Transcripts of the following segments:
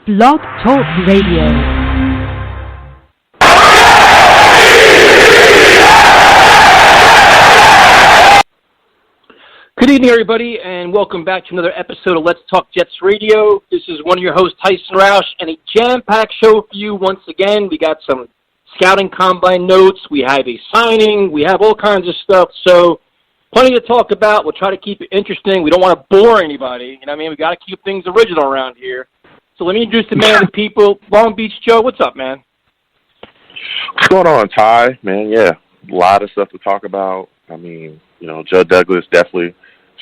Blog Talk Radio. Good evening, everybody, and welcome back to another episode of Let's Talk Jets Radio. This is one of your hosts, Tyson Roush, and a jam-packed show for you once again. We got some scouting combine notes, we have a signing, we have all kinds of stuff, so plenty to talk about. We'll try to keep it interesting. We don't want to bore anybody, you know what I mean? We got to keep things original around here. So let me introduce the man of the people, Long Beach Joe. What's up, man? What's going on, Ty? Man, yeah, a lot of stuff to talk about. I mean, you know, Joe Douglas definitely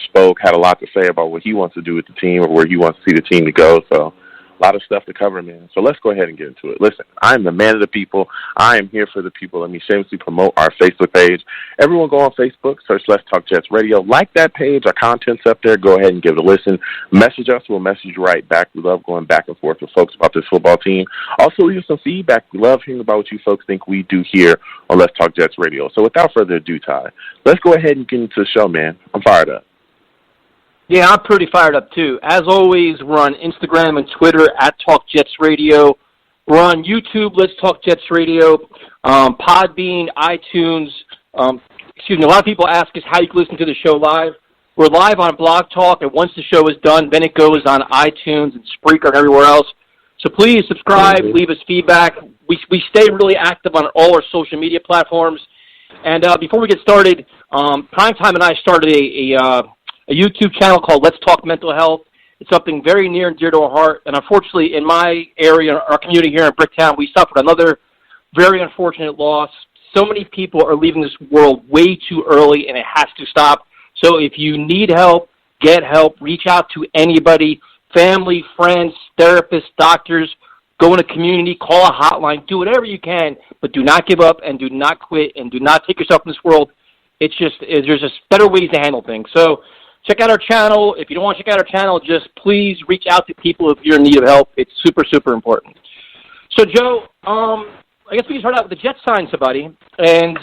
spoke, had a lot to say about what he wants to do with the team or where he wants to see the team to go. So a lot of stuff to cover, man. So let's go ahead and get into it. Listen, I'm the man of the people. I am here for the people. Let me shamelessly promote our Facebook page. Everyone go on Facebook, search Let's Talk Jets Radio. Like that page. Our content's up there. Go ahead and give it a listen. Message us. We'll message you right back. We love going back and forth with folks about this football team. Also, leave us some feedback. We love hearing about what you folks think we do here on Let's Talk Jets Radio. So without further ado, Ty, let's go ahead and get into the show, man. I'm fired up. Yeah, I'm pretty fired up, too. As always, we're on Instagram and Twitter at Talk Jets Radio. We're on YouTube, Let's Talk Jets Radio, Podbean, iTunes. A lot of people ask us how you can listen to the show live. We're live on Blog Talk, and once the show is done, then it goes on iTunes and Spreaker and everywhere else. So please subscribe, leave us feedback. We stay really active on all our social media platforms. And before we get started, Primetime and I started a YouTube channel called Let's Talk Mental Health. It's something very near and dear to our heart. And unfortunately, in my area, our community here in Bricktown, we suffered another very unfortunate loss. So many people are leaving this world way too early, and it has to stop. So if you need help, get help. Reach out to anybody, family, friends, therapists, doctors. Go in a community, call a hotline, do whatever you can, but do not give up and do not quit and do not take yourself in this world. There's just better ways to handle things. So check out our channel. If you don't want to check out our channel, just please reach out to people if you're in need of help. It's super, super important. So, Joe, I guess we can start out with the Jets sign somebody. And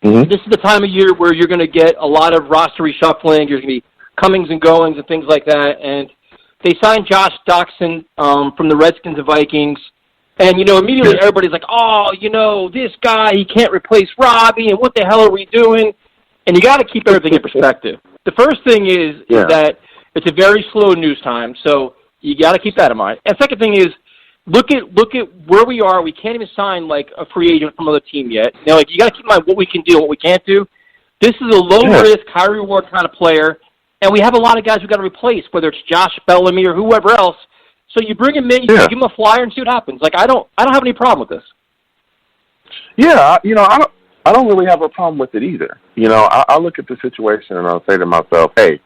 This is the time of year where you're going to get a lot of roster reshuffling. There's going to be comings and goings and things like that. And they signed Josh Doctson from the Redskins and Vikings. And, immediately everybody's like, this guy, he can't replace Robbie, and what the hell are we doing? And you got to keep everything in perspective. The first thing is that it's a very slow news time, so you got to keep that in mind. And second thing is, look at where we are. We can't even sign like a free agent from another team yet. You got to keep in mind what we can do and what we can't do. This is a low risk, high reward kind of player, and we have a lot of guys we got to replace, whether it's Josh Bellamy or whoever else. So you bring him in, you give him a flyer and see what happens. Like I don't have any problem with this. Yeah, I don't really have a problem with it either. I look at the situation and I'll say to myself, hey,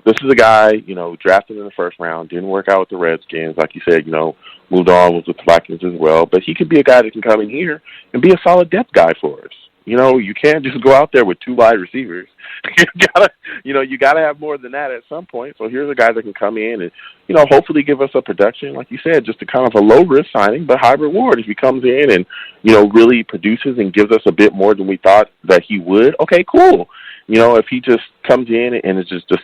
this is a guy, drafted in the first round, didn't work out with the Redskins, like you said, moved on with the Vikings as well, but he could be a guy that can come in here and be a solid depth guy for us. You can't just go out there with two wide receivers. You gotta have more than that at some point. So here's a guy that can come in and, hopefully give us a production, like you said, just a kind of a low risk signing, but high reward. If he comes in and, really produces and gives us a bit more than we thought that he would, okay, cool. If he just comes in and is just a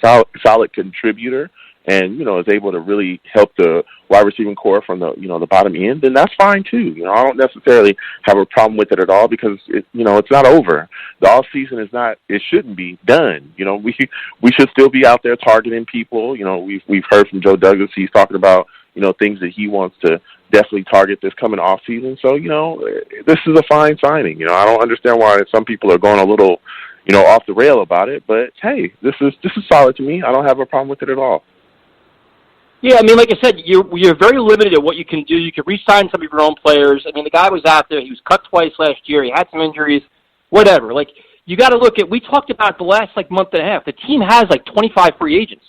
solid contributor and, is able to really help the wide receiving core from the, the bottom end, then that's fine too. I don't necessarily have a problem with it at all because, it's not over. The off season is not, it shouldn't be done. We should still be out there targeting people. We've heard from Joe Douglas. He's talking about, things that he wants to definitely target this coming off season. So, this is a fine signing. I don't understand why some people are going a little, off the rail about it, but hey, this is solid to me. I don't have a problem with it at all. Yeah, like I said, you're very limited at what you can do. You can re-sign some of your own players. The guy was out there. He was cut twice last year. He had some injuries, whatever. You got to look at, we talked about the last, month and a half. The team has, 25 free agents.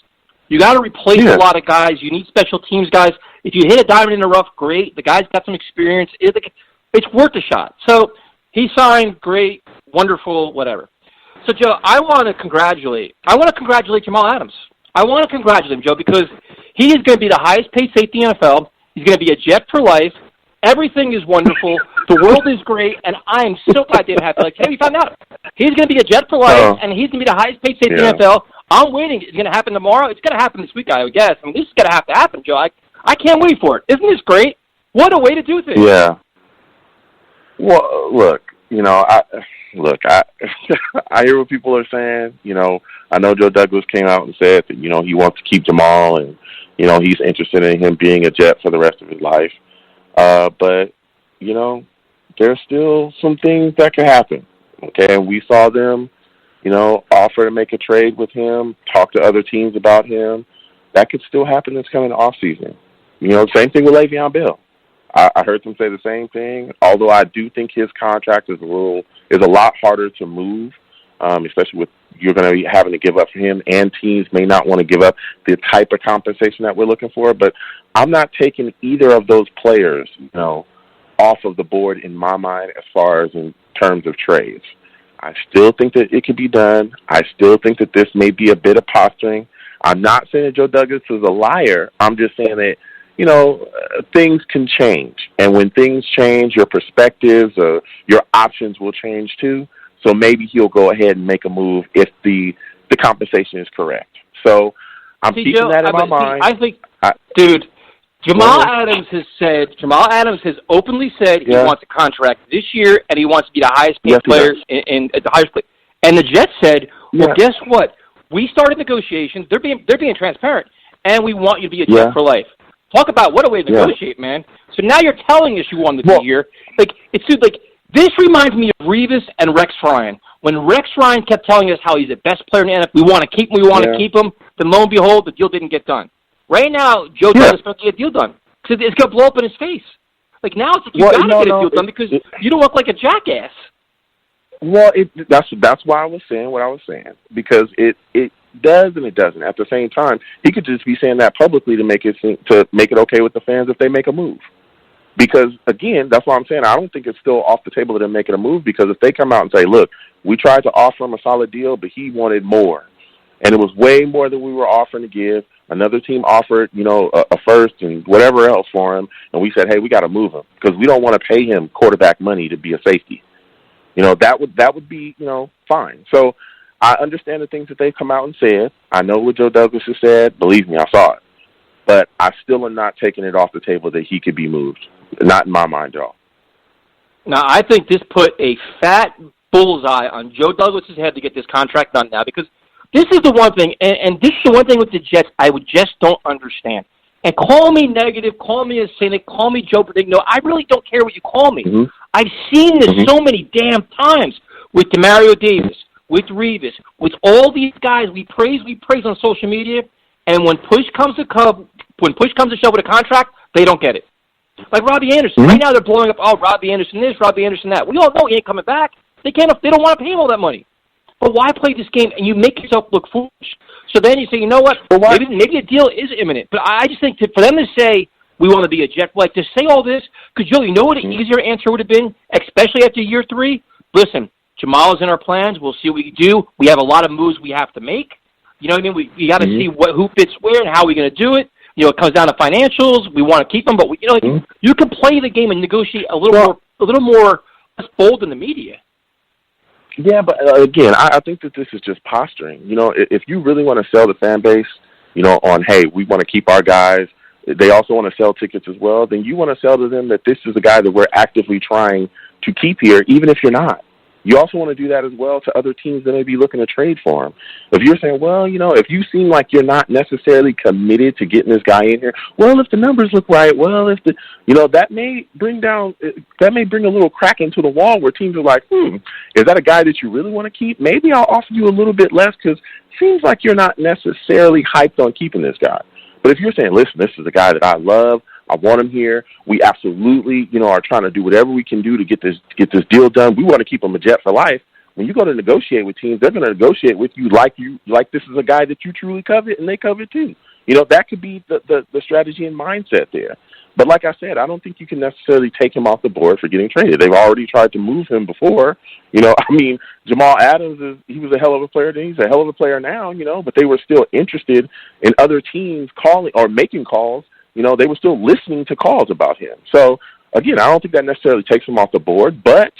You got to replace a lot of guys. You need special teams guys. If you hit a diamond in the rough, great. The guy's got some experience. It's worth a shot. So he signed, great, wonderful, whatever. So, Joe, I want to congratulate Jamal Adams. I want to congratulate him, Joe, because he is going to be the highest paid safety in the NFL. He's going to be a Jet for life. Everything is wonderful. The world is great, and I am so goddamn happy. Hey, we found out. He's going to be a Jet for life, and he's going to be the highest paid safety in the NFL. I'm waiting. It's going to happen tomorrow. It's going to happen this week, I would guess. This is going to happen, Joe. I can't wait for it. Isn't this great? What a way to do things. Yeah. Well, look, I I hear what people are saying. I know Joe Douglas came out and said that, he wants to keep Jamal and, he's interested in him being a Jet for the rest of his life. But, there's still some things that can happen. Okay, and we saw them, offer to make a trade with him, talk to other teams about him. That could still happen this coming off season. Same thing with Le'Veon Bell. I heard them say the same thing, although I do think his contract is a lot harder to move, especially with you're going to be having to give up for him, and teams may not want to give up the type of compensation that we're looking for. But I'm not taking either of those players, off of the board in my mind as far as in terms of trades. I still think that it could be done. I still think that this may be a bit of posturing. I'm not saying that Joe Douglas is a liar. I'm just saying that, things can change. And when things change, your perspectives or your options will change too. So maybe he'll go ahead and make a move if the compensation is correct. So I'm keeping Joe, that in my mind. I think, dude, Jamal Adams has openly said he wants a contract this year, and he wants to be the highest paid player in the highest play. And the Jets said, well, guess what? We started negotiations. They're being transparent, and we want you to be a Jet for life. Talk about what a way to negotiate, man. So now you're telling us you won the year. This reminds me of Revis and Rex Ryan. When Rex Ryan kept telling us how he's the best player in the NFL, we want to keep him, then lo and behold, the deal didn't get done. Right now, Joe Douglas wants to get a deal done because it's going to blow up in his face. Now it's you got to get a deal done because you don't look like a jackass. Well, that's why I was saying what I was saying, because it does and it doesn't. At the same time, he could just be saying that publicly to make it okay with the fans if they make a move. Because, again, that's why I'm saying I don't think it's still off the table of them making a move, because if they come out and say, look, we tried to offer him a solid deal, but he wanted more, and it was way more than we were offering to give. Another team offered, a first and whatever else for him, and we said, hey, we got to move him because we don't want to pay him quarterback money to be a safety. That would be, fine. So I understand the things that they've come out and said. I know what Joe Douglas has said. Believe me, I saw it. But I still am not taking it off the table that he could be moved. Not in my mind, y'all. Now, I think this put a fat bullseye on Joe Douglas's head to get this contract done now, because this is the one thing, and this is the one thing with the Jets I just don't understand. And call me negative, call me a cynic, call me Joe Predicno. I really don't care what you call me. Mm-hmm. I've seen this so many damn times with DeMario Davis, with Revis, with all these guys we praise on social media, and when push comes to shove with a contract, they don't get it. Like Robbie Anderson. Right now they're blowing up, Robbie Anderson this, Robbie Anderson that. We all know he ain't coming back. They don't want to pay him all that money. But why play this game and you make yourself look foolish? So then you say, you know what, maybe a deal is imminent. But I just think for them to say, we want to be a Jet, to say all this, because, Joe, you know what an easier answer would have been, especially after year 3? Listen, Jamal is in our plans. We'll see what we can do. We have a lot of moves we have to make. You know what I mean? We got to see who fits where and how we're going to do it. It comes down to financials. We want to keep them, but you can play the game and negotiate a little more bold than the media. Yeah, but again, I think that this is just posturing. If you really want to sell the fan base, on, hey, we want to keep our guys, they also want to sell tickets as well, then you want to sell to them that this is a guy that we're actively trying to keep here, even if you're not. You also want to do that as well to other teams that may be looking to trade for him. If you're saying, well, if you seem like you're not necessarily committed to getting this guy in here, well, if the numbers look right, well, if that may bring a little crack into the wall where teams are like, is that a guy that you really want to keep? Maybe I'll offer you a little bit less because it seems like you're not necessarily hyped on keeping this guy. But if you're saying, listen, this is a guy that I love, I want him here. We absolutely, are trying to do whatever we can do to get this deal done. We want to keep him a Jet for life. When you go to negotiate with teams, they're going to negotiate with you like this is a guy that you truly covet, and they covet too. That could be the strategy and mindset there. But like I said, I don't think you can necessarily take him off the board for getting traded. They've already tried to move him before. Jamal Adams he was a hell of a player then. He's a hell of a player now. But they were still interested in other teams calling or making calls. They were still listening to calls about him. So, again, I don't think that necessarily takes him off the board. But,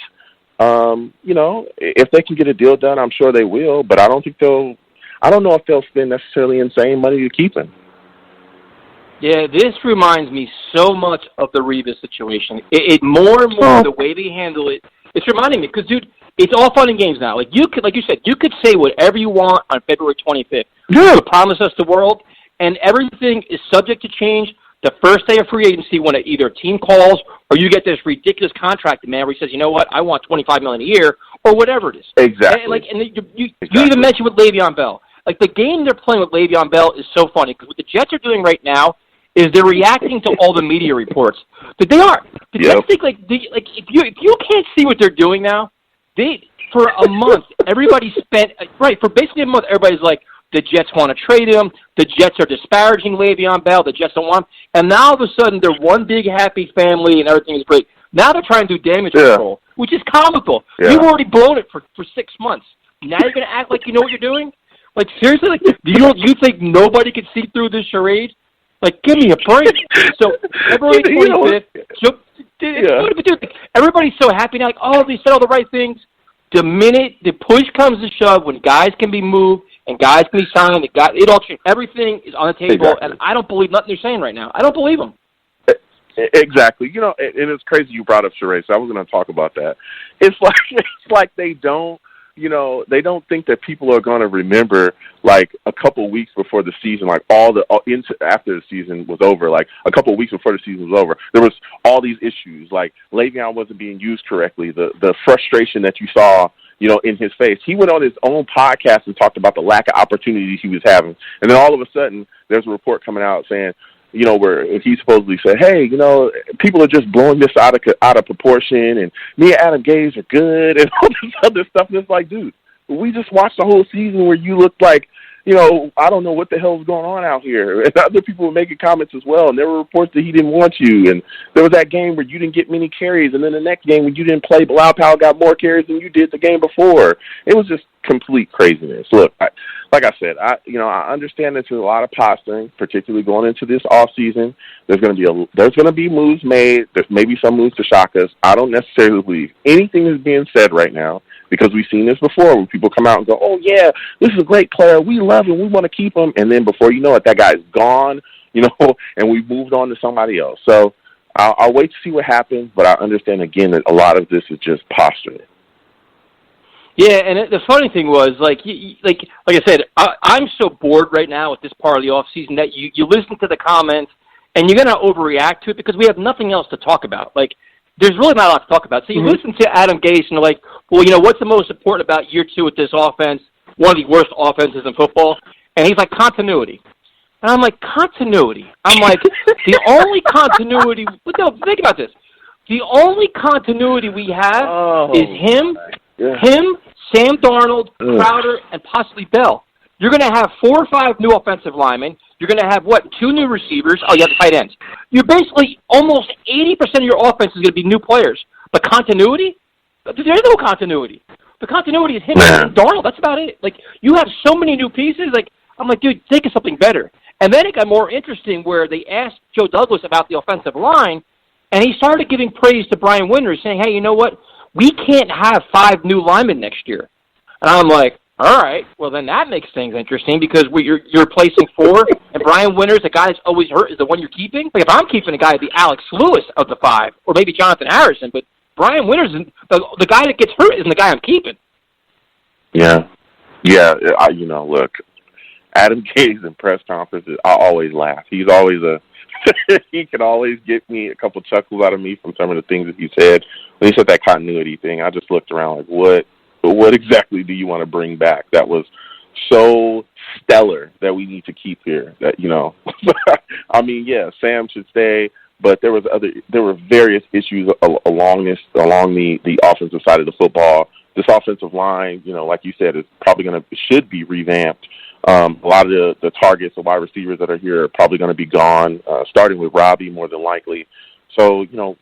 if they can get a deal done, I'm sure they will. But I don't know if they'll spend necessarily insane money to keep him. Yeah, this reminds me so much of the Revis situation. It more and more the way they handle it. It's reminding me because, dude, it's all fun and games now. Like you said, you could say whatever you want on February 25th. Yeah. You could promise us the world, and everything is subject to change the first day of free agency when either a team calls or you get this ridiculous contract demand where he says, you know what, I want $25 million a year or whatever it is. Exactly. You even mentioned with Le'Veon Bell. Like the game they're playing with Le'Veon Bell is so funny because what the Jets are doing right now is they're reacting to all the media reports. But they are. The Jets think if you can't see what they're doing now, for a month everybody spent for basically a month everybody's like the Jets want to trade him, the Jets are disparaging Le'Veon Bell, the Jets don't want him, and now all of a sudden they're one big happy family and everything is great. Now they're trying to do damage control, which is comical. Yeah. You've already blown it for 6 months. Now you're going to act like you know what you're doing? Like seriously, like you think nobody can see through this charade? Like, give me a break. So, February 25th, everybody's so happy now. Like, oh, they said all the right things. The minute the push comes to shove, when guys can be moved and guys can be signed, everything is on the table, and I don't believe nothing they're saying right now. I don't believe them. Exactly. You know, and it's crazy you brought up charade, so I was going to talk about that. It's like they don't. You know, they don't think that people are going to remember, like, a couple of weeks before the season, like, after the season was over, like, a couple of weeks before the season was over, there was all these issues, like, Le'Veon wasn't being used correctly, the frustration that you saw, you know, in his face. He went on his own podcast and talked about the lack of opportunities he was having, and then all of a sudden, there's a report coming out saying, you know, where he supposedly said, hey, you know, people are just blowing this out of proportion, and me and Adam Gase are good, and all this other stuff. And it's like, dude, we just watched the whole season where you looked like, you know, I don't know what the hell's going on out here. And other people were making comments as well, and there were reports that he didn't want you. And there was that game where you didn't get many carries, and then the next game when you didn't play, Bilal Powell got more carries than you did the game before. It was just complete craziness. Look, like I said, I understand that there's a lot of posturing, particularly going into this off season. There's going to be moves made. There's maybe some moves to shock us. I don't necessarily believe anything is being said right now because we've seen this before when people come out and go, "Oh yeah, this is a great player. We love him. We want to keep him." And then before you know it, that guy's gone. You know, and we've moved on to somebody else. So I'll wait to see what happens. But I understand again that a lot of this is just posturing. Yeah, and the funny thing was, like I said, I'm so bored right now with this part of the off season that you listen to the comments and you're going to overreact to it because we have nothing else to talk about. Like, there's really not a lot to talk about. So you listen to Adam Gase and you're like, well, you know, what's the most important about year 2 with this offense? One of the worst offenses in football. And he's like, continuity. And I'm like, continuity? I'm like, the only continuity, think about this. The only continuity we have is him, Sam Darnold, Crowder, and possibly Bell. You're going to have 4 or 5 new offensive linemen. You're going to have, 2 new receivers. Oh, you have the tight ends. You're basically almost 80% of your offense is going to be new players. But continuity? There's no continuity. The continuity is him and Darnold. That's about it. Like, you have so many new pieces. Like, I'm like, dude, think of something better. And then it got more interesting where they asked Joe Douglas about the offensive line, and he started giving praise to Brian Winters, saying, hey, you know what? We can't have 5 new linemen next year. And I'm like, all right, well, then that makes things interesting because you're replacing 4, and Brian Winters, the guy that's always hurt, is the one you're keeping. Like, if I'm keeping a guy, it'd be Alex Lewis of the 5, or maybe Jonathan Harrison, but Brian Winters, the guy that gets hurt isn't the guy I'm keeping. Yeah. You know, look, Adam Gase in press conferences, I always laugh. He's always he can always get me a couple chuckles out of me from some of the things that he said. When he said that continuity thing, I just looked around like, what exactly do you want to bring back that was so stellar that we need to keep here? That, you know, I mean, yeah, Sam should stay, but there were various issues along the offensive side of the football. This offensive line, you know, like you said, should be revamped. A lot of the targets, the wide receivers that are here are probably going to be gone, starting with Robbie more than likely. So, you know,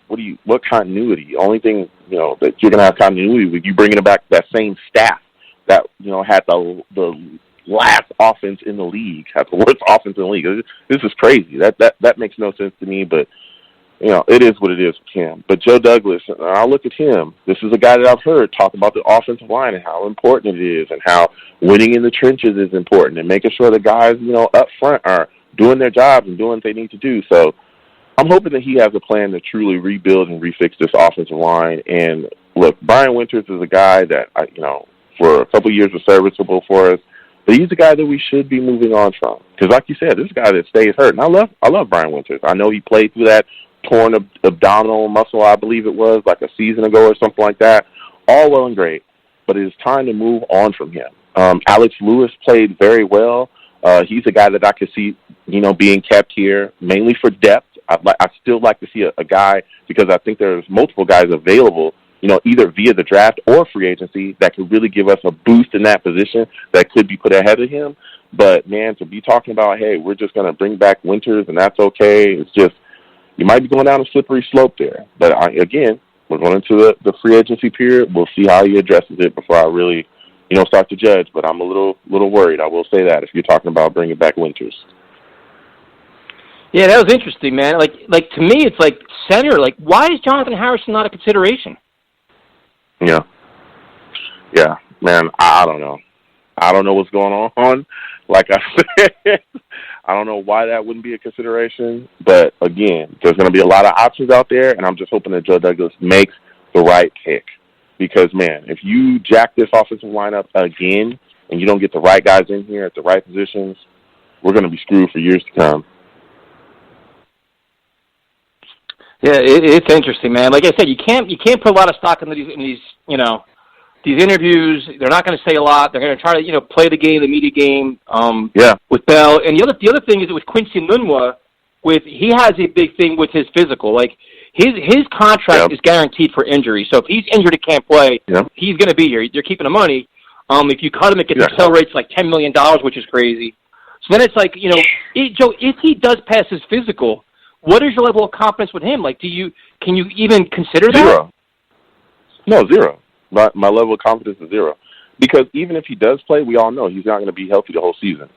what continuity? Only thing, you know, that you're going to have continuity with you bringing back that same staff that, you know, had the last offense in the league, had the worst offense in the league. This is crazy. That makes no sense to me, but, you know, it is what it is with him. But Joe Douglas, I'll look at him. This is a guy that I've heard talk about the offensive line and how important it is and how winning in the trenches is important and making sure the guys, you know, up front are doing their jobs and doing what they need to do. So I'm hoping that he has a plan to truly rebuild and refix this offensive line. And look, Brian Winters is a guy that, for a couple of years was serviceable for us, but he's a guy that we should be moving on from. Because like you said, this is a guy that stays hurt. And I love Brian Winters. I know he played through that torn abdominal muscle, I believe it was, like a season ago or something like that. All well and great, but it is time to move on from him. Alex Lewis played very well. He's a guy that I could see, being kept here mainly for depth. I'd still like to see a guy, because I think there's multiple guys available, either via the draft or free agency, that could really give us a boost in that position that could be put ahead of him. But, man, to be talking about, hey, we're just going to bring back Winters and that's okay, it's just, you might be going down a slippery slope there. But, again, we're going into the free agency period. We'll see how he addresses it before I really, start to judge. But I'm a little worried, I will say that, if you're talking about bringing back Winters. Yeah, that was interesting, man. Like to me, it's like center. Like, why is Jonathan Harrison not a consideration? Yeah, man. I don't know. I don't know what's going on. Like I said, I don't know why that wouldn't be a consideration. But again, there's going to be a lot of options out there, and I'm just hoping that Joe Douglas makes the right pick. Because, man, if you jack this offensive lineup again and you don't get the right guys in here at the right positions, we're going to be screwed for years to come. Yeah, it's interesting, man. Like I said, you can't put a lot of stock in these these interviews. They're not going to say a lot. They're going to try to play the game, the media game. With Bell, and the other thing is that with Quincy Nunwa, he has a big thing with his physical. Like his contract is guaranteed for injury. So if he's injured and can't play, he's going to be here. They're keeping the money. If you cut him, it gets accelerates like $10 million, which is crazy. So then it's like Joe, if he does pass his physical, what is your level of confidence with him? Like, can you even consider that? Zero. No, zero. My level of confidence is zero. Because even if he does play, we all know he's not going to be healthy the whole season.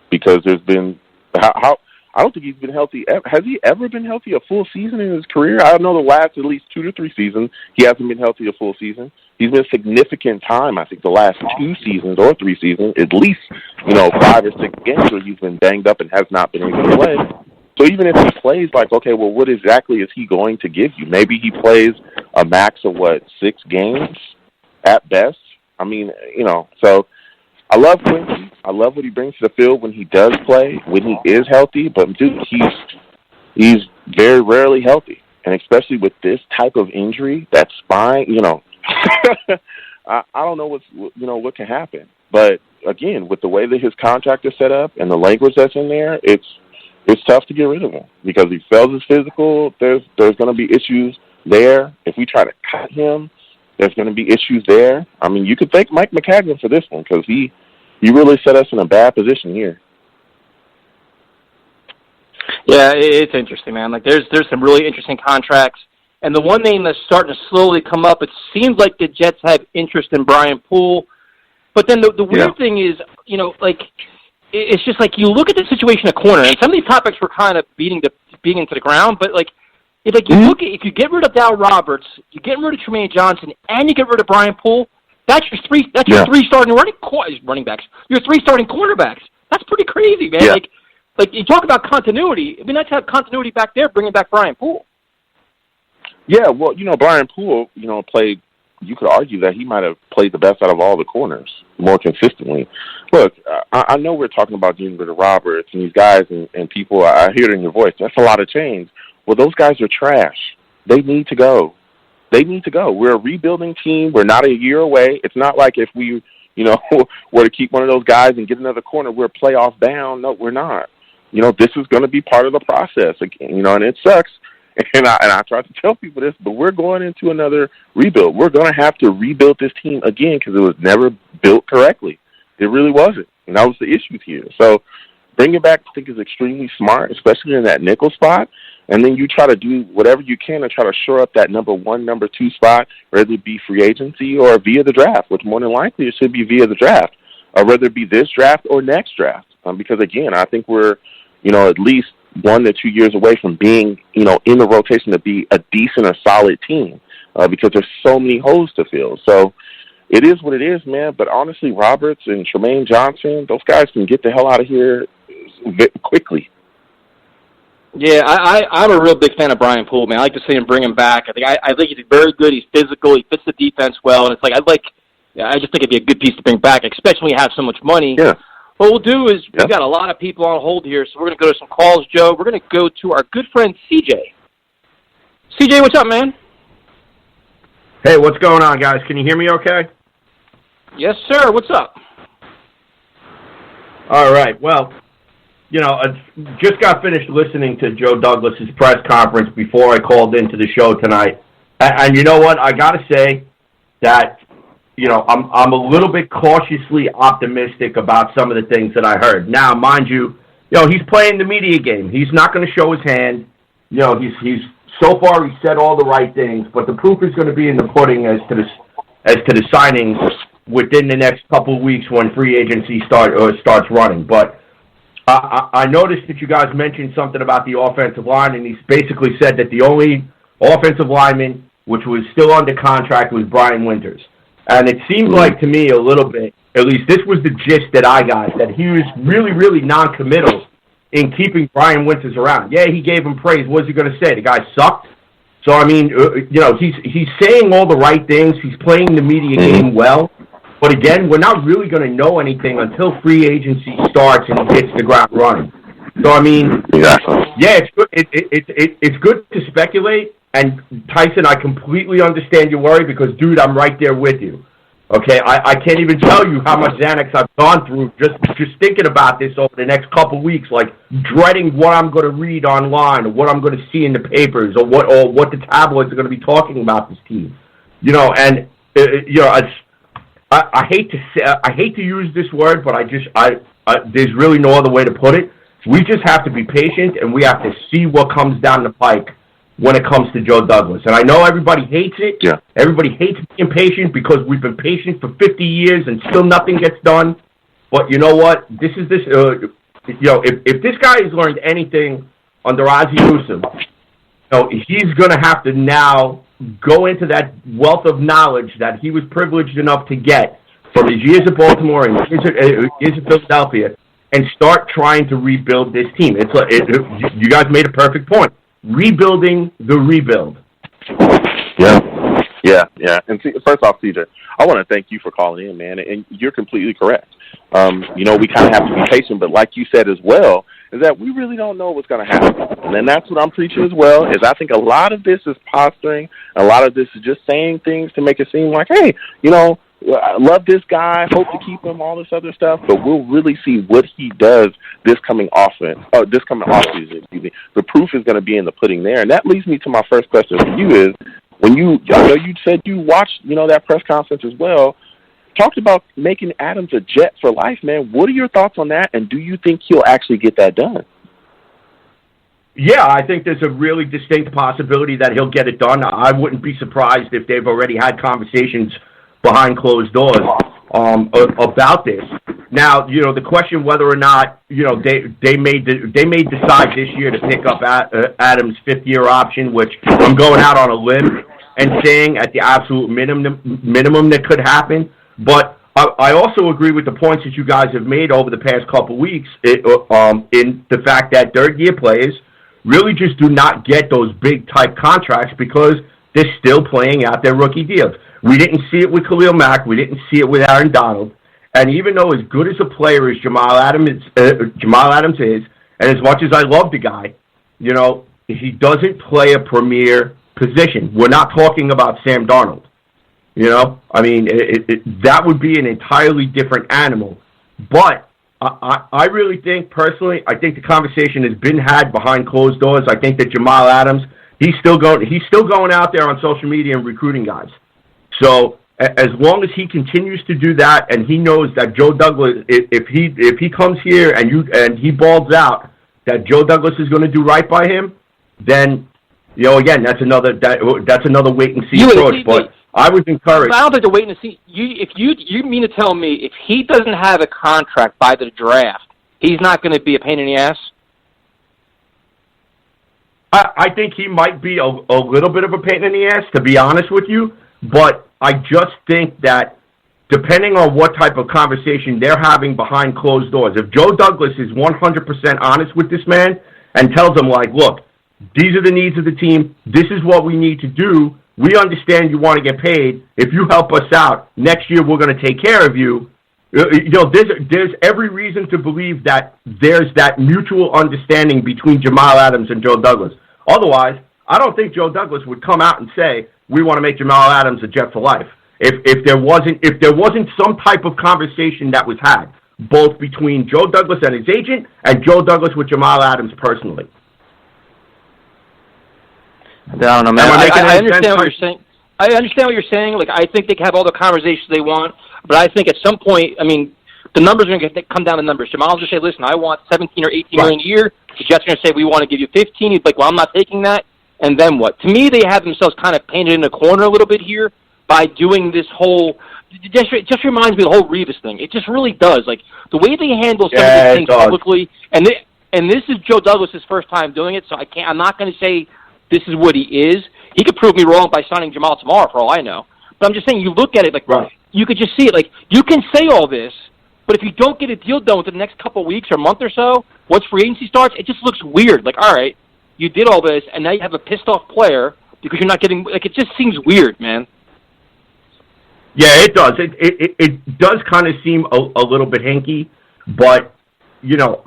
Because there's been I don't think he's been healthy. Has he ever been healthy a full season in his career? I don't know, the last at least 2 to 3 seasons, he hasn't been healthy a full season. He's been significant time, I think, the last 2 seasons or 3 seasons, at least 5 or 6 games where he's been banged up and has not been able to play. So even if he plays, like, okay, well, what exactly is he going to give you? Maybe he plays a max of, 6 games at best? I mean, so I love Quincy. I love what he brings to the field when he does play, when he is healthy. But, dude, he's very rarely healthy. And especially with this type of injury, that spine, I don't know what can happen. But, again, with the way that his contract is set up and the language that's in there, it's tough to get rid of him because he fails his physical. There's going to be issues there. If we try to cut him, there's going to be issues there. I mean, you could thank Mike McCagnon for this one because he really set us in a bad position here. Yeah, it's interesting, man. Like, there's some really interesting contracts. And the one name that's starting to slowly come up, it seems like the Jets have interest in Brian Poole. But then the weird thing is, it's just like you look at the situation at corner, and some of these topics were kind of beating into the ground. But you look at, if you get rid of Dow Roberts, you get rid of Tremaine Johnson, and you get rid of Brian Poole, that's your three starting running backs. Your 3 starting cornerbacks. That's pretty crazy, man. Yeah. Like you talk about continuity. I mean, let's have continuity back there, bringing back Brian Poole. Yeah, well, Brian Poole, played. You could argue that he might have played the best out of all the corners more consistently. Look, I know we're talking about getting rid of Roberts and these guys and people. I hear it in your voice. That's a lot of change. Well, those guys are trash. They need to go. We're a rebuilding team. We're not a year away. It's not like if we, were to keep one of those guys and get another corner, we're playoff bound. No, we're not. This is going to be part of the process again, and it sucks. And I try to tell people this, but we're going into another rebuild. We're going to have to rebuild this team again because it was never built correctly. It really wasn't, and that was the issue here. So bringing it back, I think, is extremely smart, especially in that nickel spot. And then you try to do whatever you can to try to shore up that number 1, number 2 spot, whether it be free agency or via the draft, which more than likely it should be via the draft, or whether it be this draft or next draft. Because, again, I think we're, at least 1 to 2 years away from being, in the rotation to be a decent or solid team because there's so many holes to fill. So it is what it is, man. But honestly, Roberts and Tremaine Johnson, those guys can get the hell out of here quickly. Yeah, I'm a real big fan of Brian Poole, man. I like to see him bring him back. I think he's very good. He's physical. He fits the defense well, and it's like I just think it'd be a good piece to bring back, especially when you have so much money. Yeah. What we'll do is we've got a lot of people on hold here, so we're going to go to some calls, Joe. We're going to go to our good friend CJ. CJ, what's up, man? Hey, what's going on, guys? Can you hear me okay? Yes, sir. What's up? All right. Well, I just got finished listening to Joe Douglas's press conference before I called into the show tonight. And you know what? I got to say that, I'm a little bit cautiously optimistic about some of the things that I heard. Now, mind you, he's playing the media game. He's not going to show his hand. He's so far he's said all the right things, but the proof is going to be in the pudding as to the signings within the next couple of weeks when free agency starts running. But I noticed that you guys mentioned something about the offensive line, and he basically said that the only offensive lineman which was still under contract was Brian Winters. And it seemed like to me a little bit, at least this was the gist that I got, that he was really, really non-committal in keeping Brian Winters around. Yeah, he gave him praise. What was he going to say? The guy sucked? So, I mean, he's saying all the right things. He's playing the media game well. But again, we're not really going to know anything until free agency starts and he hits the ground running. So, I mean, yeah, it's good. It's good to speculate. And Tyson, I completely understand your worry because, dude, I'm right there with you. Okay, I can't even tell you how much Xanax I've gone through just thinking about this over the next couple weeks, like dreading what I'm going to read online or what I'm going to see in the papers or what the tabloids are going to be talking about this team. I hate to use this word, but there's really no other way to put it. We just have to be patient and we have to see what comes down the pike when it comes to Joe Douglas. And I know everybody hates it. Yeah. Everybody hates being patient because we've been patient for 50 years and still nothing gets done. But you know what? If this guy has learned anything under Ozzie Newsome, he's going to have to now go into that wealth of knowledge that he was privileged enough to get from his years at Baltimore and years at Philadelphia and start trying to rebuild this team. You guys made a perfect point. Rebuilding the rebuild. Yeah. And first off, CJ, I want to thank you for calling in, man. And you're completely correct. We kind of have to be patient, but like you said as well, is that we really don't know what's going to happen. And then that's what I'm preaching as well, is I think a lot of this is posturing. A lot of this is just saying things to make it seem like, hey, I love this guy, hope to keep him, all this other stuff, but we'll really see what he does this coming offseason. The proof is going to be in the pudding there. And that leads me to my first question for you is, I know you said you watched, that press conference as well, talked about making Adams a Jet for life, man. What are your thoughts on that, and do you think he'll actually get that done? Yeah, I think there's a really distinct possibility that he'll get it done. I wouldn't be surprised if they've already had conversations behind closed doors about this. Now, the question whether or not they may decide this year to pick up Adams' fifth-year option, which I'm going out on a limb and saying at the absolute minimum that could happen. But I also agree with the points that you guys have made over the past couple weeks in the fact that third-year players really just do not get those big-type contracts because they're still playing out their rookie deals. We didn't see it with Khalil Mack. We didn't see it with Aaron Donald. And even though as good as a player as Jamal Adams is, and as much as I love the guy, he doesn't play a premier position. We're not talking about Sam Darnold. That would be an entirely different animal. But I really think, personally, I think the conversation has been had behind closed doors. I think that Jamal Adams, he's still going out there on social media and recruiting guys. So as long as he continues to do that, and he knows that Joe Douglas, if he comes here and he balls out, that Joe Douglas is going to do right by him, then again that's another wait and see approach. But I was encouraged. I don't think the wait and see. If you mean to tell me if he doesn't have a contract by the draft, he's not going to be a pain in the ass? I think he might be a little bit of a pain in the ass, to be honest with you. But I just think that depending on what type of conversation they're having behind closed doors, if Joe Douglas is 100% honest with this man and tells them, like, look, these are the needs of the team. This is what we need to do. We understand you want to get paid. If you help us out, next year we're going to take care of you. There's every reason to believe that there's that mutual understanding between Jamal Adams and Joe Douglas. Otherwise, I don't think Joe Douglas would come out and say, we want to make Jamal Adams a Jet for life. If there wasn't some type of conversation that was had, both between Joe Douglas and his agent and Joe Douglas with Jamal Adams personally. I don't know, man. I understand what you're saying. I understand what you're saying. Like, I think they can have all the conversations they want, but I think at some point, I mean, the numbers are going to come down to numbers. Jamal will just say, listen, I want 17 or 18 million a year. The Jets are going to say, we want to give you 15. He's like, well, I'm not taking that. And then what? To me, they have themselves kind of painted in a corner a little bit here by doing this whole it just reminds me of the whole Revis thing. It just really does. Like, the way they handle some of these things publicly, and this is Joe Douglas' first time doing it, so I'm not going to say this is what he is. He could prove me wrong by signing Jamal tomorrow, for all I know. But I'm just saying, you look at it, like, right. You could just see it. Like, you can say all this, but if you don't get a deal done within the next couple of weeks or month or so, once free agency starts, it just looks weird. Like, all right, you did all this, and now you have a pissed-off player because you're not getting – like, it just seems weird, man. Yeah, it does. It does kind of seem a little bit hinky, but, you know,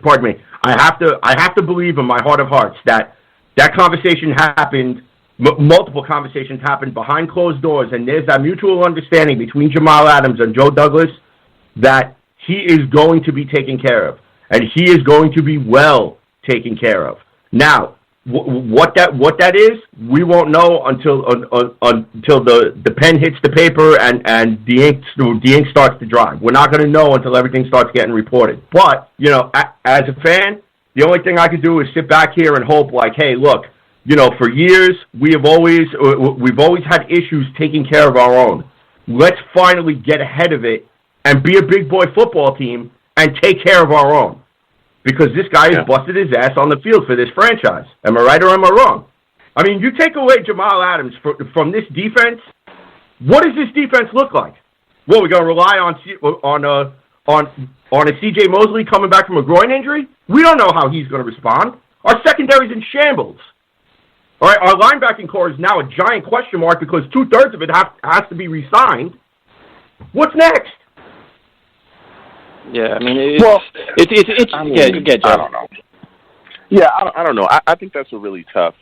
pardon me, I have to believe in my heart of hearts that conversation happened, multiple conversations happened behind closed doors, and there's that mutual understanding between Jamal Adams and Joe Douglas that he is going to be taken care of, and he is going to be well taken care of. Now, what that is, we won't know until the pen hits the paper and the ink starts to dry. We're not going to know until everything starts getting reported. But, you know, as a fan, the only thing I could do is sit back here and hope, like, hey, look, you know, for years we've always had issues taking care of our own. Let's finally get ahead of it and be a big boy football team and take care of our own. Because this guy has busted his ass on the field for this franchise. Am I right or am I wrong? I mean, you take away Jamal Adams from this defense, what does this defense look like? Well, we're going to rely on a C.J. Mosley coming back from a groin injury? We don't know how he's going to respond. Our secondary's in shambles. All right, our linebacking core is now a giant question mark because 2/3 of it has to be re-signed. What's next? Yeah, I mean, I don't know. Yeah, I don't know. I think that's a really tough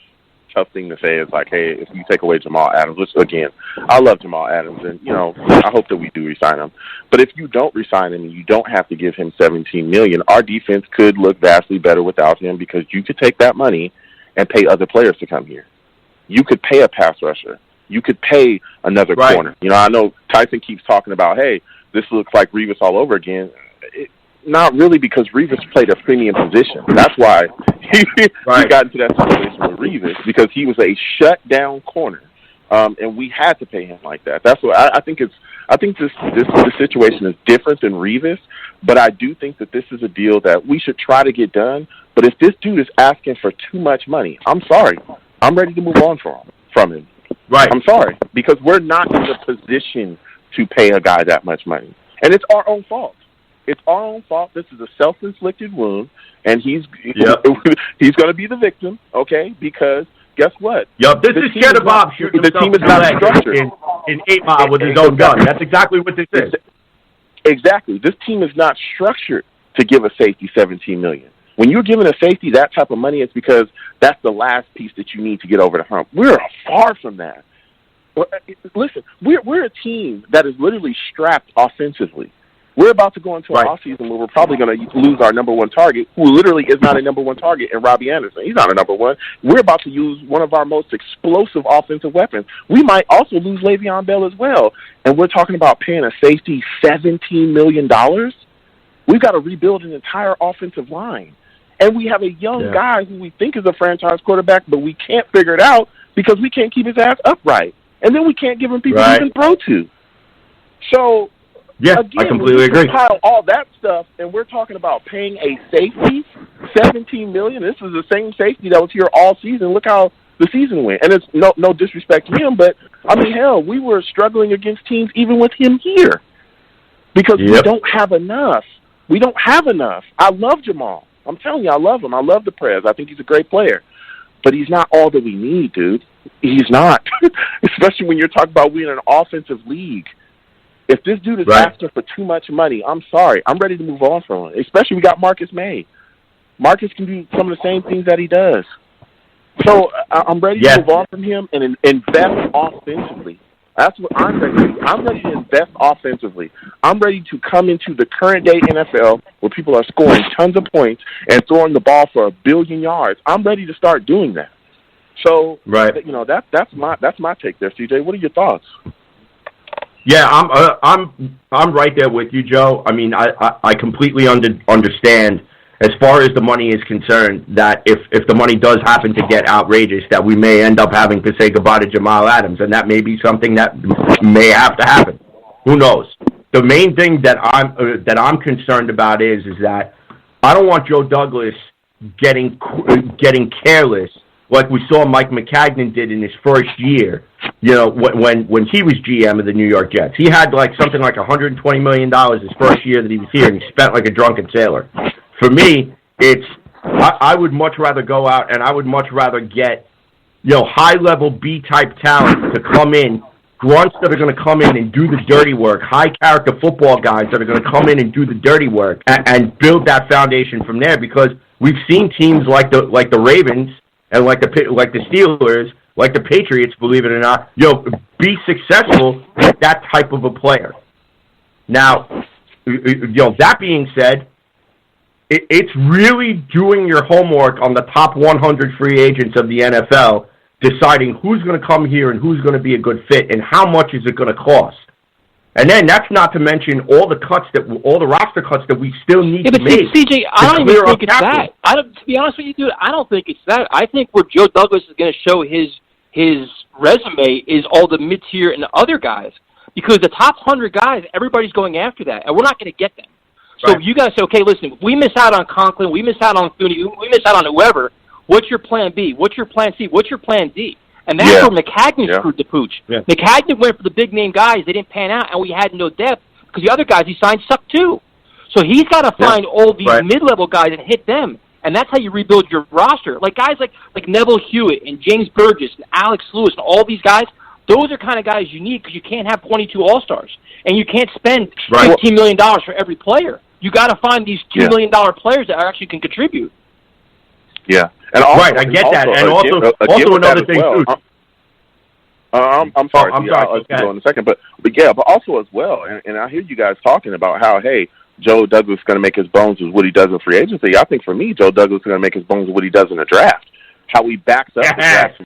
thing to say. Is like, hey, if you take away Jamal Adams, which again, I love Jamal Adams, and you know, I hope that we do re-sign him. But if you don't re-sign him, and you don't have to give him $17 million, our defense could look vastly better without him because you could take that money and pay other players to come here. You could pay a pass rusher. You could pay another corner. You know, I know Tyson keeps talking about, hey, this looks like Revis all over again. Not really, because Revis played a premium position. That's why he got into that situation with Revis, because he was a shutdown corner, and we had to pay him like that. That's what I think. This situation is different than Revis, but I do think that this is a deal that we should try to get done. But if this dude is asking for too much money, I'm sorry. I'm ready to move on from him. Right. I'm sorry, because we're not in a position to pay a guy that much money, and it's our own fault. It's our own fault. This is a self-inflicted wound, and he's going to be the victim, okay? Because guess what? Yep, this is Cheddar Bob shooting the team is not structured in 8 Mile with his own gun. That's exactly what this is. Exactly. This team is not structured to give a safety $17 million. When you're giving a safety that type of money, it's because that's the last piece that you need to get over the hump. We're far from that. Listen, we're a team that is literally strapped offensively. We're about to go into an offseason where we're probably going to lose our number one target, who literally is not a number one target, in Robbie Anderson. He's not a number one. We're about to use one of our most explosive offensive weapons. We might also lose Le'Veon Bell as well. And we're talking about paying a safety $17 million? We've got to rebuild an entire offensive line. And we have a young guy who we think is a franchise quarterback, but we can't figure it out because we can't keep his ass upright. And then we can't give him people he can throw to. So... yeah, again, I completely agree. Pile all that stuff, and we're talking about paying a safety $17 million. This is the same safety that was here all season. Look how the season went, and it's no disrespect to him, but I mean, hell, we were struggling against teams even with him here because we don't have enough. We don't have enough. I love Jamal. I'm telling you, I love him. I love the Prez. I think he's a great player. But he's not all that we need, dude. He's not. Especially when you're talking about winning an offensive league. If this dude is asking for too much money, I'm sorry. I'm ready to move on from him. Especially we got Marcus May. Marcus can do some of the same things that he does. So I'm ready to move on from him and invest offensively. That's what I'm ready to do. I'm ready to invest offensively. I'm ready to come into the current day NFL where people are scoring tons of points and throwing the ball for 1 billion yards. I'm ready to start doing that. So, that's my take there, CJ. What are your thoughts? Yeah, I'm right there with you, Joe. I mean, I completely understand as far as the money is concerned that if the money does happen to get outrageous, that we may end up having to say goodbye to Jamal Adams, and that may be something that may have to happen. Who knows? The main thing that I'm concerned about is that I don't want Joe Douglas getting careless like we saw Mike McCagnon did in his first year, when he was GM of the New York Jets. He had something like $120 million his first year that he was here, and he spent like a drunken sailor. For me, I would much rather go out and I would much rather get, high-level B-type talent to come in, grunts that are going to come in and do the dirty work, high-character football guys that are going to come in and do the dirty work and build that foundation from there, because we've seen teams like the Ravens and like the Steelers, like the Patriots, believe it or not, be successful with that type of a player. Now, that being said, it's really doing your homework on the top 100 free agents of the NFL, deciding who's going to come here and who's going to be a good fit and how much is it going to cost. And then that's not to mention all the roster cuts that we still need to make. CJ, I don't even think it's that. To be honest with you, dude, I don't think it's that. I think where Joe Douglas is going to show his resume is all the mid-tier and the other guys, because the top 100 guys, everybody's going after that, and we're not going to get them. So you guys say, okay, listen, we miss out on Conklin, we miss out on Thuney, we miss out on whoever. What's your plan B? What's your plan C? What's your plan D? And that's where McCagnon screwed the pooch. Yeah. McCagnon went for the big-name guys. They didn't pan out, and we had no depth because the other guys he signed sucked too. So he's got to find all these mid-level guys and hit them, and that's how you rebuild your roster. Like guys like Neville Hewitt and James Burgess and Alex Lewis and all these guys, those are kind of guys you need because you can't have 22 All-Stars, and you can't spend $15 million for every player. You got to find these $2 million players that actually can contribute. Yeah, and also, I get that, and also another thing too. I'm sorry. I'll let you go in a second, but also as well, and I hear you guys talking about how Joe Douglas is going to make his bones with what he does in free agency. I think for me, Joe Douglas is going to make his bones with what he does in the draft. How he backs up the draft,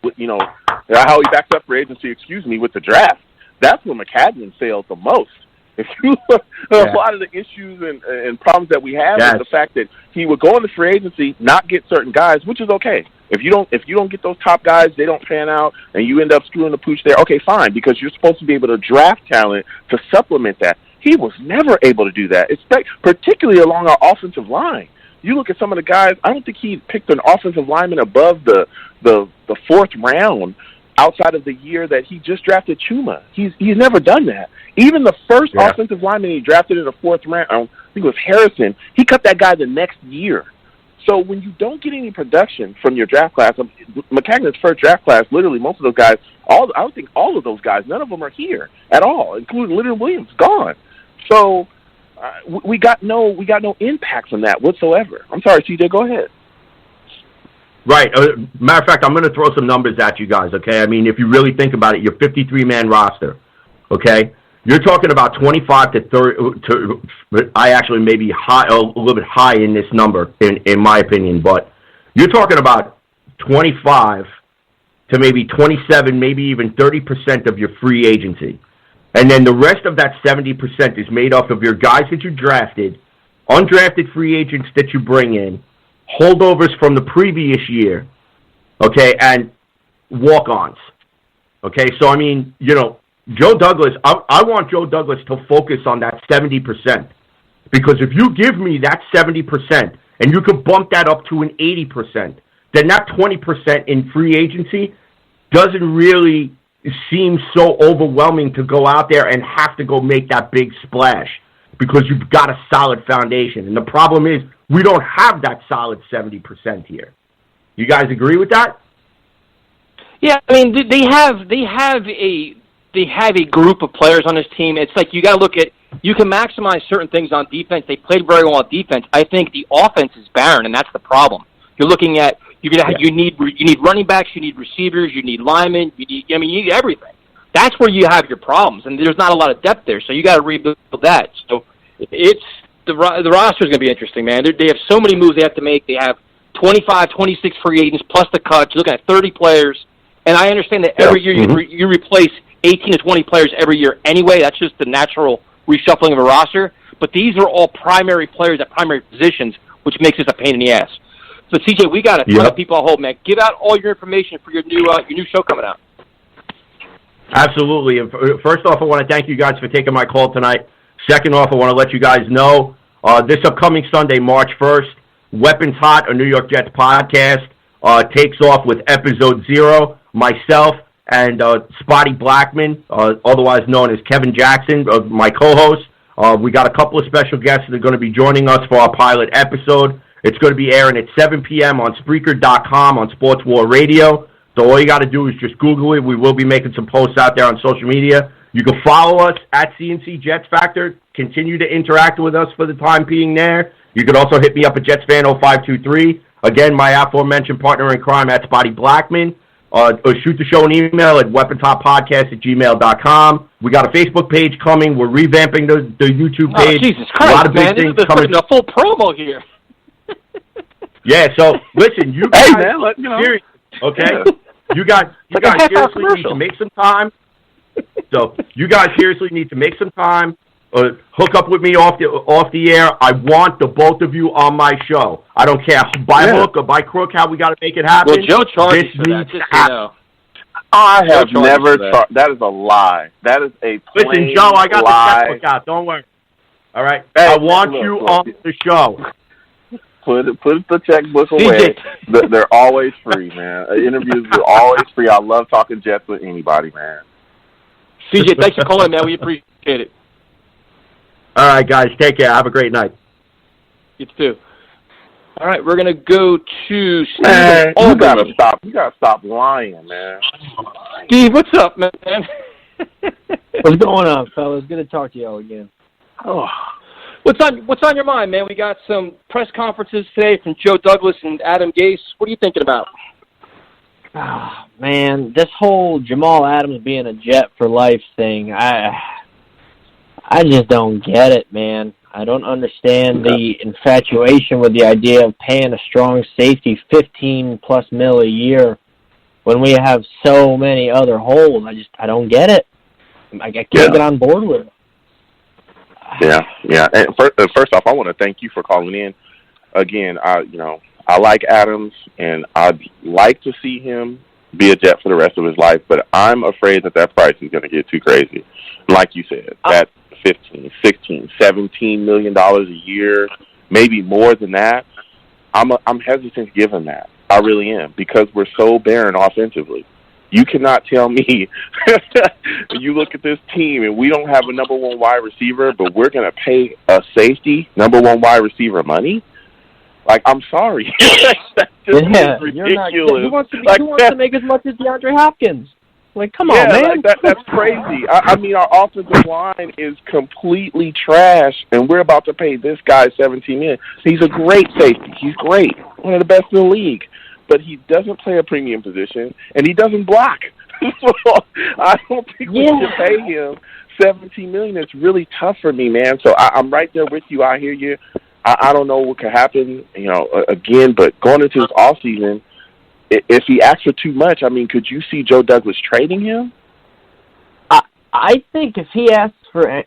how he backs up free agency. With the draft. That's where McCagnon failed the most. If you look at a lot of the issues and problems that we have is the fact that he would go into free agency, not get certain guys, which is okay. If you don't get those top guys, they don't pan out, and you end up screwing the pooch there. Okay, fine, because you're supposed to be able to draft talent to supplement that. He was never able to do that, particularly along our offensive line. You look at some of the guys. I don't think he picked an offensive lineman above the fourth round outside of the year that he just drafted Chuma. He's never done that. Even the first offensive lineman he drafted in the fourth round, I think it was Harrison, he cut that guy the next year. So when you don't get any production from your draft class, McCagnon's first draft class, literally most of those guys, I don't think all of those guys, none of them are here at all, including Leonard Williams, gone. So we got no impact from that whatsoever. I'm sorry, CJ, go ahead. Right. Matter of fact, I'm going to throw some numbers at you guys, okay? I mean, if you really think about it, your 53-man roster, okay? You're talking about 25 to 30. I actually may be a little bit high in this number, in my opinion, but you're talking about 25 to maybe 27, maybe even 30% of your free agency. And then the rest of that 70% is made up of your guys that you drafted, undrafted free agents that you bring in, holdovers from the previous year, okay, and walk-ons. Okay, so I mean, Joe Douglas, I want Joe Douglas to focus on that 70%. Because if you give me that 70% and you could bump that up to an 80%, then that 20% in free agency doesn't really seem so overwhelming to go out there and have to go make that big splash because you've got a solid foundation. And the problem is we don't have that solid 70% here. You guys agree with that? Yeah, I mean they have a group of players on this team. It's like you got to look at, you can maximize certain things on defense. They played very well on defense. I think the offense is barren, and that's the problem. You're looking at you need running backs, you need receivers, you need linemen, you need everything. That's where you have your problems, and there's not a lot of depth there. So you got to rebuild that. So it's the roster is going to be interesting, man. They have so many moves they have to make. They have 25, 26 free agents plus the cuts. You're looking at 30 players, and I understand that every year you replace 18 to 20 players every year anyway. That's just the natural reshuffling of a roster. But these are all primary players at primary positions, which makes this a pain in the ass. So, CJ, we got a ton of people on hold, man. Give out all your information for your new show coming out. Absolutely. And first off, I want to thank you guys for taking my call tonight. Second off, I want to let you guys know this upcoming Sunday, March 1st, Weapons Hot, a New York Jets podcast, takes off with episode 0. Myself and Spotty Blackman, otherwise known as Kevin Jackson, my co-host. We got a couple of special guests that are going to be joining us for our pilot episode. It's going to be airing at 7 p.m. on Spreaker.com on Sports War Radio. So all you got to do is just Google it. We will be making some posts out there on social media. You can follow us at CNC Jets Factor. Continue to interact with us for the time being there. You can also hit me up at JetsFan0523. Again, my aforementioned partner in crime at Spotty Blackman. Or shoot the show an email at weapontoppodcast@gmail.com. We got a Facebook page coming. We're revamping the YouTube page. Oh, Jesus Christ, a lot of big things coming. A full promo here. Yeah, so listen, you guys, seriously, okay? You guys seriously need to make some time. So you guys seriously need to make some time. Hook up with me off the air. I want the both of you on my show. I don't care by hook or by crook how we got to make it happen. Well, Joe charges for that, just so you know. I have never. That is a lie. That is a plain Listen, Joe, I got lie. the checkbook out. Don't worry. All right, Hey, I want you on the show. Put the checkbook away. They're always free, man. Interviews are always free. I love talking Jets with anybody, man. CJ, thanks for calling, man. We appreciate it. All right, guys, take care. Have a great night. You too. All right, we're gonna go to Steve. Man, you gotta stop. You gotta stop lying, man. Steve, what's up, man? What's going on, fellas? Good to talk to y'all again. Oh. What's on your mind, man? We got some press conferences today from Joe Douglas and Adam Gase. What are you thinking about? Ah, man, this whole Jamal Adams being a Jet for life thing, I just don't get it, man. I don't understand the infatuation with the idea of paying a strong safety $15+ million a year when we have so many other holes. I don't get it. I can't get on board with it. Yeah. And first off, I want to thank you for calling in. Again, I like Adams, and I'd like to see him be a Jet for the rest of his life, but I'm afraid that price is going to get too crazy. Like you said, that $15, $16, $17 million a year, maybe more than that. I'm hesitant to give him that. I really am, because we're so barren offensively. You cannot tell me you look at this team and we don't have a number one wide receiver, but we're going to pay a safety number one wide receiver money? Like, I'm sorry. That's just ridiculous. He wants to make as much as DeAndre Hopkins. Like, come on, man. That's crazy. I mean, our offensive line is completely trash, and we're about to pay this guy $17 million. He's a great safety. He's great. One of the best in the league. But he doesn't play a premium position, and he doesn't block. So I don't think we should pay him $17 million. It's really tough for me, man. So I'm right there with you. I hear you. I don't know what could happen, again, but going into this offseason, if he asks for too much, I mean, could you see Joe Douglas trading him? I think if he asks for,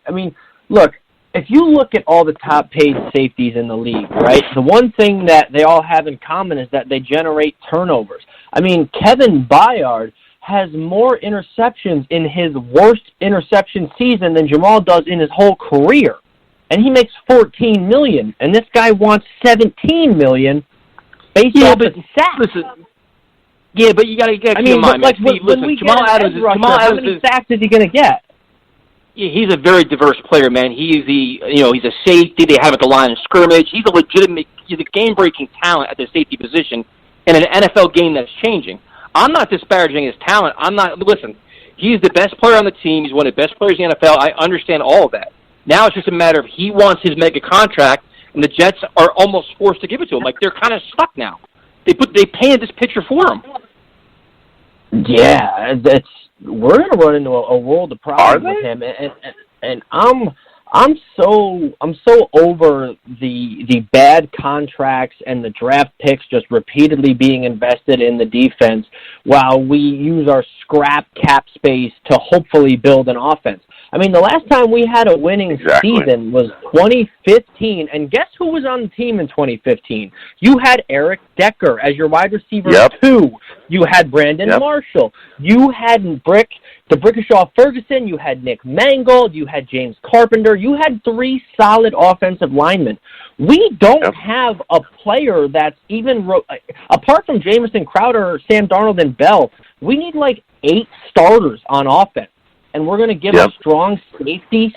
look, if you look at all the top paid safeties in the league, right, the one thing that they all have in common is that they generate turnovers. I mean, Kevin Byard has more interceptions in his worst interception season than Jamal does in his whole career. And he makes $14 million, and this guy wants $17 million based off of sacks. Listen, yeah, but you got to keep in mind, like Steve, when we Jamal get Adams how many sacks is he going to get? he's a very diverse player, man. He's he's a safety. They have at the line of scrimmage. He's a game-breaking talent at the safety position in an NFL game that's changing. I'm not disparaging his talent. Listen, he's the best player on the team. He's one of the best players in the NFL. I understand all of that. Now it's just a matter of he wants his mega contract, and the Jets are almost forced to give it to him. Like, they're kind of stuck now. They painted this picture for him. Yeah, we're gonna run into a world of problems with him, and I'm so over the bad contracts and the draft picks just repeatedly being invested in the defense while we use our scrap cap space to hopefully build an offense. I mean, the last time we had a winning season was 2015, and guess who was on the team in 2015? You had Eric Decker as your wide receiver 2. You had Brandon Marshall. You had Brickashaw Ferguson. You had Nick Mangold. You had James Carpenter. You had 3 solid offensive linemen. We don't have a player that's even apart from Jamison Crowder, Sam Darnold, and Bell. We need like 8 starters on offense. And we're going to give a strong safety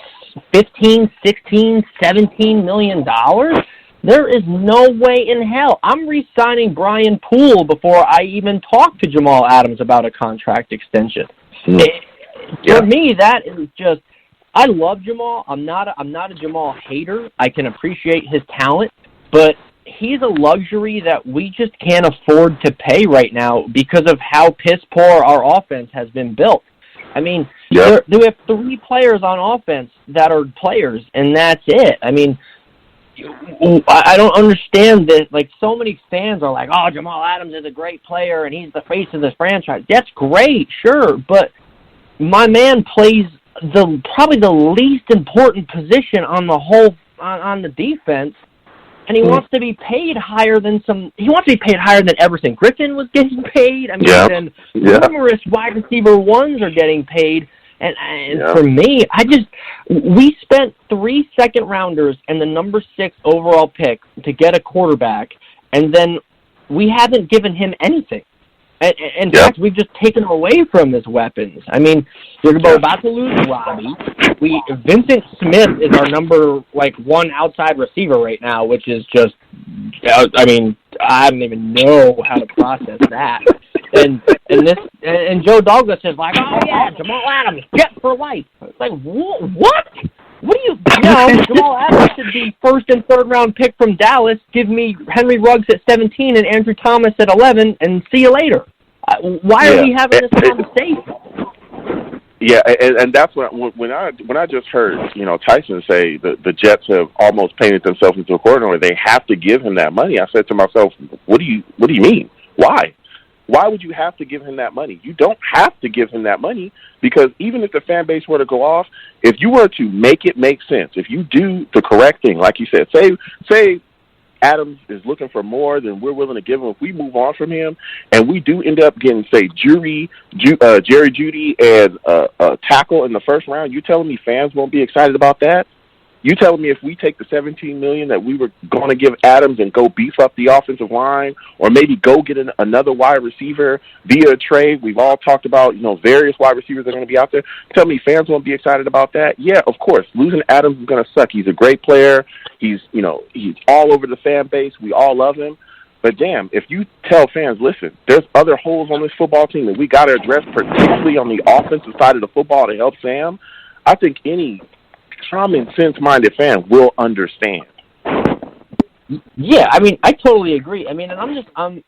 $15, $16, $17 million? There is no way in hell. I'm re-signing Brian Poole before I even talk to Jamal Adams about a contract extension. For me, that is just. I love Jamal. I'm not a Jamal hater. I can appreciate his talent, but he's a luxury that we just can't afford to pay right now because of how piss poor our offense has been built. I mean, we have 3 players on offense that are players, and that's it. I mean, I don't understand that. Like, so many fans are like, oh, Jamal Adams is a great player, and he's the face of this franchise. That's great, sure, but my man plays probably the least important position on the whole on the defense, and he wants to be paid higher than Everson Griffin was getting paid. I mean, numerous wide receiver ones are getting paid. And for me, we spent 3 second-rounders and the number 6 overall pick to get a quarterback, and then we haven't given him anything. In fact, we've just taken away from his weapons. I mean, you're about to lose Robbie. Vincent Smith is our number 1 outside receiver right now, which is just, I mean, I don't even know how to process that. And Joe Douglas is like, oh yeah, Jamal Adams, Jet for life. It's like, what? What do you know? Jamal Adams should be 1st and 3rd round pick from Dallas. Give me Henry Ruggs at 17 and Andrew Thomas at 11, and see you later. Why are we having this conversation? Yeah, and that's when I just heard Tyson say the Jets have almost painted themselves into a corner where they have to give him that money. I said to myself, what do you mean? Why? Why would you have to give him that money? You don't have to give him that money, because even if the fan base were to go off, if you were to make it make sense, if you do the correct thing, like you said, say Adams is looking for more than we're willing to give him, if we move on from him and we do end up getting, say, Jerry Jeudy and a tackle in the 1st round, you telling me fans won't be excited about that? You telling me if we take the $17 million that we were going to give Adams and go beef up the offensive line, or maybe go get another wide receiver via a trade? We've all talked about various wide receivers that are going to be out there. Tell me fans won't be excited about that? Yeah, of course. Losing Adams is going to suck. He's a great player. He's all over the fan base. We all love him. But damn, if you tell fans, listen, there's other holes on this football team that we got to address, particularly on the offensive side of the football, to help Sam, I think any common sense-minded fan will understand. Yeah, I mean, I totally agree. I mean, and I'm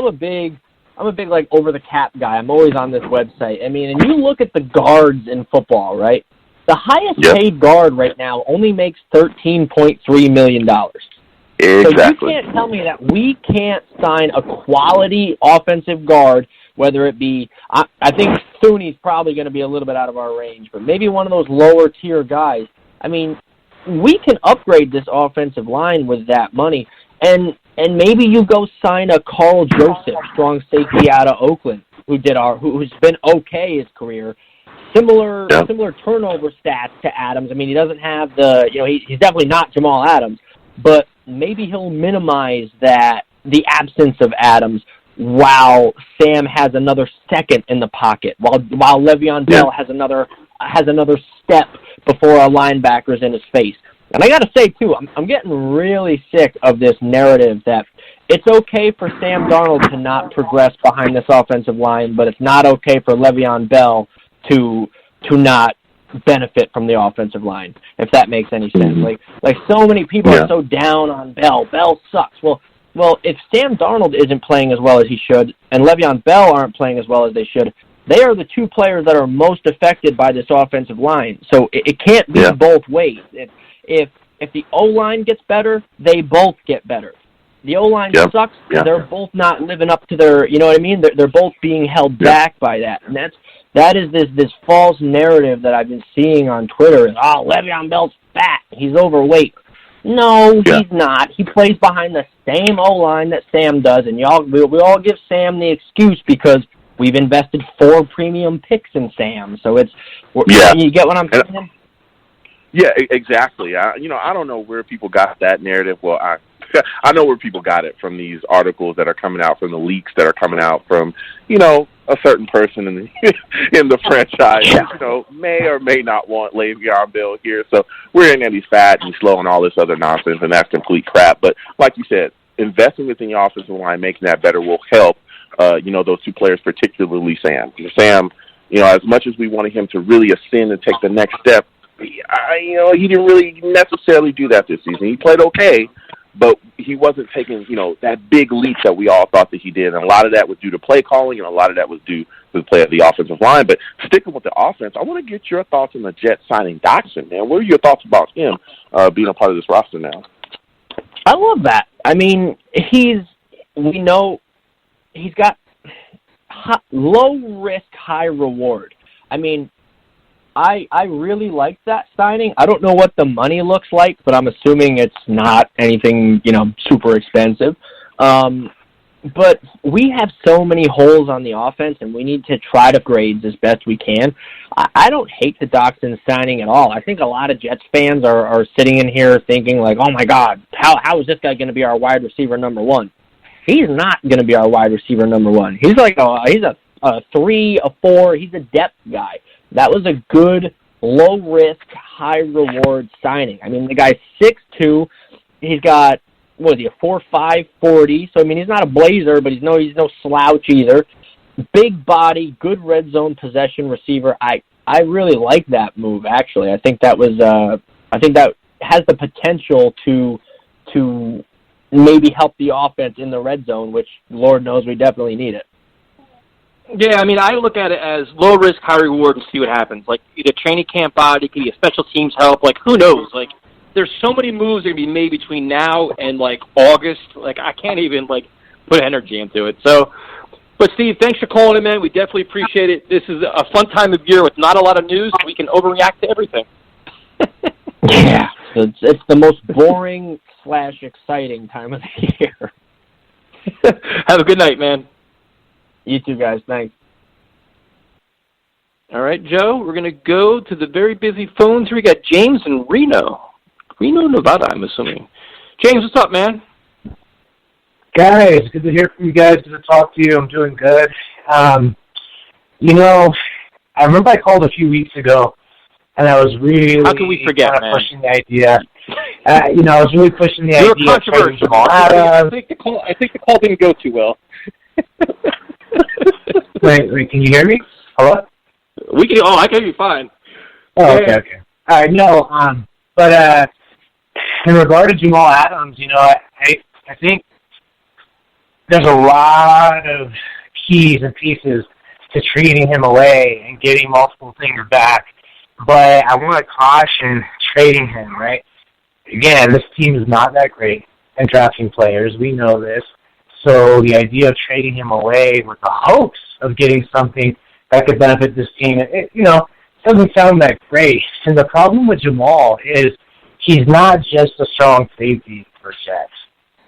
a big over the cap guy. I'm always on this website. I mean, and you look at the guards in football, right? The highest paid guard right now only makes $13.3 million. Exactly. So you can't tell me that we can't sign a quality offensive guard, whether it be, I think Thuney's probably going to be a little bit out of our range, but maybe one of those lower tier guys. I mean, we can upgrade this offensive line with that money, and maybe you go sign a Carl Joseph, strong safety out of Oakland, who's been okay his career. Similar turnover stats to Adams. I mean, he doesn't have he's definitely not Jamal Adams, but maybe he'll minimize the absence of Adams while Sam has another second in the pocket, while Le'Veon Bell has another has another step before a linebacker's in his face. And I got to say, too, I'm getting really sick of this narrative that it's okay for Sam Darnold to not progress behind this offensive line, but it's not okay for Le'Veon Bell to not benefit from the offensive line, if that makes any sense. Like so many people are so down on Bell. Bell sucks. Well, if Sam Darnold isn't playing as well as he should, and Le'Veon Bell aren't playing as well as they should, they are the two players that are most affected by this offensive line. So it can't be both ways. If the O-line gets better, they both get better. The O-line sucks. They're both not living up to their, you know what I mean? They're both being held back by that. And that is this false narrative that I've been seeing on Twitter. Is, Le'Veon Bell's fat. He's overweight. No, he's not. He plays behind the same O-line that Sam does, and we all give Sam the excuse because we've invested 4 premium picks in Sam. So you get what I'm saying? Yeah, exactly. I don't know where people got that narrative. Well, I know where people got it from, these articles that are coming out, from the leaks that are coming out from, a certain person in the franchise, may or may not want Le'Veon Bell here. So we're in that he's fat and slow and all this other nonsense, and that's complete crap. But like you said, investing within your offensive line, making that better will help, those two players, particularly Sam. Sam, as much as we wanted him to really ascend and take the next step, he didn't really necessarily do that this season. He played okay, but he wasn't taking, that big leap that we all thought that he did. And a lot of that was due to play calling, and a lot of that was due to the play of the offensive line. But sticking with the offense, I want to get your thoughts on the Jets signing Dotson, man. What are your thoughts about him being a part of this roster now? I love that. I mean, we know he's got low risk, high reward. I mean, I really like that signing. I don't know what the money looks like, but I'm assuming it's not anything, super expensive. But we have so many holes on the offense, and we need to try to grade as best we can. I don't hate the Dotson signing at all. I think a lot of Jets fans are sitting in here thinking, like, oh, my God, how is this guy going to be our wide receiver number 1? He's not going to be our wide receiver number 1. He's like he's a 3, a 4. He's a depth guy. That was a good, low-risk, high-reward signing. I mean, the guy's 6'2". He's got, a 4.5 40. So, I mean, he's not a blazer, but he's no slouch either. Big body, good red zone possession receiver. I really like that move, actually. I think that has the potential to maybe help the offense in the red zone, which, Lord knows, we definitely need it. Yeah, I mean, I look at it as low risk, high reward, and see what happens. Like, either training camp body, could be a special teams help. Like, who knows? Like, there's so many moves that are going to be made between now and, August. Like, I can't even, put energy into it. So, but, Steve, thanks for calling in, man. We definitely appreciate it. This is a fun time of year with not a lot of news. We can overreact to everything. Yeah. It's the most boring / exciting time of the year. Have a good night, man. You too, guys. Thanks. All right, Joe, we're going to go to the very busy phones. We got James in Reno, Nevada, I'm assuming. James, what's up, man? Guys, good to hear from you guys. Good to talk to you. I'm doing good. I remember I called a few weeks ago, and I was really How can we forget, man? Pushing the idea. I was really pushing the idea. You're controversial. I think the call didn't go too well. Wait, can you hear me? Hello? I can hear you fine. Oh, okay. All right, no, but in regard to Jamal Adams, I think there's a lot of keys and pieces to trading him away and getting multiple things back, but I want to caution trading him, right? Again, this team is not that great at drafting players. We know this. So the idea of trading him away with the hopes of getting something that could benefit this team, it doesn't sound that great. And the problem with Jamal is he's not just a strong safety for Jets,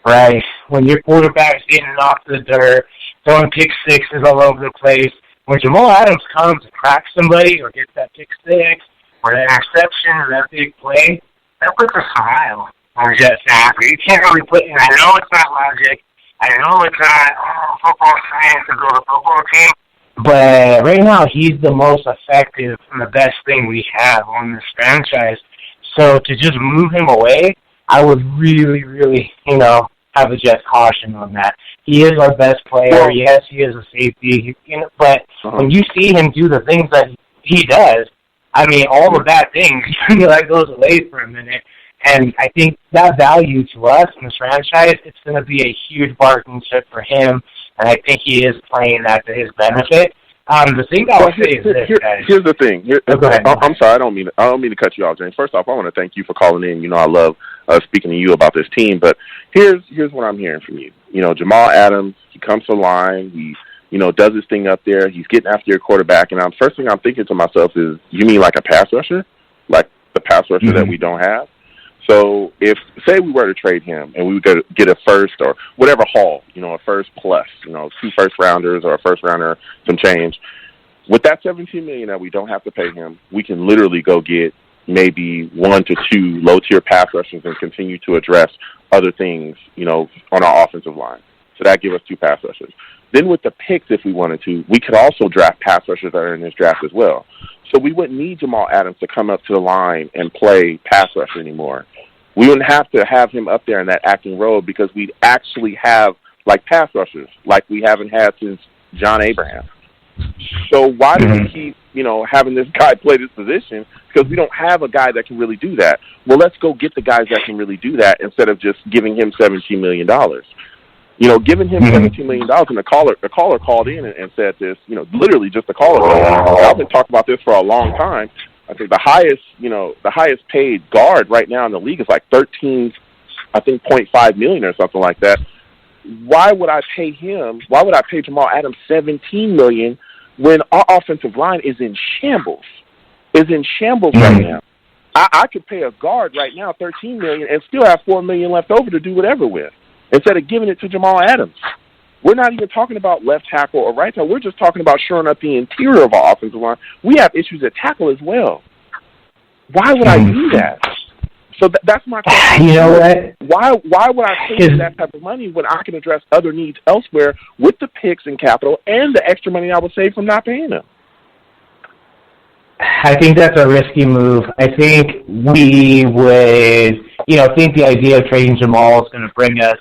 right? When your quarterback's getting off the dirt, throwing pick sixes all over the place, when Jamal Adams comes to crack somebody or gets that pick six or that interception or that big play, that puts a smile on Jets fans. You can't really I know it's not logic. I know it's not football science to go to football team, But right now, he's the most effective and the best thing we have on this franchise. So to just move him away, I would really, really, have a jet caution on that. He is our best player. Well, yes, he is a safety. But when you see him do the things that he does, I mean, all the bad things goes away for a minute. And I think that value to us in this franchise, it's going to be a huge bargaining chip for him. And I think he is playing that to his benefit. The thing I would say is this, guys. Here's the thing. Go ahead. I'm sorry. I don't mean to cut you off, James. First off, I want to thank you for calling in. I love speaking to you about this team. But here's what I'm hearing from you. Jamal Adams, he comes to the line. He, does his thing up there. He's getting after your quarterback. And first thing I'm thinking to myself is, you mean like a pass rusher? Like the pass rusher that we don't have? So if, say we were to trade him and we would get a first or whatever haul, a first plus, 2 first-rounders or a first-rounder, some change, with that $17 million that we don't have to pay him, we can literally go get maybe 1 to 2 low-tier pass rushers and continue to address other things, on our offensive line. So that give us 2 pass rushers. Then with the picks, if we wanted to, we could also draft pass rushers that are in this draft as well. So we wouldn't need Jamal Adams to come up to the line and play pass rusher anymore. We wouldn't have to have him up there in that acting role because we'd actually have, pass rushers like we haven't had since John Abraham. So why do we keep, having this guy play this position? Because we don't have a guy that can really do that. Well, let's go get the guys that can really do that instead of just giving him $17 million. Giving him $17 million, and the caller called in and said this, literally just the caller. I've been talking about this for a long time. I think the highest paid guard right now in the league is like 13, I think, .5 million or something like that. Why would I pay him? Why would I pay Jamal Adams $17 million when our offensive line is in shambles? Right now. I could pay a guard right now $13 million and still have $4 million left over to do whatever with, instead of giving it to Jamal Adams. We're not even talking about left tackle or right tackle. We're just talking about shoring up the interior of our offensive line. We have issues at tackle as well. Why would I do that? So that's my question. You know what? Why would I pay that type of money when I can address other needs elsewhere with the picks and capital and the extra money I would save from not paying them? I think that's a risky move. I think we would, think the idea of trading Jamal is going to bring us,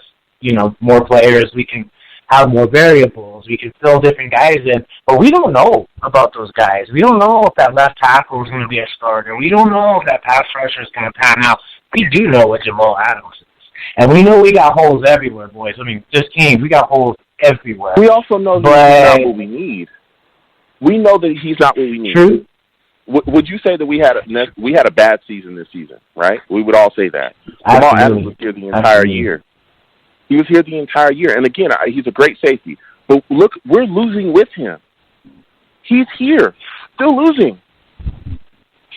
more players. We can have more variables. We can fill different guys in. But we don't know about those guys. We don't know if that left tackle is going to be a starter. We don't know if that pass rusher is going to pan out. We do know what Jamal Adams is. And we know we got holes everywhere, boys. I mean, we got holes everywhere. We also know that he's not what we need. We know that he's not what we need. True. Would you say that we had a bad season this season, right? We would all say that. Jamal Adams was here the entire year. He was here the entire year. And again, he's a great safety. But look, we're losing with him. He's here, still losing.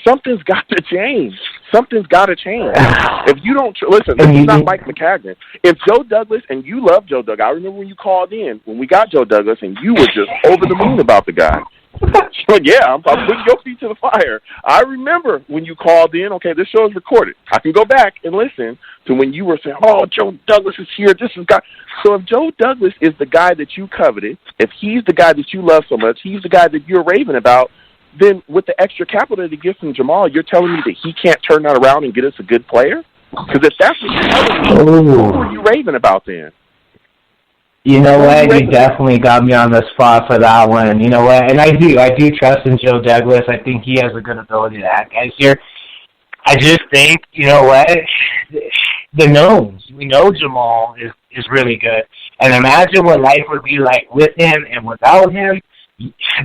Something's got to change. If you don't, listen, this is not Mike McCagnon. If Joe Douglas, and you love Joe Douglas, I remember when you called in, when we got Joe Douglas, and you were just over the moon about the guy. But yeah, I'm putting your feet to the fire. I remember when you called in. Okay, this show is recorded. I can go back and listen to when you were saying, "Oh, Joe Douglas is here. This is guy." So if Joe Douglas is the guy that you coveted, if he's the guy that you love so much, he's the guy that you're raving about, then with the extra capital that he gets from Jamal, you're telling me that he can't turn that around and get us a good player? Because if that's what you're telling me, who are you raving about then? You know what? You definitely got me on the spot for that one. You know what? And I do trust in Joe Douglas. I think he has a good ability to act guys here. I just think, you know what? The knowns. We know Jamal is really good. And imagine what life would be like with him and without him.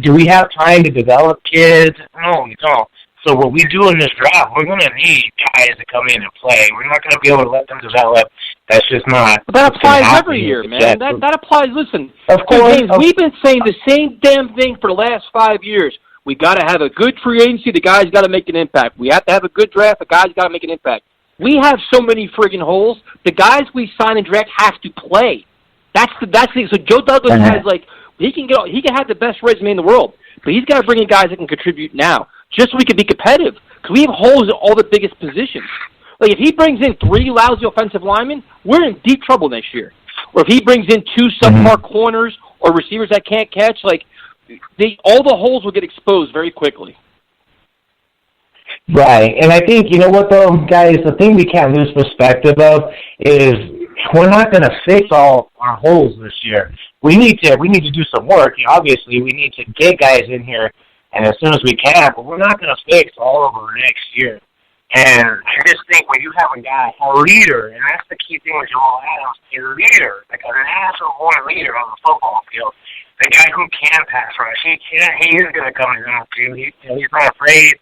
Do we have time to develop kids? No, we don't. So what we do in this draft, we're going to need guys to come in and play. We're not going to be able to let them develop. That's just not. But that applies every year, man. That applies. Listen, of course, we've been saying the same damn thing for the last 5 years. We got to have a good free agency. The guys got to make an impact. We have to have a good draft. The guys got to make an impact. We have so many friggin' holes. The guys we sign and draft have to play. That's the thing. So Joe Douglas has he can have the best resume in the world, but he's got to bring in guys that can contribute now, just so we can be competitive. Because we have holes in all the biggest positions. Like if he brings in 3 lousy offensive linemen, we're in deep trouble next year. Or if he brings in 2 subpar corners or receivers that can't catch, like all the holes will get exposed very quickly. Right, and I think, you know what, though, guys, the thing we can't lose perspective of is we're not going to fix all our holes this year. We need to do some work. Obviously, we need to get guys in here, and as soon as we can, but we're not going to fix all of them next year. And I just think when you have a guy, a leader, and that's the key thing with Jamal Adams, a leader, like a national-born leader on the football field, the guy who can pass rush. He is going to come in and do. He's not afraid.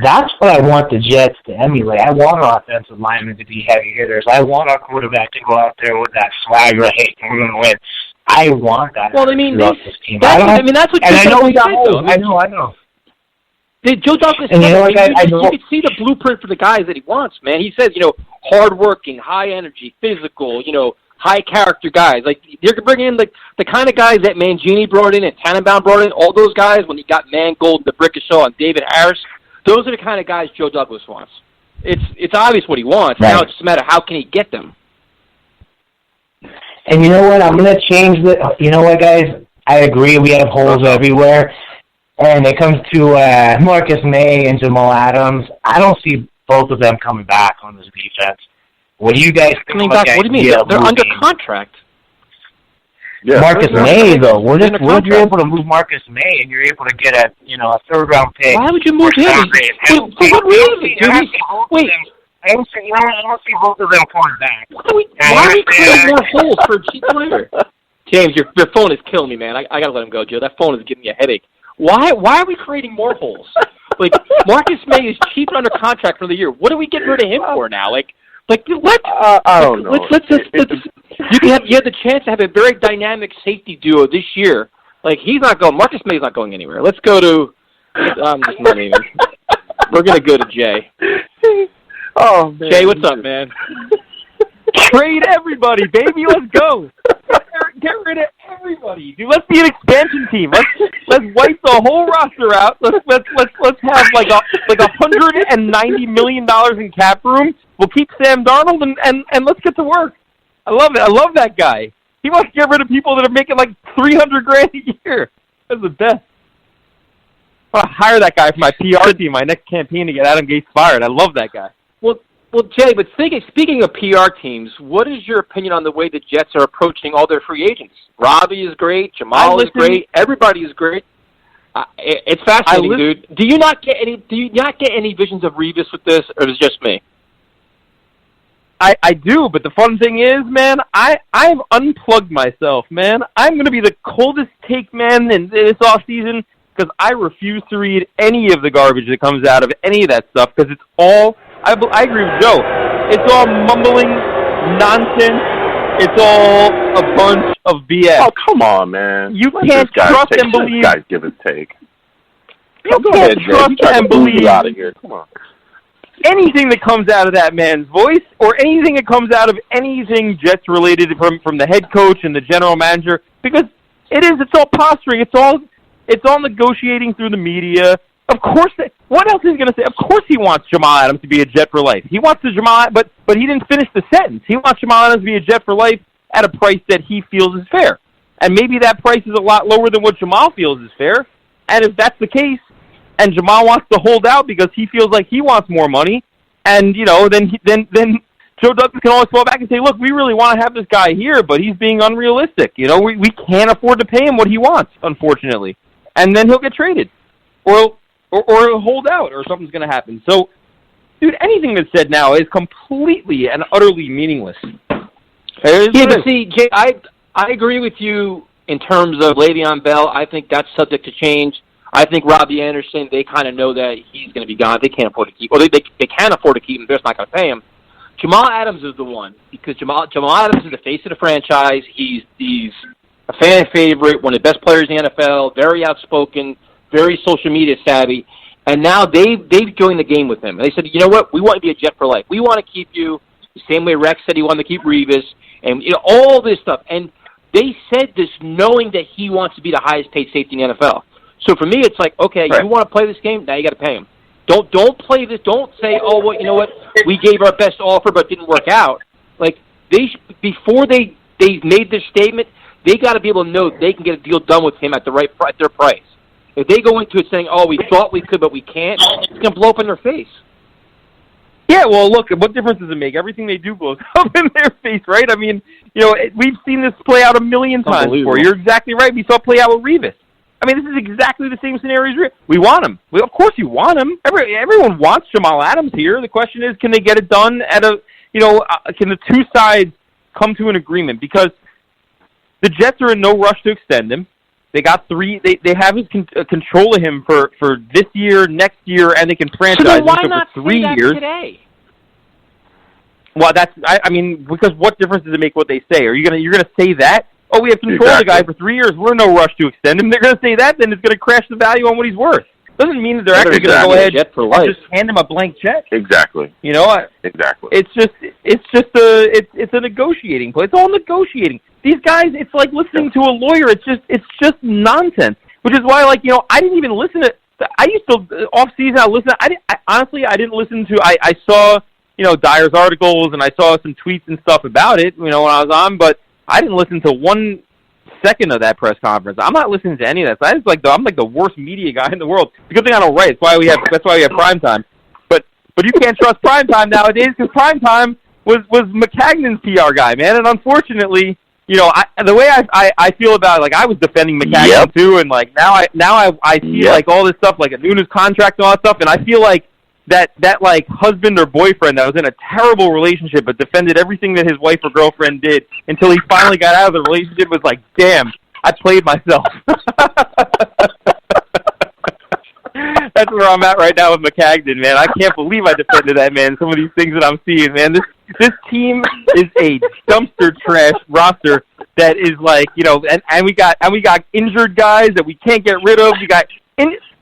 That's what I want the Jets to emulate. I want our offensive linemen to be heavy hitters. I want our quarterback to go out there with that swagger. Hey, we're going to win. I want that. Well, I mean, this team. That's what. And I know we got holes. I know. Joe Douglas said, you could see the blueprint for the guys that he wants, man. He says, hardworking, high energy, physical, high character guys. Like, you're bringing in the kind of guys that Mangini brought in and Tannenbaum brought in. All those guys, when he got Mangold, DeBrickashaw, and David Harris, those are the kind of guys Joe Douglas wants. It's obvious what he wants. Right. Now it's just a matter of how can he get them. And you know what? I'm going to change the. You know what, guys? I agree. We have holes everywhere. And it comes to Marcus May and Jamal Adams. I don't see both of them coming back on this defense. What do you guys think? Coming back? What do you mean? They're under contract. Yeah. Marcus May, though. What if you're able to move Marcus May and you're able to get a third-round pick? Why would you move him? For what reason? Wait. I don't see both of them coming back. Why are we creating more holes for a cheap player? James, your phone is killing me, man. I got to let him go, Joe. That phone is giving me a headache. Why are we creating more holes? Like, Marcus May is cheap under contract for the year. What are we getting rid of him for now? Like what? I don't know. You had the chance to have a very dynamic safety duo this year. Like, he's not going. Marcus May's not going anywhere. Let's go to. I'm just not even. We're gonna go to Jay. Oh, man. Jay, what's up, man? Trade everybody, baby. Let's go. Get rid of everybody, dude. Let's be an expansion team. Let's wipe the whole roster out. Let's have like $190 million in cap room. We'll keep Sam Darnold and let's get to work. I love it. I love that guy. He wants to get rid of people that are making like $300,000 a year. That's the best. I want to hire that guy for my PR team, my next campaign to get Adam Gase fired. I love that guy. Well, Jay, but speaking of PR teams, what is your opinion on the way the Jets are approaching all their free agents? Robbie is great. Jamal is great. Everybody is great. It's fascinating, dude. Do you not get any visions of Revis with this, or is it just me? I do, but the fun thing is, man, I've unplugged myself, man. I'm going to be the coldest take man in this offseason because I refuse to read any of the garbage that comes out of any of that stuff because it's all. I agree with Joe. It's all mumbling nonsense. It's all a bunch of BS. Oh, come on, man. You can't trust and believe. Guys, give and take. You can't trust and believe. Out of here. Come on. Anything that comes out of that man's voice, or anything that comes out of anything Jets related from the head coach and the general manager, because it's all posturing. It's all negotiating through the media. Of course, what else is he going to say? Of course he wants Jamal Adams to be a Jet for life. He wants the Jamal, but he didn't finish the sentence. He wants Jamal Adams to be a Jet for life at a price that he feels is fair. And maybe that price is a lot lower than what Jamal feels is fair. And if that's the case, and Jamal wants to hold out because he feels like he wants more money, and then Joe Douglas can always fall back and say, look, we really want to have this guy here, but he's being unrealistic. We can't afford to pay him what he wants, unfortunately. And then he'll get traded. Or he'll hold out, or something's going to happen. So, dude, anything that's said now is completely and utterly meaningless. Yeah, but see, Jay, I agree with you in terms of Le'Veon Bell. I think that's subject to change. I think Robbie Anderson, they kind of know that he's going to be gone. They can't afford to keep, or they can afford to keep him. They're just not going to pay him. Jamal Adams is the one, because Jamal Adams is the face of the franchise. He's a fan favorite, one of the best players in the NFL, very outspoken, very social media savvy, and now they've joined the game with him. And they said, you know what, we want to be a Jet for life. We want to keep you the same way Rex said he wanted to keep Revis, and all this stuff. And they said this knowing that he wants to be the highest paid safety in the NFL. So for me, it's like, okay, right. You want to play this game? Now you got to pay him. Don't play this. Don't say, oh, well, you know what, we gave our best offer but it didn't work out. Like, before they made this statement, They got to be able to know they can get a deal done with him at their price. If they go into it saying, "Oh, we thought we could, but we can't," it's going to blow up in their face. Yeah, well, look, what difference does it make? Everything they do blows up in their face, right? I mean, we've seen this play out a million times before. You're exactly right. We saw it play out with Revis. I mean, this is exactly the same scenario as Revis. We want him. Of course you want him. Everyone wants Jamal Adams here. The question is, can they get it done can the two sides come to an agreement? Because the Jets are in no rush to extend him. They got three. They have his control of him for this year, next year, and they can franchise him for 3 years. Today? Well, because what difference does it make what they say? You're gonna say that? Oh, we have control of the guy for 3 years. We're in no rush to extend him. They're gonna say that, then it's gonna crash the value on what he's worth. Doesn't mean that they're actually gonna go ahead and just hand him a blank check. Exactly. Exactly. It's a negotiating play. It's all negotiating. These guys, it's like listening to a lawyer. It's just nonsense. Which is why, I didn't even listen to. I used to off season. I didn't listen to. I saw Dyer's articles and I saw some tweets and stuff about it. When I was on, but I didn't listen to 1 second of that press conference. I'm not listening to any of that. So I'm like the worst media guy in the world. It's a good thing I don't write. That's why we have primetime. But you can't trust primetime nowadays because primetime was McCagnon's PR guy, man. And unfortunately, the way I feel about it, I was defending McCagnon too, and now I see all this stuff like a Nunes contract and all that stuff, and I feel like that husband or boyfriend that was in a terrible relationship but defended everything that his wife or girlfriend did until he finally got out of the relationship was like, damn, I played myself. That's where I'm at right now with McCagnon, man. I can't believe I defended that man. Some of these things that I'm seeing, man. This team is a dumpster trash roster that is and we got injured guys that we can't get rid of. You got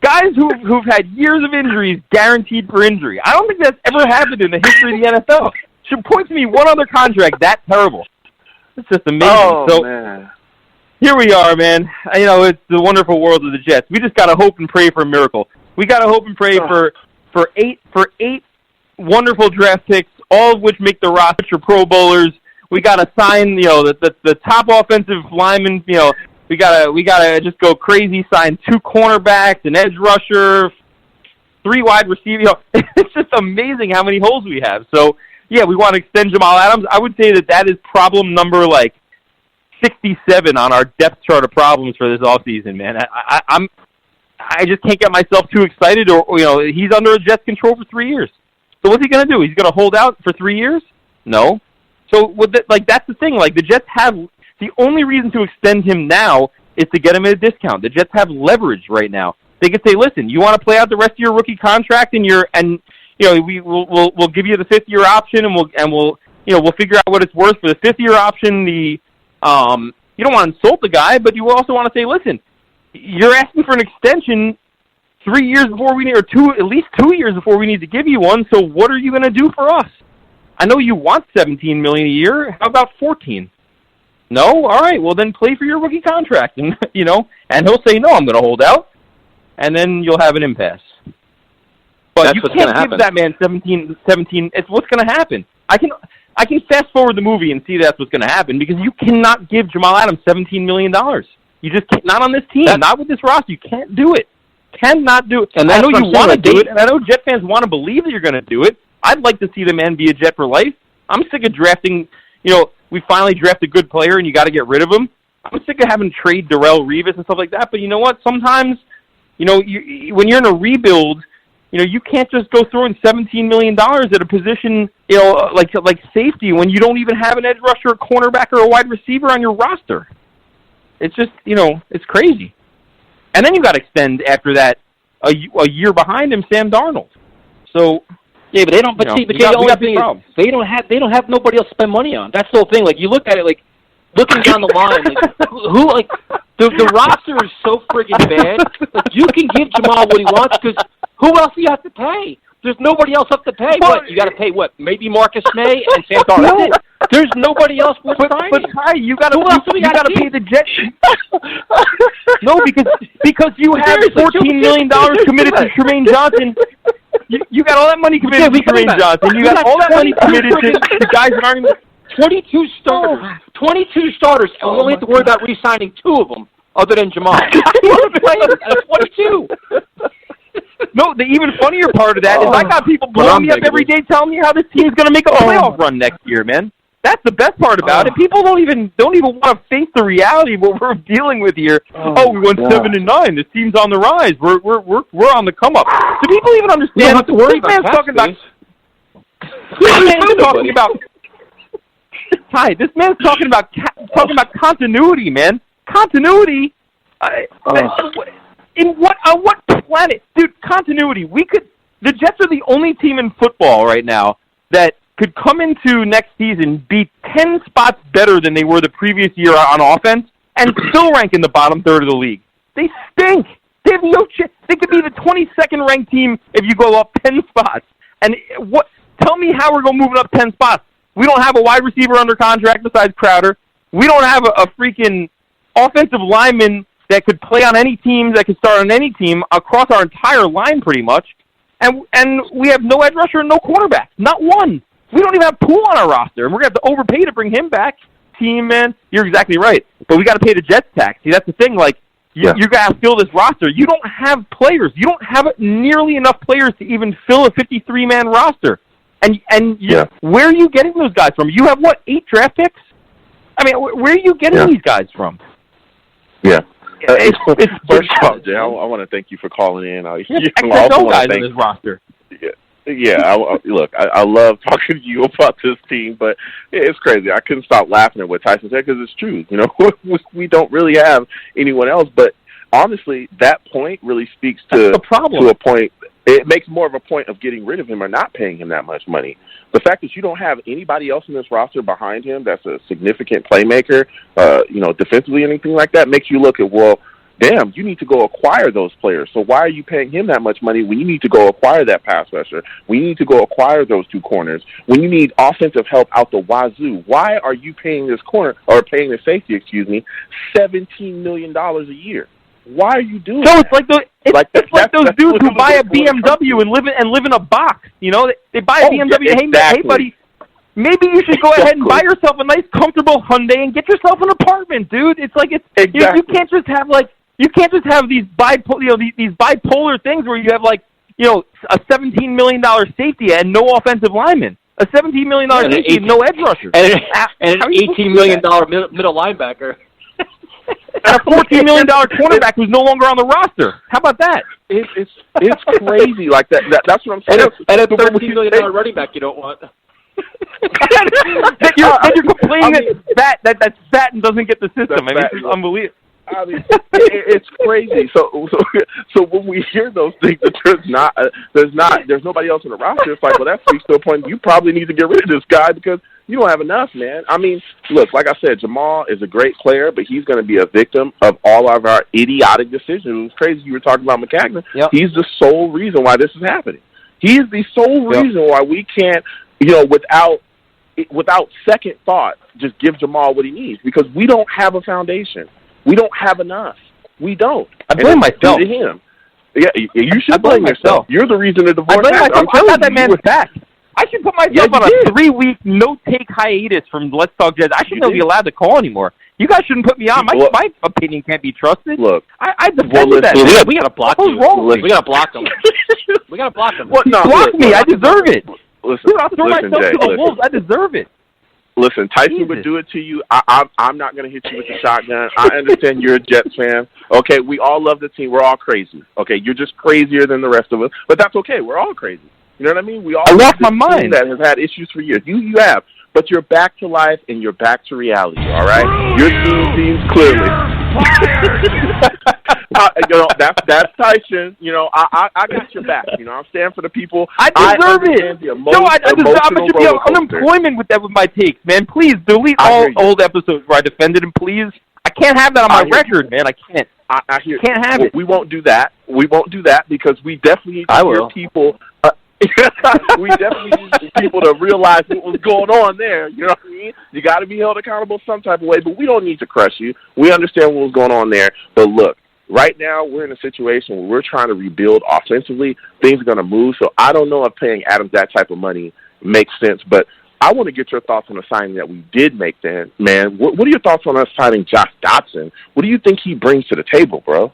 guys who've had years of injuries guaranteed for injury. I don't think that's ever happened in the history of the NFL. Should point to me one other contract that terrible. It's just amazing. Oh, man. Here we are, man. It's the wonderful world of the Jets. We just got to hope and pray for a miracle. We got to hope and pray for eight wonderful draft picks, all of which make the roster Pro Bowlers. We got to sign, the top offensive linemen. We gotta just go crazy. Sign 2 cornerbacks, an edge rusher, 3 wide receivers. It's just amazing how many holes we have. So yeah, we want to extend Jamal Adams. I would say that is problem number 67 on our depth chart of problems for this offseason, man. I just can't get myself too excited. Or he's under a Jets control for 3 years. So what's he going to do? He's going to hold out for 3 years? No. So that's the thing. The Jets have the only reason to extend him now is to get him at a discount. The Jets have leverage right now. They could say, listen, you want to play out the rest of your rookie contract, we'll give you the 5th-year option, and we'll figure out what it's worth for the 5th-year option. You don't want to insult the guy, but you also want to say, listen, you're asking for an extension 3 years before we need, or at least 2 years before we need to give you one. So what are you going to do for us? I know you want $17 million a year. How about 14? No, all right. Well, then play for your rookie contract, and and he'll say no. I'm going to hold out, and then you'll have an impasse. But that's you what's can't give happen. that man 17. It's what's going to happen. I can fast forward the movie and see that's what's going to happen because you cannot give Jamal Adams $17 million. You just can't, not on this team, not with this roster. You can't do it. Cannot do it. And I know you want to do it, and I know Jet fans want to believe that you're going to do it. I'd like to see the man be a Jet for life. I'm sick of drafting. We finally draft a good player, and you got to get rid of him. I'm sick of having trade Darrelle Revis and stuff like that. But you know what? Sometimes, when you're in a rebuild, you can't just go throwing $17 million at a position, like safety when you don't even have an edge rusher, a cornerback, or a wide receiver on your roster. It's just, it's crazy. And then you got to extend after that a year behind him, Sam Darnold. So yeah, but they don't. But see, but the only thing is they don't have nobody else to spend money on. That's the whole thing. You look at it, looking down the line, the roster is so friggin' bad. You can give Jamal what he wants because who else do you have to pay? There's nobody else up to pay. What you got to pay? What? Maybe Marcus May and Sam Darnold. There's nobody else worth signing. But Ty, you got to pay the Jets. No, because you have $14 million committed to Tremaine Johnson. You got all that money committed to Tremaine Johnson. You got all that money committed to guys that aren't even 22 starters. 22 starters, and we only have to worry about re-signing 2 of them, other than Jamal. That's 22. No, the even funnier part of that is I got people blowing me up every day telling me how this team's going to make a playoff run next year, man. That's the best part about it. People don't even want to face the reality of what we're dealing with here. We went 7-9. This team's on the rise. We're on the come up. Do people even understand? You don't have to worry about Ty, this man's talking about continuity, man. Continuity. On what planet, dude? Continuity. The Jets are the only team in football right now that could come into next season, be 10 spots better than they were the previous year on offense, and still rank in the bottom third of the league. They stink. They have no chance. They could be the 22nd ranked team if you go up 10 spots. And tell me how we're going to move it up 10 spots. We don't have a wide receiver under contract besides Crowder. We don't have a freaking offensive lineman that could play on any team, that could start on any team across our entire line pretty much. And we have no edge rusher and no cornerback. Not one. We don't even have Poole on our roster, and we're going to have to overpay to bring him back. Team, man, you're exactly right. But we got to pay the Jets tax. See, that's the thing. Like, you got to fill this roster. You don't have players. You don't have nearly enough players to even fill a 53-man roster. And where are you getting those guys from? You have, 8 draft picks? I mean, where are you getting these guys from? Yeah. It's first of all, Jay, I want to thank you for calling in. XFL guys in this roster. Yeah, look, I love talking to you about this team, but it's crazy. I couldn't stop laughing at what Tyson said because it's true. You know, we don't really have anyone else. But honestly, that point really speaks to a point. It makes more of a point of getting rid of him or not paying him that much money. The fact that you don't have anybody else in this roster behind him that's a significant playmaker, defensively, anything like that, makes you look at, well, damn, you need to go acquire those players. So why are you paying him that much money when you need to go acquire that pass rusher? When you need to go acquire those 2 corners? When you need offensive help out the wazoo? Why are you paying this safety, $17 million a year? Why are you doing that? It's like those dudes who buy a BMW and live in a box. You know, they buy a BMW. Hey, buddy, maybe you should go ahead and buy yourself a nice, comfortable Hyundai and get yourself an apartment, dude. It's like you can't just have these bipolar things where you have a $17 million safety and no offensive lineman, a $17 million safety and no edge rusher, and an $18 million middle linebacker. And a $14 million cornerback who's no longer on the roster. How about that? It's crazy like that. That's what I'm saying. And a $13 million running back you don't want. You're complaining that fat and doesn't get the system. I mean, it's unbelievable. I mean, it's crazy. So when we hear those things, that there's nobody else in the roster. It's like, well, that speaks to a point. You probably need to get rid of this guy because you don't have enough, man. I mean, look, like I said, Jamal is a great player, but he's going to be a victim of all of our idiotic decisions. It was crazy you were talking about McCagnon. Yep. He's the sole reason why this is happening. He is the sole reason why we can't, without second thought, just give Jamal what he needs because we don't have a foundation. We don't have enough. We don't. I blame myself. To him. Yeah, you should blame yourself. You're the reason the divorce happened. I got that man's back. I should put myself on a 3-week no-take hiatus from Let's Talk Jets. I shouldn't be allowed to call anymore. You guys shouldn't put me on. My opinion can't be trusted. Look, I defended that. We got to block you. We got to block them. We got to block them. Block me. I deserve it. Listen, dude, I'll throw myself to the wolves. I deserve it. Listen, Tyson would do it to you. I'm not going to hit you with the shotgun. I understand you're a Jets fan. Okay, we all love the team. We're all crazy. Okay, you're just crazier than the rest of us. But that's okay. We're all crazy. You know what I mean? We all lost my mind. That has had issues for years. You have. But you're back to life and you're back to reality, all right? Your team seems clearly. That's Tyson. I got your back. I'm standing for the people. I deserve it. I should be on unemployment with my takes, man. Please delete all old episodes where I defended him, please. I can't have that on my record, man. I can't. I hear. Can't have it. We won't do that. We won't do that because we definitely need to hear people. We definitely need people to realize what was going on there. You know what I mean? You got to be held accountable some type of way, but we don't need to crush you. We understand what was going on there. But look, right now we're in a situation where we're trying to rebuild offensively. Things are going to move, so I don't know if paying Adams that type of money makes sense, but I want to get your thoughts on the signing that we did make then, man. What are your thoughts on us signing Josh Dotson? What do you think he brings to the table, bro?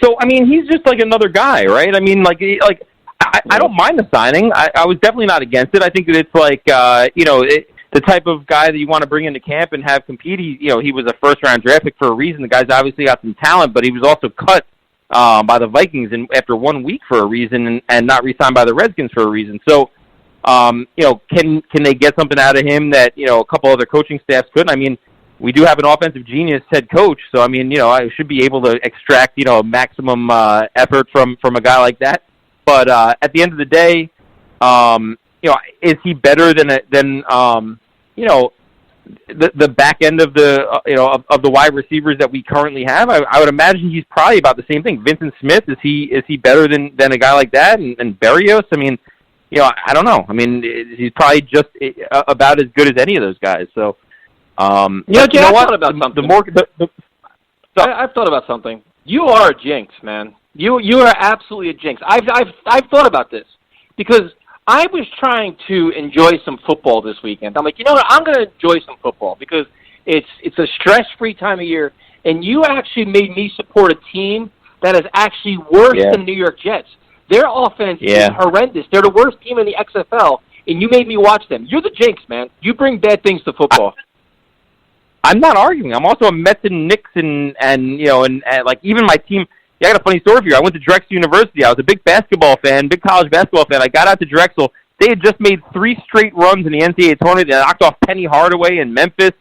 So, I mean, he's just like another guy, right? I mean, I don't mind the signing. I was definitely not against it. I think that it's like, the type of guy that you want to bring into camp and have compete. He was a first-round draft pick for a reason. The guy's obviously got some talent, but he was also cut by the Vikings after 1 week for a reason and not re-signed by the Redskins for a reason. So, can they get something out of him that, a couple other coaching staffs couldn't? I mean, we do have an offensive genius head coach, so, I mean, I should be able to extract, maximum effort from a guy like that. But at the end of the day, is he better than the back end of the of the wide receivers that we currently have? I would imagine he's probably about the same thing. Vincent Smith, is he better than a guy like that? And Berrios, I mean, I don't know. I mean, he's probably just about as good as any of those guys. So, Jay, I've thought about something. I've thought about something. You are a jinx, man. You are absolutely a jinx. I've thought about this because I was trying to enjoy some football this weekend. I'm like, you know what? I'm going to enjoy some football because it's a stress-free time of year, and you actually made me support a team that is actually worse than the New York Jets. Their offense is horrendous. They're the worst team in the XFL, and you made me watch them. You're the jinx, man. You bring bad things to football. I'm not arguing. I'm also a Mets and Knicks and like even my team. Yeah, I got a funny story for you. I went to Drexel University. I was a big basketball fan, big college basketball fan. I got out to Drexel. They had just made 3 straight runs in the NCAA tournament. They knocked off Penny Hardaway in Memphis.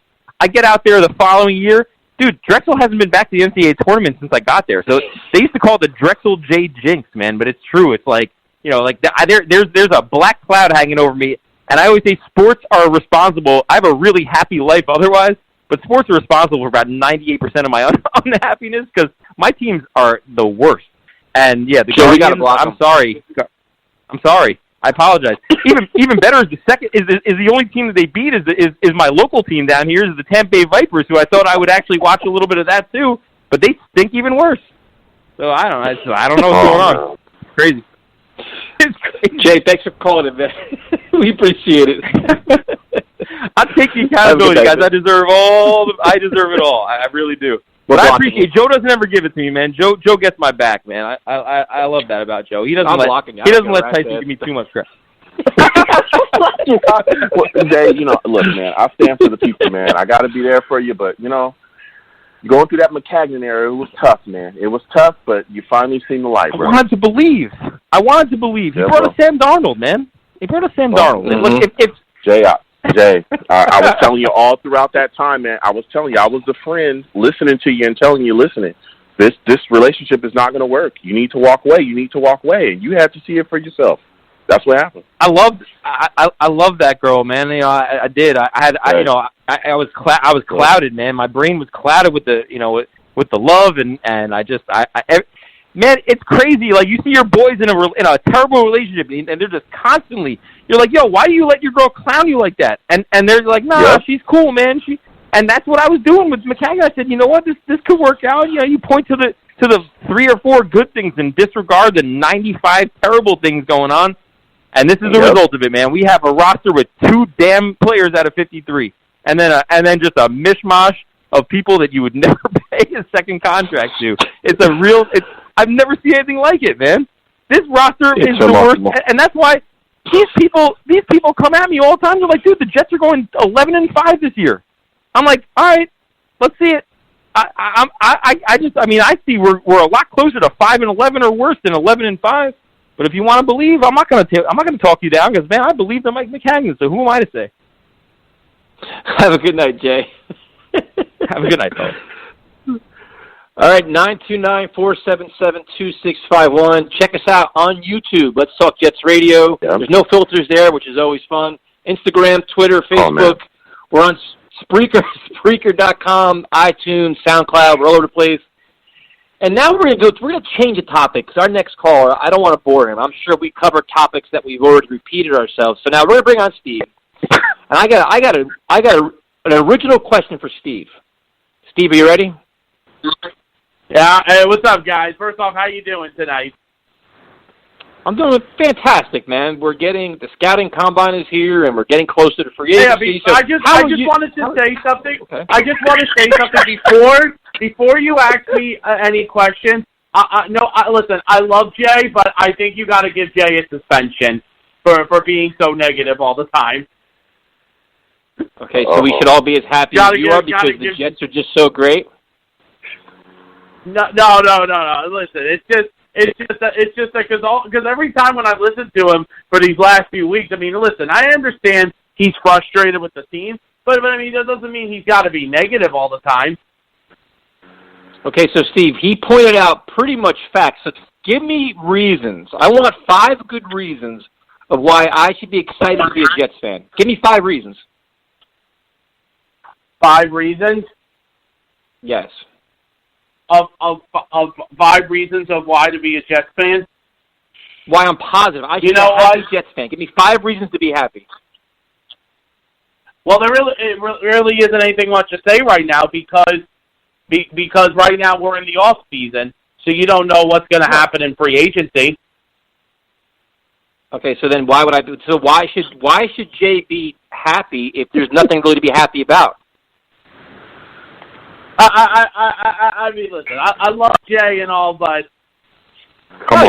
I get out there the following year. Dude, Drexel hasn't been back to the NCAA tournament since I got there. So they used to call it the Drexel J Jinx, man. But it's true. It's like, there's a black cloud hanging over me. And I always say sports are responsible. I have a really happy life otherwise. But sports are responsible for about 98% of my unhappiness because my teams are the worst. And the Guardians, I'm sorry. I apologize. Even better is the second is the only team that they beat is my local team down here is the Tampa Bay Vipers, who I thought I would actually watch a little bit of that too, but they stink even worse. So I don't know what's going on. It's crazy. It's crazy. Jay, thanks for calling it, man. We appreciate it. I'll take the accountability, guys. I deserve it all. I really do. But I appreciate Joe doesn't ever give it to me, man. Joe gets my back, man. I love that about Joe. He doesn't let Tyson give me too much credit. Jay, look, man, I stand for the people, man. I got to be there for you, but going through that McCagnon era, it was tough, man. It was tough, but you finally seen the light, bro. I wanted to believe. He brought us Sam Darnold, man. He brought us Sam Darnold. Mm-hmm. Look, if Jay, I was telling you all throughout that time, man. I was telling you, I was the friend listening to you and telling you, listening. This relationship is not going to work. You need to walk away. And you had to see it for yourself. That's what happened. I loved that girl, man. I did. I was clouded, man. My brain was clouded with the with the love and man, it's crazy. Like you see your boys in a terrible relationship, and they're just constantly. You're like, yo, why do you let your girl clown you like that? And they're like, nah, she's cool, man. And that's what I was doing with McCagnon. I said, you know what, this could work out. You point to the 3 or 4 good things and disregard the 95 terrible things going on. And this is the result of it, man. We have a roster with 2 damn players out of 53, and then just a mishmash of people that you would never pay a second contract to. I've never seen anything like it, man. This roster is the worst, and that's why these people come at me all the time. They're like, dude, the Jets are going 11-5 this year. I'm like, all right, let's see it. I see we're a lot closer to 5-11 or worse than 11-5. But if you want to believe, I'm not going to talk you down because, man, I believe in Mike McCagnon. So who am I to say? Have a good night, Jay. Have a good night, fellas. All right, 929-477-2651. Check us out on YouTube. Let's Talk Jets Radio. Yeah. There's no filters there, which is always fun. Instagram, Twitter, Facebook. We're on Spreaker.com, iTunes, SoundCloud. We're all over the place. And now we're going to change the topic because our next caller, I don't want to bore him. I'm sure we covered topics that we've already repeated ourselves. So now we're going to bring on Steve. And I got an original question for Steve. Steve, are you ready? Yeah. Hey, what's up, guys? First off, how you doing tonight? I'm doing fantastic, man. We're getting the scouting combine is here, and we're getting closer to free agency. I just wanted to say something. Okay. I just want to say something before you ask me any questions. Listen, I love Jay, but I think you got to give Jay a suspension for being so negative all the time. Okay, so we should all be as happy as you are because the Jets are just so great. No. Listen, it's just because every time when I listen to him for these last few weeks, I mean, listen, I understand he's frustrated with the team, but I mean that doesn't mean he's got to be negative all the time. Okay, so Steve, he pointed out pretty much facts. So give me reasons. I want 5 good reasons of why I should be excited to be a Jets fan. Give me 5 reasons. 5 reasons? Yes. Of 5 reasons of why to be a Jets fan? Why I'm positive. I should be a happy Jets fan. Give me 5 reasons to be happy. Well, it really isn't anything much to say right now because right now we're in the off season, so you don't know what's going to happen in free agency. Okay, so then why should Jay be happy if there's nothing really to be happy about? I mean, listen, I love Jay and all, but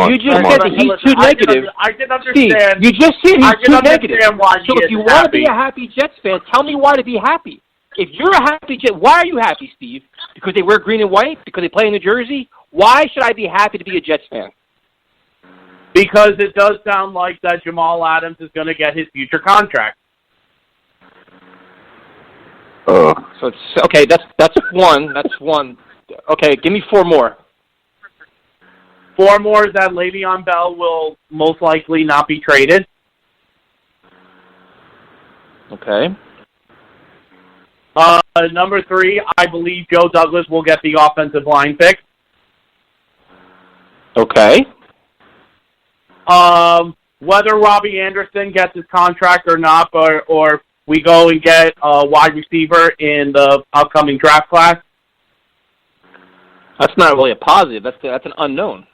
you just said that he's too negative. I can understand. Steve, you just said he's too negative. So if you want to be a happy Jets fan, tell me why to be happy. If you're a happy Jet, why are you happy, Steve? Because they wear green and white? Because they play in New Jersey? Why should I be happy to be a Jets fan? Because it does sound like that Jamal Adams is going to get his future contract. So it's okay. That's one. That's one. Okay, give me 4 more. 4 more is that Le'Veon Bell will most likely not be traded. Okay. Number 3, I believe Joe Douglas will get the offensive line pick. Okay. Whether Robbie Anderson gets his contract or not, or we go and get a wide receiver in the upcoming draft class. That's not really a positive. That's an unknown.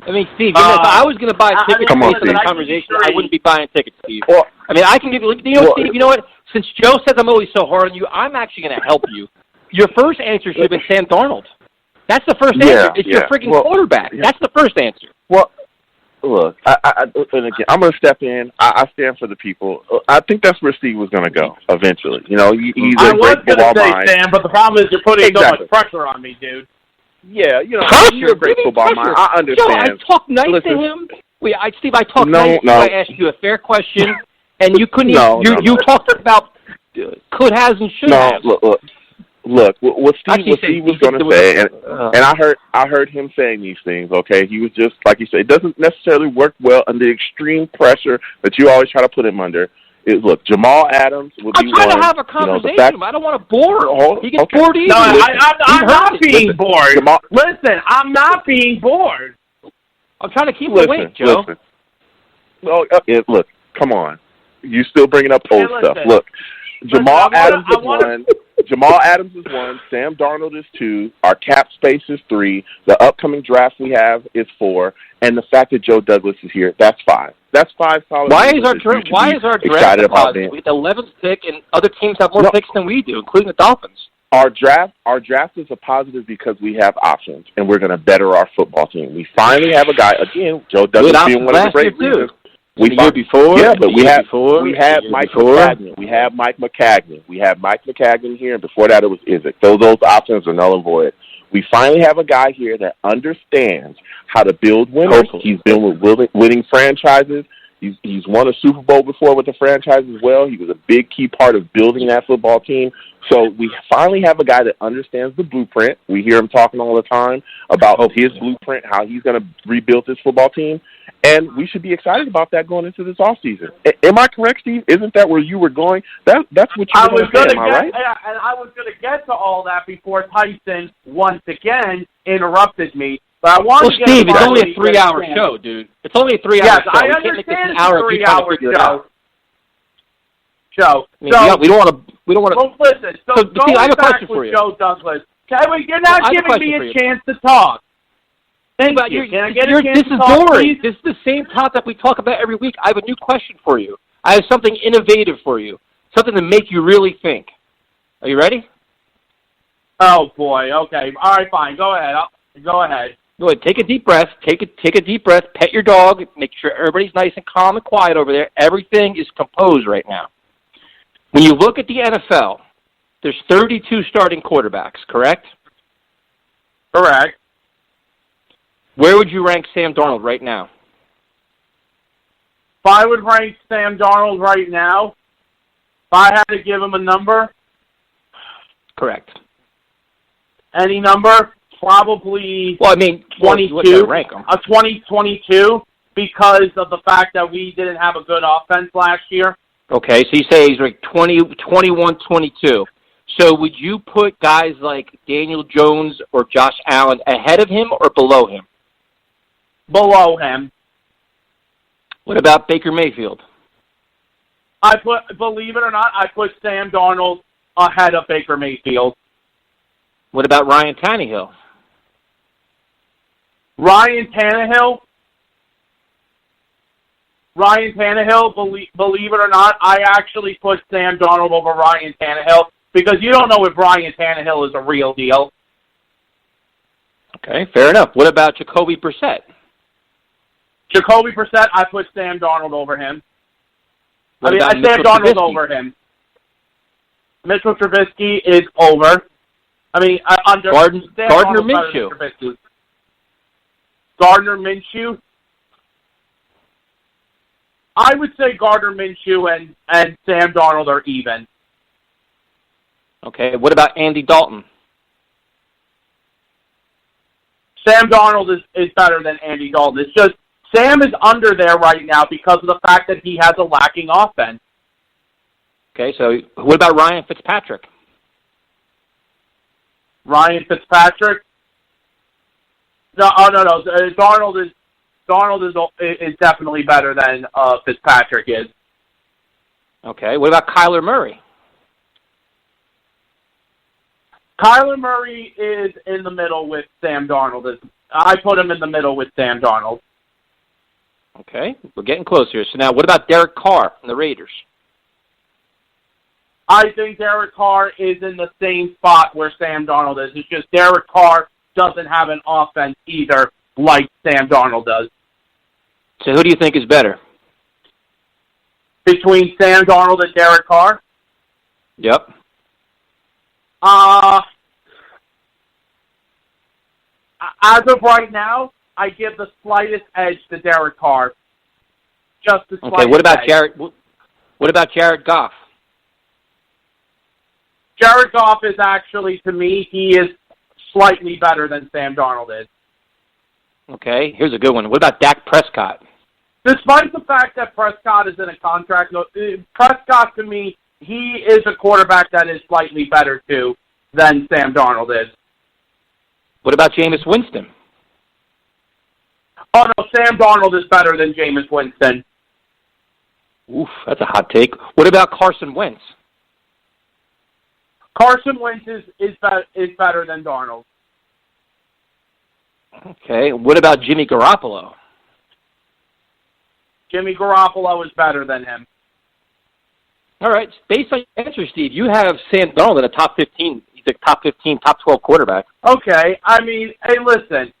I mean, Steve, if I was going to buy tickets based on the conversation, I wouldn't be buying tickets, Steve. Well, I mean, I can give you, Steve, you know what? Since Joe says I'm always so hard on you, I'm actually going to help you. Your first answer should have been Sam Darnold. That's the first answer. It's your freaking quarterback. Yeah. That's the first answer. Well, look, and again, I'm going to step in. I stand for the people. I think that's where Steve was going to go eventually. You know, he's a great football mind. Sam, but the problem is you're putting so much pressure on me, dude. Yeah, you know, you're a great football mind. I understand. Joe, I talked nice to him. Steve, I talked nice to you. I asked you a fair question, and you couldn't you talked about could, has, and should have. Look, what Steve was going to say, and I heard him saying these things, okay? He was just, like you said, it doesn't necessarily work well under extreme pressure that you always try to put him under. Look, Jamal Adams would be one. I'm trying to have a conversation. I don't want to bore him. He gets bored easily. No, I'm not being bored. Listen, I'm not being bored. I'm trying to keep awake, Joe. Look, come on. You still bringing up old stuff. Look, Jamal Adams is 1. Jamal Adams is 1. Sam Darnold is 2. Our cap space is 3. The upcoming draft we have is 4. And the fact that Joe Douglas is here, that's 5. That's 5 solid. Why is our draft positive? We have the 11th pick, and other teams have more picks than we do, including the Dolphins. Our draft is a positive because we have options, and we're going to better our football team. We finally have a guy, again, Joe Douglas being one of the great reasons. The year before, we had Mike McCagnon. We have Mike McCagnon here, and before that it was Izek. Those options are null and void. We finally have a guy here that understands how to build winners. He's been with winning franchises. He's won a Super Bowl before with the franchise as well. He was a big key part of building that football team. So we finally have a guy that understands the blueprint. We hear him talking all the time about his blueprint, how he's going to rebuild this football team. And we should be excited about that going into this offseason. Am I correct, Steve? Isn't that where you were going? That's what you were going to say, am I right? Yeah, and I was going to get to all that before Tyson once again interrupted me. But I want to get Steve, it's only a 3-hour show, dude. It's only a 3-hour show. Yes, I understand it's a 3-hour show. We don't want to. Well, listen. So Steve, I have a question for you. Joe Douglas, You're not giving me a chance to talk. Thank you. Can I get a chance to talk, boring. please? This is the same topic we talk about every week. I have a new question for you. I have something innovative for you, something to make you really think. Are you ready? Oh, boy. Okay. All right, fine. Go ahead. Go ahead. Go ahead. Take a deep breath. Take a deep breath. Pet your dog. Make sure everybody's nice and calm and quiet over there. Everything is composed right now. When you look at the NFL, there's 32 starting quarterbacks, correct? Correct. Where would you rank Sam Darnold right now? If I would rank Sam Darnold right now, if I had to give him a number, Correct. any number, probably Well, I mean, 22. Rank him. A 2022 because of the fact that we didn't have a good offense last year. Okay, so you say he's like 20, 21, 22. So would you put guys like Daniel Jones or Josh Allen ahead of him or below him? Below him. What about Baker Mayfield? Believe it or not, I put Sam Darnold ahead of Baker Mayfield. What about Ryan Tannehill? Ryan Tannehill, believe it or not, I actually put Sam Darnold over Ryan Tannehill because you don't know if Ryan Tannehill is a real deal. Okay, fair enough. What about Jacoby Brissett? Jacoby Brissett, I put Sam Darnold over him. What I about Sam Mitchell Darnold Trubisky? over him. Mitchell Trubisky is over. Under Gardner Darnold's better than Minshew. Trubisky. Gardner Minshew. I would say Gardner Minshew and Sam Darnold are even. Okay, what about Andy Dalton? Sam Darnold is better than Andy Dalton. It's just Sam is under there right now because of the fact that he has a lacking offense. Okay, so what about Ryan Fitzpatrick? Ryan Fitzpatrick. No. Darnold is definitely better than Fitzpatrick is. Okay, what about Kyler Murray? Kyler Murray is in the middle with Sam Darnold. I put him in the middle with Sam Darnold. Okay, we're getting close here. So now, what about Derek Carr from the Raiders? I think Derek Carr is in the same spot where Sam Darnold is. It's just Derek Carr doesn't have an offense either like Sam Darnold does. So who do you think is better? Between Sam Darnold and Derek Carr? Yep. As of right now, I give the slightest edge to Derek Carr. Just the slightest Okay, what about edge. Jared? What about Jared Goff? Jared Goff is actually, to me, he is slightly better than Sam Darnold is. Okay, here's a good one. What about Dak Prescott? Despite the fact that Prescott is in a contract, Prescott, to me, he is a quarterback that is slightly better, too, than Sam Darnold is. What about Jameis Winston? Oh, no, Sam Darnold is better than Jameis Winston. Oof, that's a hot take. What about Carson Wentz? Carson Wentz is better than Darnold. Okay, what about Jimmy Garoppolo? Jimmy Garoppolo is better than him. All right, based on your answer, Steve, you have Sam Darnold in the top 15. He's a top 15, top 12 quarterback. Okay, hey, listen.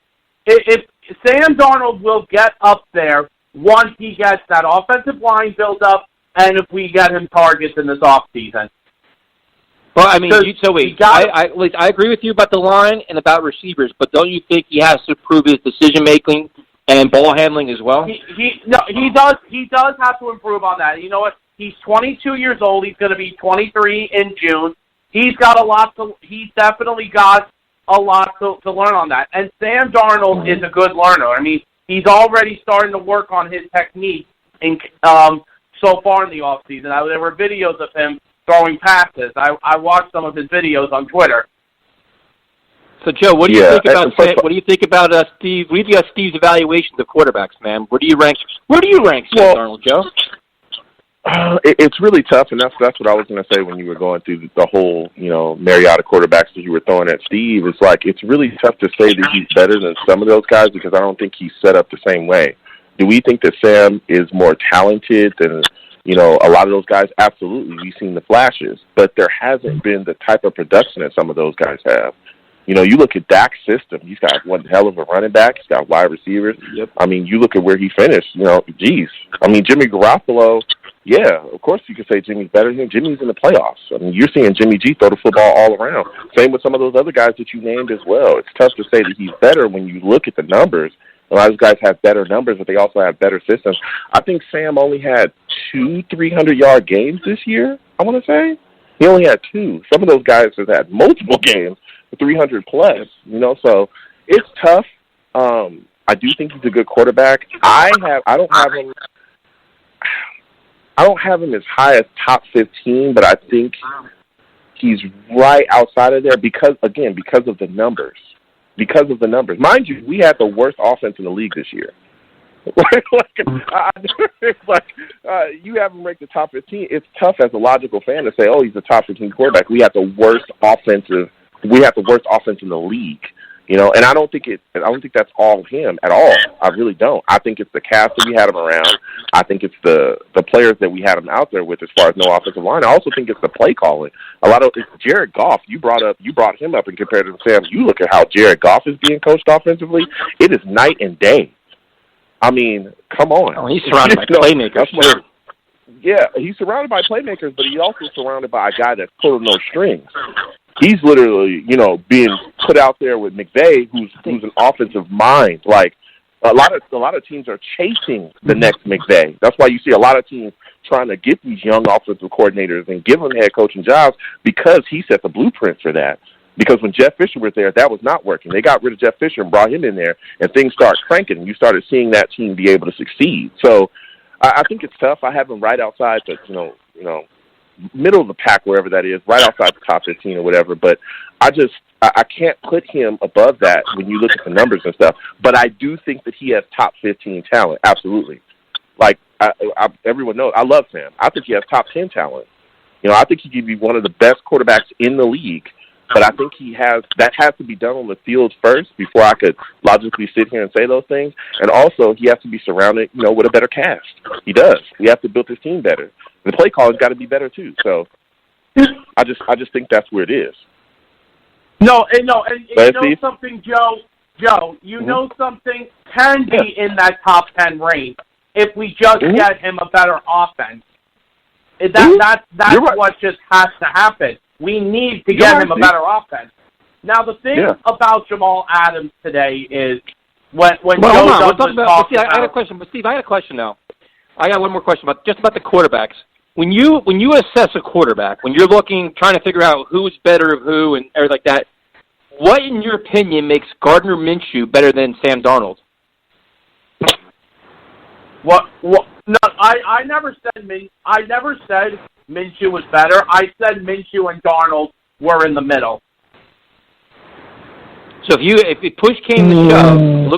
If Sam Darnold will get up there once he gets that offensive line built up and if we get him targets in this offseason. Well, I mean, I agree with you about the line and about receivers, but don't you think he has to improve his decision-making and ball handling as well? He does have to improve on that. You know what? He's 22 years old. He's going to be 23 in June. He's definitely got a lot to learn on that. And Sam Darnold is a good learner. I mean, he's already starting to work on his technique so far in the offseason. There were videos of him throwing passes. I watched some of his videos on Twitter. So, Joe, what do you think about Steve? What do you think about Steve's evaluations of quarterbacks, man? Where do you rank Sam Darnold, Joe? It's really tough, and that's what I was going to say when you were going through the whole, Mariota quarterbacks that you were throwing at Steve. It's like it's really tough to say that he's better than some of those guys because I don't think he's set up the same way. Do we think that Sam is more talented than, a lot of those guys? Absolutely. We've seen the flashes, but there hasn't been the type of production that some of those guys have. You look at Dak's system. He's got one hell of a running back. He's got wide receivers. Yep. I mean, you look at where he finished, geez. I mean, Jimmy Garoppolo, yeah, of course you could say Jimmy's better than him. Jimmy's in the playoffs. I mean, you're seeing Jimmy G throw the football all around. Same with some of those other guys that you named as well. It's tough to say that he's better when you look at the numbers. A lot of those guys have better numbers, but they also have better systems. I think Sam only had 2 300-yard games this year, I want to say. He only had 2. Some of those guys have had multiple games, 300-plus, so it's tough. I do think he's a good quarterback. I don't have him as high as top 15, but I think he's right outside of there because of the numbers. Because of the numbers. Mind you, we had the worst offense in the league this year. You have him ranked the top 15. It's tough as a logical fan to say, oh, he's a top 15 quarterback. We have the worst offense in the league. And I don't think that's all him at all. I really don't. I think it's the cast that we had him around. I think it's the players that we had him out there with as far as no offensive line. I also think it's the play calling. It's Jared Goff. You brought him up and compared to Sam. You look at how Jared Goff is being coached offensively. It is night and day. I mean, come on. Oh, he's surrounded by playmakers. Yeah, he's surrounded by playmakers, but he's also surrounded by a guy that's pulling no strings. He's literally, being put out there with McVay, who's an offensive mind. Like a lot of teams are chasing the next McVay. That's why you see a lot of teams trying to get these young offensive coordinators and give them head coaching jobs because he set the blueprint for that. Because when Jeff Fisher was there, that was not working. They got rid of Jeff Fisher and brought him in there, and things started cranking, and you started seeing that team be able to succeed. So I think it's tough. I have him right outside the, middle of the pack, wherever that is, right outside the top 15 or whatever. But I can't put him above that when you look at the numbers and stuff. But I do think that he has top 15 talent, absolutely. Like everyone knows, I love Sam. I think he has top 10 talent. I think he could be one of the best quarterbacks in the league. But I think that has to be done on the field first before I could logically sit here and say those things. And also, he has to be surrounded, with a better cast. He does. We have to build his team better. The play calling's got to be better too. So, I just think that's where it is. And you know something, Joe. You know something can be in that top 10 range if we just get him a better offense. That's right. What just has to happen. We need to get him a better offense. Now, the thing about Jamal Adams today is when Joe Douglas talks about... I had a question, but Steve, I had a question now. I got one more question about the quarterbacks. When you assess a quarterback, when you're trying to figure out who's better of who and everything like that, what, in your opinion, makes Gardner Minshew better than Sam Darnold? What? No, I never said Minshew was better. I said Minshew and Darnold were in the middle. So if push came to shove, you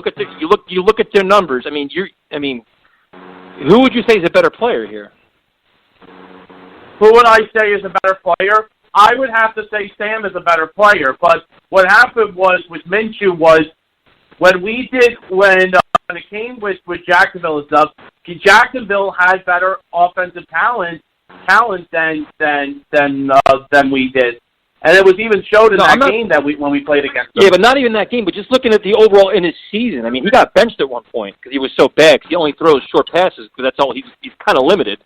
look at their numbers. Who would you say is a better player here? Who would I say is a better player? I would have to say Sam is a better player. But what happened was with Minshew was when it came with Jacksonville and stuff, Jacksonville had better offensive talent than we did, and it was even showed in game when we played against them. Yeah, but not even that game. But just looking at the overall in his season, he got benched at one point because he was so bad. Cause he only throws short passes because that's all he's kind of limited.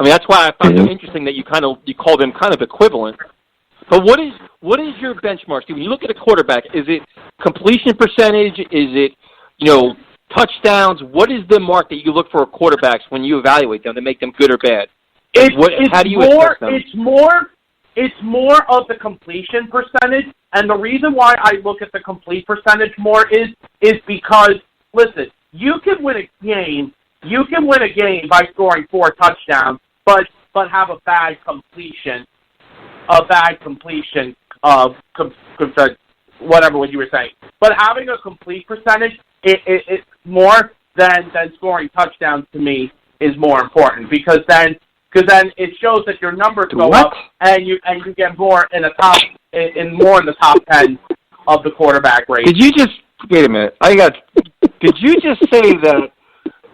That's why I found it interesting that you called him kind of equivalent. But what is your benchmark, Steve? When you look at a quarterback, is it completion percentage? Is it touchdowns? What is the mark that you look for quarterbacks when you evaluate them to make them good or bad? How do you assess them? It's more of the completion percentage, and the reason why I look at the complete percentage more is because, listen, you can win a game by scoring 4 touchdowns, but have a bad completion of whatever what you were saying. But having a complete percentage, it's more than scoring touchdowns to me is more important, because then because then it shows that your numbers go up, and you get more in the top in the top 10 of the quarterback rate. Did you just wait a minute? Did you just say that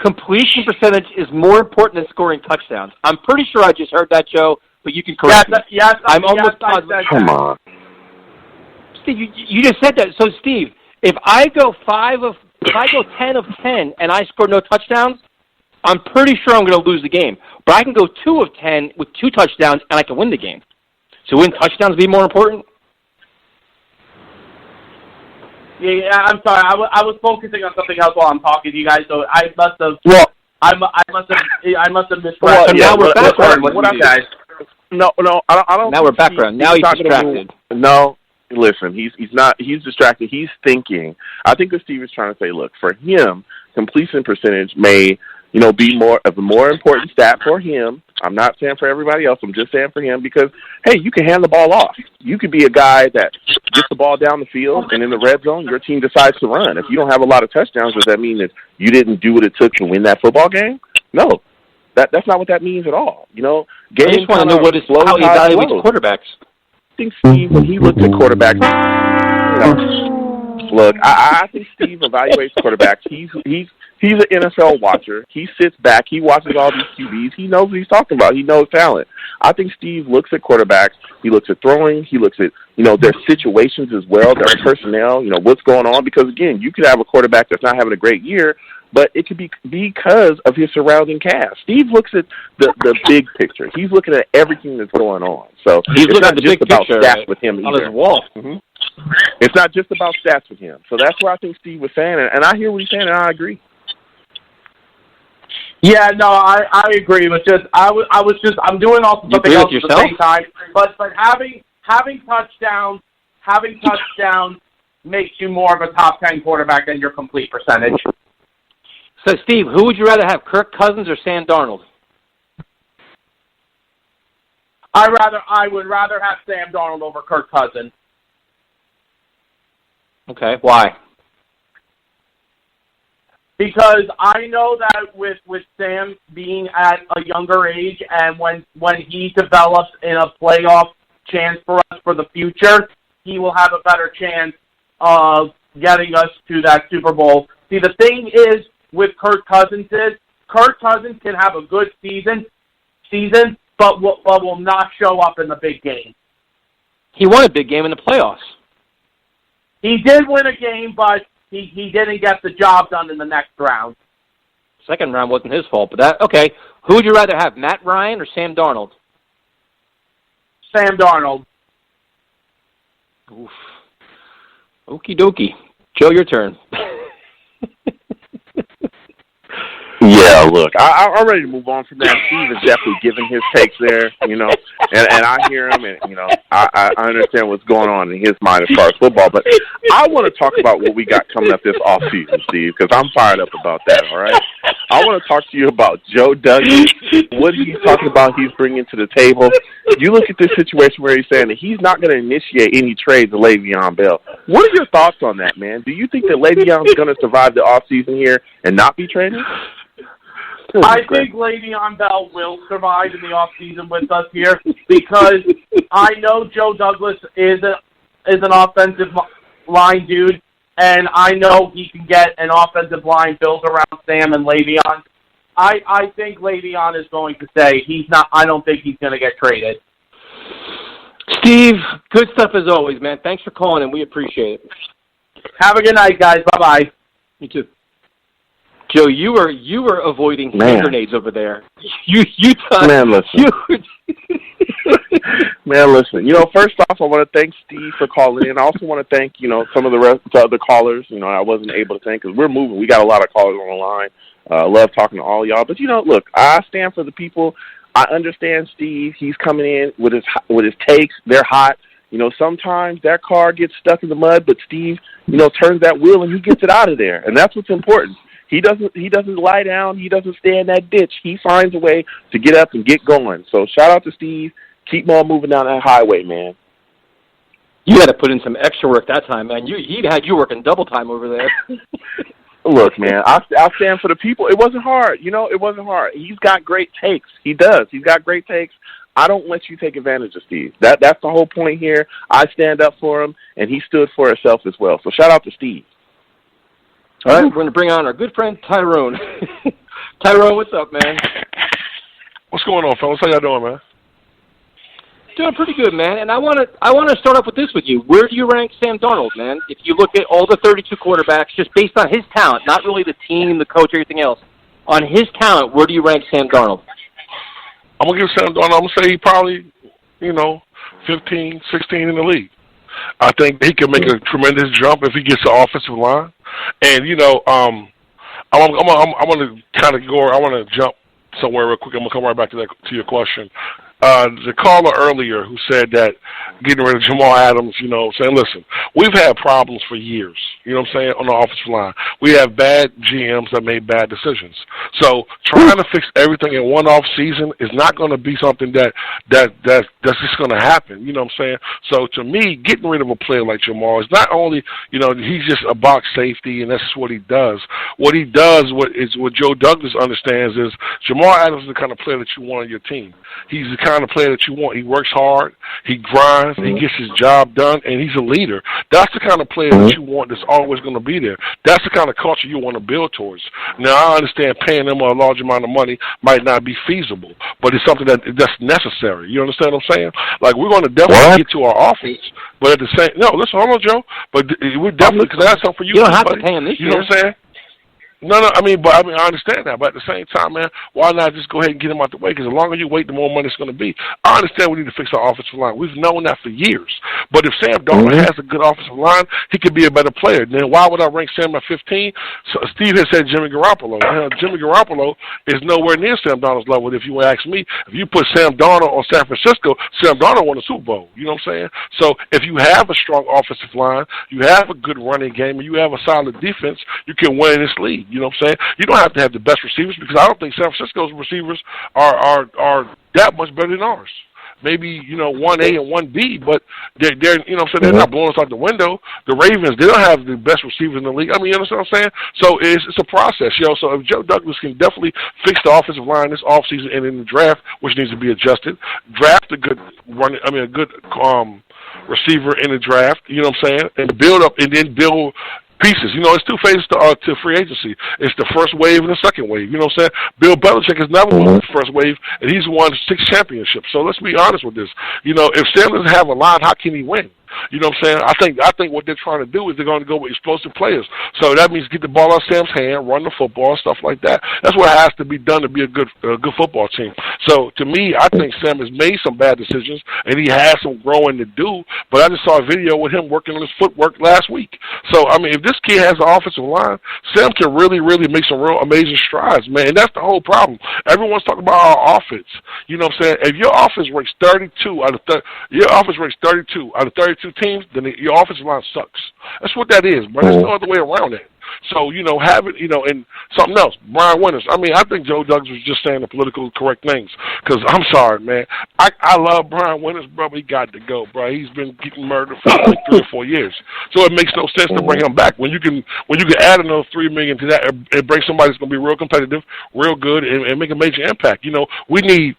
completion percentage is more important than scoring touchdowns? I'm pretty sure I just heard that, Joe, but you can correct me. Yes, I'm almost positive. Come on. Steve, you just said that. So, Steve, if I go 10 of 10 and I score no touchdowns, I'm pretty sure I'm going to lose the game. But I can go 2 of 10 with 2 touchdowns and I can win the game. So wouldn't touchdowns be more important? Yeah, I'm sorry. I was focusing on something else while I'm talking to you guys, so I must have. Well, I must have misread. Well, So now we're background. What I guys? No, I don't. Now we're background. Now he's distracted. No, listen, he's not. He's distracted. He's thinking. I think what Steve is trying to say. Look, for him, completion percentage may, be more of a more important stat for him. I'm not saying for everybody else. I'm just saying for him because, hey, you can hand the ball off. You could be a guy that gets the ball down the field, and in the red zone, your team decides to run. If you don't have a lot of touchdowns, does that mean that you didn't do what it took to win that football game? No. That's not what that means at all. I just want to know how he evaluates quarterbacks. I think Steve, when he looks at quarterbacks, look, I think Steve evaluates quarterbacks. He's an NFL watcher. He sits back. He watches all these QBs. He knows what he's talking about. He knows talent. I think Steve looks at quarterbacks. He looks at throwing. He looks at, their situations as well, their personnel, what's going on. Because, again, you could have a quarterback that's not having a great year, but it could be because of his surrounding cast. Steve looks at the big picture. He's looking at everything that's going on. So he's it's not the just big about picture, stats with him on either. His wall. Mm-hmm. It's not just about stats with him. So that's what I think Steve was saying, and I hear what he's saying, and I agree. Yeah, no, I agree. But I'm doing also something else at the same time. But having touchdowns makes you more of a top 10 quarterback than your complete percentage. So, Steve, who would you rather have, Kirk Cousins or Sam Darnold? I would rather have Sam Darnold over Kirk Cousins. Okay, why? Because I know that with Sam being at a younger age and when he develops in a playoff chance for us for the future, he will have a better chance of getting us to that Super Bowl. See, the thing is with Kirk Cousins can have a good season, but will not show up in the big game. He won a big game in the playoffs. He did win a game, but he didn't get the job done in the next round. Second round wasn't his fault, but okay. Who would you rather have, Matt Ryan or Sam Darnold? Sam Darnold. Oof. Okie dokie. Joe, your turn. Yeah, look, I'm ready to move on from that. Steve is definitely giving his takes there, and I hear him, and, I understand what's going on in his mind as far as football, but I want to talk about what we got coming up this offseason, Steve, because I'm fired up about that, all right? I want to talk to you about Joe Douglas, what he's talking about he's bringing to the table. You look at this situation where he's saying that he's not going to initiate any trades of Le'Veon Bell. What are your thoughts on that, man? Do you think that Le'Veon's going to survive the offseason here and not be traded? I think Le'Veon Bell will survive in the offseason with us here because I know Joe Douglas is an offensive line dude, and I know he can get an offensive line built around Sam and Le'Veon. I think Le'Veon is going to say he's not. I don't think he's going to get traded. Steve, good stuff as always, man. Thanks for calling, and we appreciate it. Have a good night, guys. Bye-bye. You too. Joe, you were avoiding hand grenades over there. You thought, man, listen. Man, listen. First off, I want to thank Steve for calling in. I also want to thank some of the other callers. I wasn't able to thank because we're moving. We got a lot of callers on the line. I love talking to all y'all. But look, I stand for the people. I understand Steve. He's coming in with his takes. They're hot. Sometimes that car gets stuck in the mud, but Steve, turns that wheel and he gets it out of there, and that's what's important. He doesn't lie down. He doesn't stay in that ditch. He finds a way to get up and get going. So shout out to Steve. Keep on moving down that highway, man. You had to put in some extra work that time, man. He had you working double time over there. Look, man, I stand for the people. It wasn't hard. It wasn't hard. He's got great takes. He does. He's got great takes. I don't let you take advantage of Steve. That's the whole point here. I stand up for him, and he stood for himself as well. So shout out to Steve. All right, we're going to bring on our good friend Tyrone. Tyrone, what's up, man? What's going on, fellas? How y'all doing, man? Doing pretty good, man. And I want to start off with this with you. Where do you rank Sam Darnold, man? If you look at all the 32 quarterbacks, just based on his talent, not really the team, the coach, everything else, on his talent, where do you rank Sam Darnold? I'm going to give Sam Darnold, I'm going to say he probably, 15, 16 in the league. I think he can make a tremendous jump if he gets the offensive line. And, I'm going to kind of I want to jump somewhere real quick. I'm going to come right back to your question. The caller earlier who said that getting rid of Jamal Adams, saying, listen, we've had problems for years, on the offensive line. We have bad GMs that made bad decisions. So trying to fix everything in one off season is not going to be something that's just going to happen, So to me, getting rid of a player like Jamal is not only, he's just a box safety and that's just what he does. What he does, what Joe Douglas understands is Jamal Adams is the kind of player that you want on your team. He's the kind of player that you want. He works hard, he grinds, he gets his job done, and he's a leader. That's the kind of player that you want that's always going to be there. That's the kind of culture you want to build towards. Now, I understand paying them a large amount of money might not be feasible, but it's something that's necessary. You understand what I'm saying? Like, we're going to definitely get to our offense, but at the same listen, hold on, Joe, but we're definitely, because that's something for you. You don't have to pay him this year. You know what I'm saying? No, I understand that, but at the same time, man, why not just go ahead and get him out the way? Because the longer you wait, the more money it's going to be. I understand we need to fix our offensive line. We've known that for years. But if Sam Darnold has a good offensive line, he could be a better player. Then why would I rank Sam at 15? So Steve has said Jimmy Garoppolo. Jimmy Garoppolo is nowhere near Sam Darnold's level. If you ask me, if you put Sam Darnold on San Francisco, Sam Darnold won a Super Bowl. You know what I'm saying? So if you have a strong offensive line, you have a good running game, and you have a solid defense, you can win this league. You know what I'm saying? You don't have to have the best receivers because I don't think San Francisco's receivers are that much better than ours. Maybe, 1A and 1B, but they're they're not blowing us out the window. The Ravens, they don't have the best receivers in the league. I mean, you understand what I'm saying? So it's a process, So if Joe Douglas can definitely fix the offensive line this offseason and in the draft, which needs to be adjusted, draft a good receiver in the draft, you know what I'm saying? And build up and then build pieces. It's two phases to free agency. It's the first wave and the second wave. You know what I'm saying? Bill Belichick has never won the first wave, and he's won 6 championships. So let's be honest with this. If Sam doesn't have a line, how can he win? You know what I'm saying? I think what they're trying to do is they're going to go with explosive players. So that means get the ball out of Sam's hand, run the football, stuff like that. That's what has to be done to be a good football team. So to me, I think Sam has made some bad decisions, and he has some growing to do. But I just saw a video with him working on his footwork last week. So, if this kid has an offensive line, Sam can really, really make some real amazing strides, man. And that's the whole problem. Everyone's talking about our offense. You know what I'm saying? If your offense ranks 32 out of 32 teams, then your offensive line sucks. That's what that is, but there's no other way around it. So, have it, and something else. Brian Winters. I think Joe Douglas was just saying the political correct things. Because I'm sorry, man. I love Brian Winters, bro, but he got to go, bro. He's been getting murdered for like 3 or 4 years. So it makes no sense to bring him back. When you can add another $3 million to that and bring somebody that's going to be real competitive, real good, and make a major impact. We need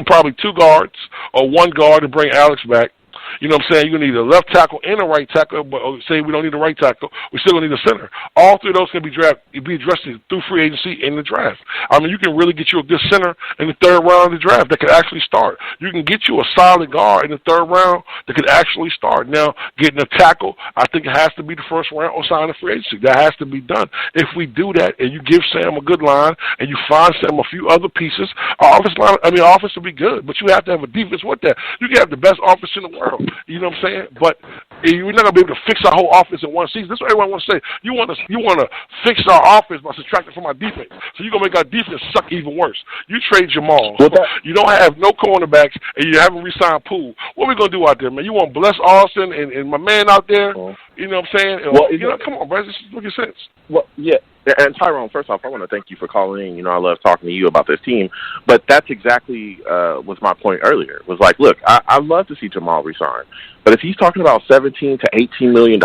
probably 2 guards or 1 guard to bring Alex back. You know what I'm saying? You need a left tackle and a right tackle, but say we don't need a right tackle, we still don't need a center. All 3 of those can be addressed through free agency in the draft. You can really get you a good center in the 3rd round of the draft that could actually start. You can get you a solid guard in the 3rd round that could actually start. Now, getting a tackle, I think it has to be the 1st round or sign a free agency. That has to be done. If we do that and you give Sam a good line and you find Sam a few other pieces, our offense will be good, but you have to have a defense with that. You can have the best offense in the world. You know what I'm saying? But you're not going to be able to fix our whole offense in one season. That's what everyone wants to say. You want to fix our offense by subtracting from our defense. So you're going to make our defense suck even worse. You trade Jamal. You don't have no cornerbacks, and you haven't re-signed Poole. What are we going to do out there, man? You want Bless Austin and my man out there? You know what I'm saying? Come on, bro. This is making sense. Well, yeah. And Tyrone, first off, I want to thank you for calling in. I love talking to you about this team. But that's exactly was my point earlier. It was look, I'd love to see Jamal resign. But if he's talking about $17 to $18 million,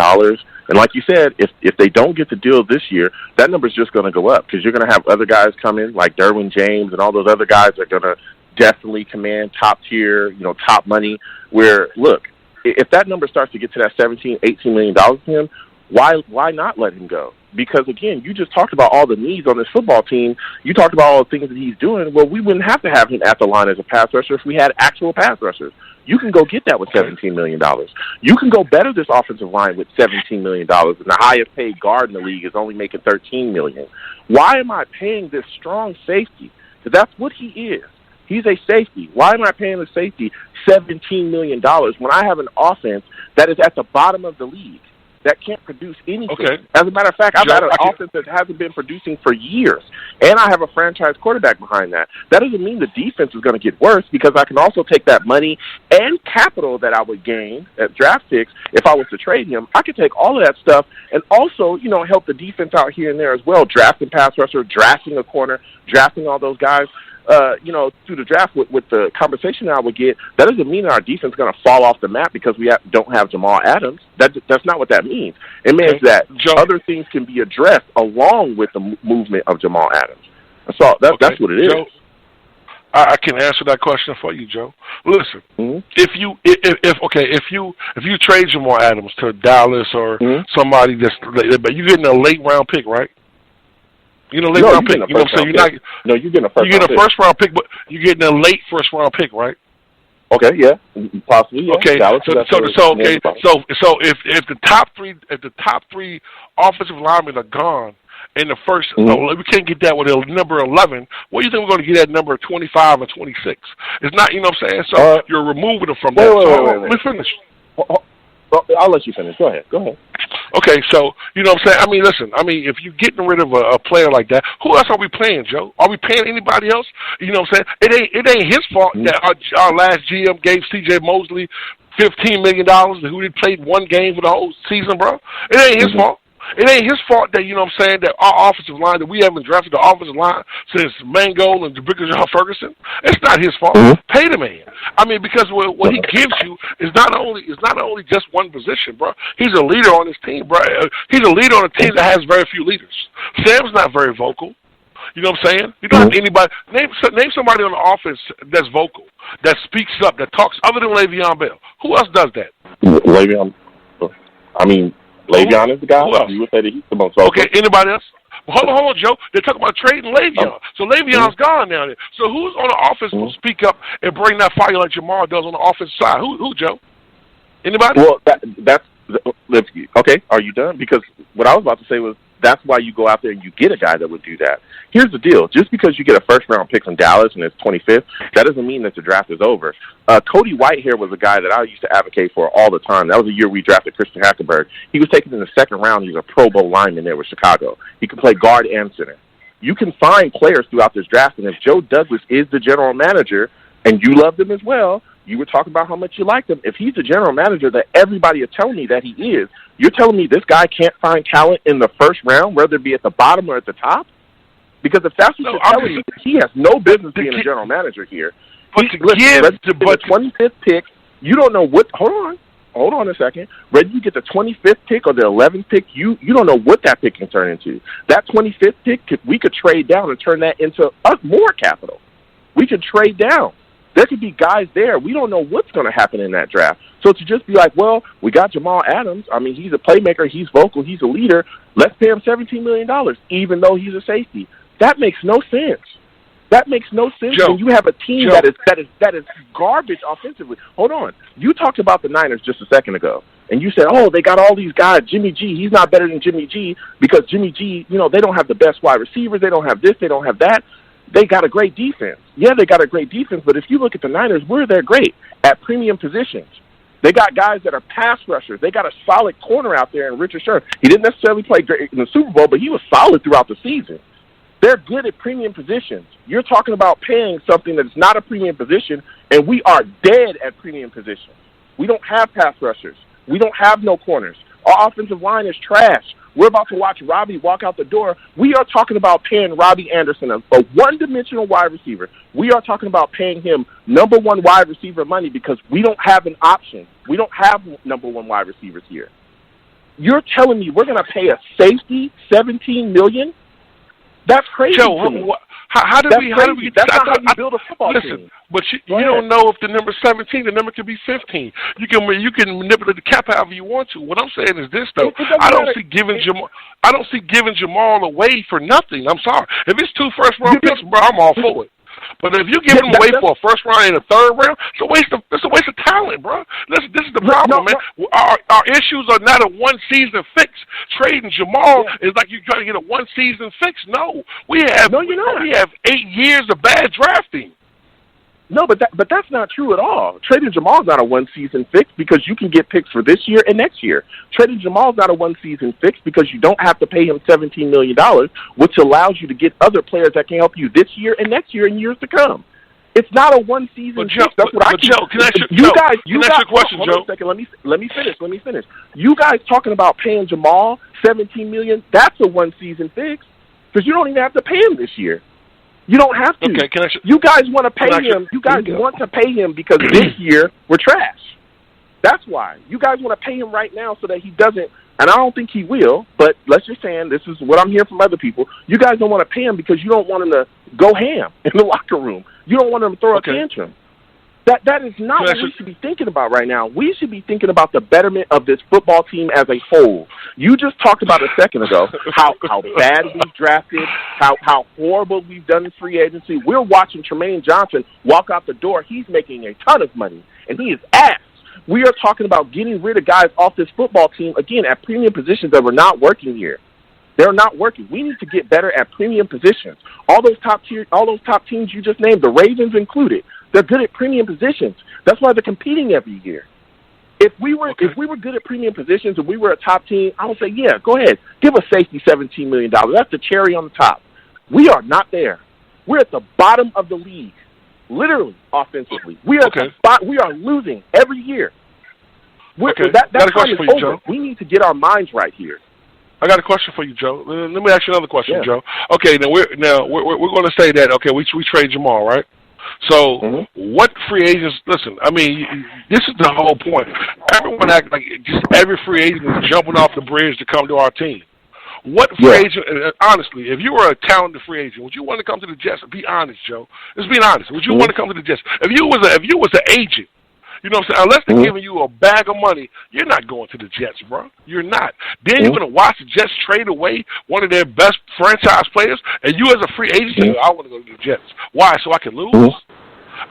And like you said, if they don't get the deal this year, that number's just going to go up because you're going to have other guys come in like Derwin James and all those other guys that are going to definitely command top tier, top money. Where, look, if that number starts to get to that $17, $18 million to him, why not let him go? Because, again, you just talked about all the needs on this football team. You talked about all the things that he's doing. Well, we wouldn't have to have him at the line as a pass rusher if we had actual pass rushers. You can go get that with $17 million. You can go better this offensive line with $17 million, and the highest paid guard in the league is only making $13 million. Why am I paying this strong safety? Because that's what he is. He's a safety. Why am I paying the safety $17 million when I have an offense that is at the bottom of the league? That can't produce anything. Okay. As a matter of fact, I've had an offense that hasn't been producing for years, and I have a franchise quarterback behind that. That doesn't mean the defense is going to get worse because I can also take that money and capital that I would gain at draft picks if I was to trade him. I could take all of that stuff and also, help the defense out here and there as well, drafting pass rusher, drafting a corner, drafting all those guys. Through the draft with the conversation I would get, that doesn't mean that our defense is going to fall off the map because we don't have Jamal Adams. That's not what that means. It means that other things can be addressed along with the movement of Jamal Adams. That's what it is. Joe, I can answer that question for you, Joe. Listen, if you trade Jamal Adams to Dallas or somebody but you're getting a late round pick, right? Late round pick. You know what I'm saying? You're getting a first. You're getting a first round pick, but you're getting a late first round pick, right? Okay, yeah, possibly. Yeah. Okay, so if the top three offensive linemen are gone in the first, we can't get that with a number 11. What do you think we're going to get at number 25 and 26? It's not. You know what I'm saying? So you're removing them from that. Let me finish. I'll let you finish. Go ahead. Okay, so, you know what I'm saying? Listen, if you're getting rid of a player like that, who else are we playing, Joe? Are we paying anybody else? You know what I'm saying? It ain't his fault that our last GM gave C.J. Mosley $15 million who had played one game for the whole season, bro. It ain't his fault. It ain't his fault that, you know what I'm saying, that our offensive line, that we haven't drafted the offensive line since Mangold and Jabricka Ferguson. It's not his fault. Pay the man. Because what he gives you is not only just one position, bro. He's a leader on this team, bro. He's a leader on a team that has very few leaders. Sam's not very vocal. You know what I'm saying? You don't have anybody. Name somebody on the offense that's vocal, that speaks up, that talks, other than Le'Veon Bell. Who else does that? Le'Veon is the guy. You would say that he's the most vocal. Okay, anybody else? Well, hold on, Joe. They're talking about trading Le'Veon. So Le'Veon's gone now. So who's on the offense will speak up and bring that fire like Jamal does on the offensive side? Who, Joe? Anybody? Well, that's okay. Are you done? Because what I was about to say was that's why you go out there and you get a guy that would do that. Here's the deal. Just because you get a first-round pick from Dallas and it's 25th, that doesn't mean that the draft is over. Cody Whitehair was a guy that I used to advocate for all the time. That was the year we drafted Christian Hackenberg. He was taken in the second round. He was a Pro Bowl lineman there with Chicago. He could play guard and center. You can find players throughout this draft, and if Joe Douglas is the general manager and you love him as well, you were talking about how much you liked him. If he's the general manager that everybody is telling me that he is, you're telling me this guy can't find talent in the first round, whether it be at the bottom or at the top? Because if that's what you're telling me, he has no business being a general manager here. But the 25th pick, you don't know what. Hold on a second. Whether you get the 25th pick or the 11th pick, you don't know what that pick can turn into. That 25th pick, we could trade down and turn that into more capital. We could trade down. There could be guys there. We don't know what's going to happen in that draft. So to just be like, well, we got Jamal Adams. He's a playmaker. He's vocal. He's a leader. Let's pay him $17 million, even though he's a safety. That makes no sense. That makes no sense when you have a team that is garbage offensively. Hold on. You talked about the Niners just a second ago, and you said, oh, they got all these guys. Jimmy G, he's not better than Jimmy G because Jimmy G, they don't have the best wide receivers. They don't have this. They don't have that. They got a great defense. Yeah, they got a great defense, but if you look at the Niners, they're great at premium positions. They got guys that are pass rushers. They got a solid corner out there in Richard Sherman. He didn't necessarily play great in the Super Bowl, but he was solid throughout the season. They're good at premium positions. You're talking about paying something that's not a premium position, and we are dead at premium positions. We don't have pass rushers. We don't have no corners. Our offensive line is trash. We're about to watch Robbie walk out the door. We are talking about paying Robbie Anderson a one-dimensional wide receiver. We are talking about paying him number one wide receiver money because we don't have an option. We don't have number one wide receivers here. You're telling me we're going to pay a safety $17 million? That's crazy. Joe, to me. How do we That's not how you build a football team. But you don't know if the number 17, the number could be 15. You can manipulate the cap however you want to. What I'm saying is this though. I don't see giving Jamal away for nothing. I'm sorry. If it's 2 first-round picks, bro, I'm all for it. But if you give him away for a first round and a third round, it's a waste of talent, bro. Listen, this is the problem, man. Our issues are not a one-season fix. Trading Jamal is like you trying to get a one-season fix. No, we have 8 years of bad drafting. No, but that's not true at all. Trading Jamal is not a one-season fix because you can get picks for this year and next year. Trading Jamal is not a one-season fix because you don't have to pay him $17 million, which allows you to get other players that can help you this year and next year and years to come. It's not a one-season fix. That's what I keep. Joe, can I ask you you a question, hold Joe? on a second. Let me finish. You guys talking about paying Jamal $17 million? That's a one-season fix because you don't even have to pay him this year. You don't have to. Okay, you guys want to pay him. You guys want to pay him because this year we're trash. That's why. You guys want to pay him right now so that he doesn't, and I don't think he will, but let's just say, and this is what I'm hearing from other people, you guys don't want to pay him because you don't want him to go ham in the locker room. You don't want him to throw a tantrum. That is not what we should be thinking about right now. We should be thinking about the betterment of this football team as a whole. You just talked about a second ago how bad we've drafted, how horrible we've done in free agency. We're watching Tremaine Johnson walk out the door. He's making a ton of money, and he is ass. We are talking about getting rid of guys off this football team, again, at premium positions that were not working here. They're not working. We need to get better at premium positions. All those top teams you just named, the Ravens included, they're good at premium positions. That's why they're competing every year. If we were good at premium positions and we were a top team, I would say, yeah, go ahead. Give a safety $17 million. That's the cherry on the top. We are not there. We're at the bottom of the league, literally, offensively. We are we are losing every year. That time is over. Joe. We need to get our minds right here. I got a question for you, Joe. Let me ask you another question, Joe. Okay, now we're going to say that. Okay, we trade Jamal, right? So what free agents? Listen, I mean, this is the whole point. Everyone act like just every free agent is jumping off the bridge to come to our team. What free agent? Honestly, if you were a talented free agent, would you want to come to the Jets? Be honest, Joe. Just be honest. Would you want to come to the Jets? If you was an agent, you know what I'm saying? Unless they're giving you a bag of money, you're not going to the Jets, bro. You're not. Then you're going to watch the Jets trade away one of their best franchise players, and you as a free agent say, I want to go to the Jets. Why? So I can lose?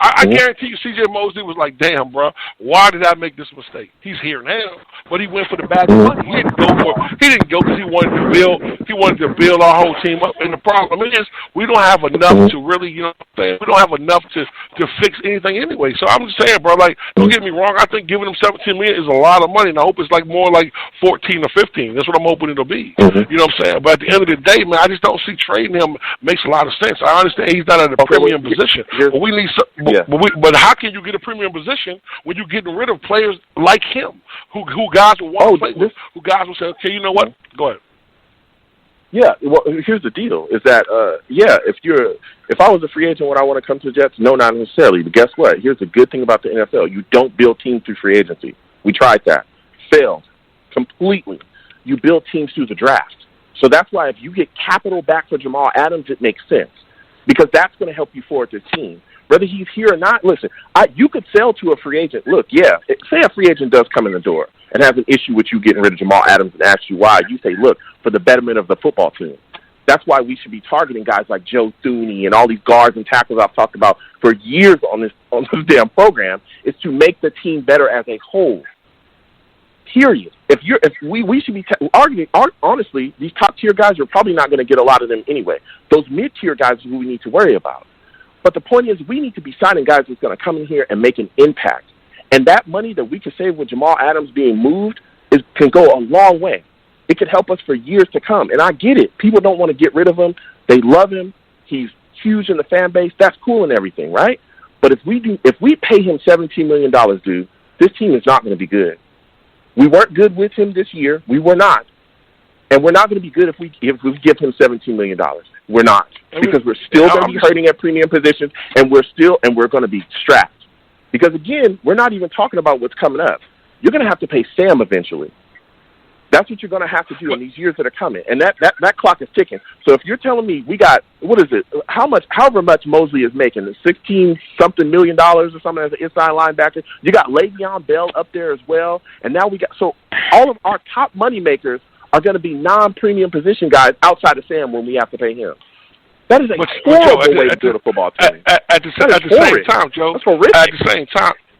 I guarantee you C.J. Mosley was like, damn, bro, why did I make this mistake? He's here now, but he went for the bag of money. He didn't go because he wanted to build our whole team up. And the problem is we don't have enough to really, you know what I'm saying? We don't have enough to fix anything anyway. So I'm just saying, bro, like, don't get me wrong. I think giving him $17 million is a lot of money, and I hope it's like more like 14 or 15. That's what I'm hoping it'll be. You know what I'm saying? But at the end of the day, man, I just don't see trading him makes a lot of sense. I understand he's not at a premium position, but we need some. But how can you get a premium position when you're getting rid of players like him, who guys will want to play with, who guys will say, okay, you know what? Go ahead. Yeah, well, here's the deal: is that if I was a free agent, would I want to come to the Jets? No, not necessarily. But guess what? Here's the good thing about the NFL: you don't build teams through free agency. We tried that, failed completely. You build teams through the draft. So that's why if you get capital back for Jamal Adams, it makes sense because that's going to help you forward this team. Whether he's here or not, listen, you could sell to a free agent. Look, say a free agent does come in the door and has an issue with you getting rid of Jamal Adams and asks you why. You say, look, for the betterment of the football team. That's why we should be targeting guys like Joe Thuney and all these guards and tackles I've talked about for years on this damn program, is to make the team better as a whole. Period. We should be arguing. Honestly, these top tier guys, you're probably not going to get a lot of them anyway. Those mid tier guys is who we need to worry about. But the point is, we need to be signing guys that's going to come in here and make an impact. And that money that we can save with Jamal Adams being moved can go a long way. It could help us for years to come. And I get it. People don't want to get rid of him. They love him. He's huge in the fan base. That's cool and everything, right? But if we pay him $17 million, dude, this team is not going to be good. We weren't good with him this year. We were not. And we're not going to be good if we give him $17 million. We're not, because we're still going to be hurting at premium positions, and we're going to be strapped. Because again, we're not even talking about what's coming up. You're going to have to pay Sam eventually. That's what you're going to have to do in these years that are coming, and that clock is ticking. So if you're telling me we got, what is it, however much Mosley is making, $16-something million or something as an inside linebacker, you got Le'Veon Bell up there as well, and now we got, so all of our top money makers are going to be non-premium position guys outside of Sam when we have to pay him. That is a horrible way to build a football team. At the same time, Joe. That's horrific.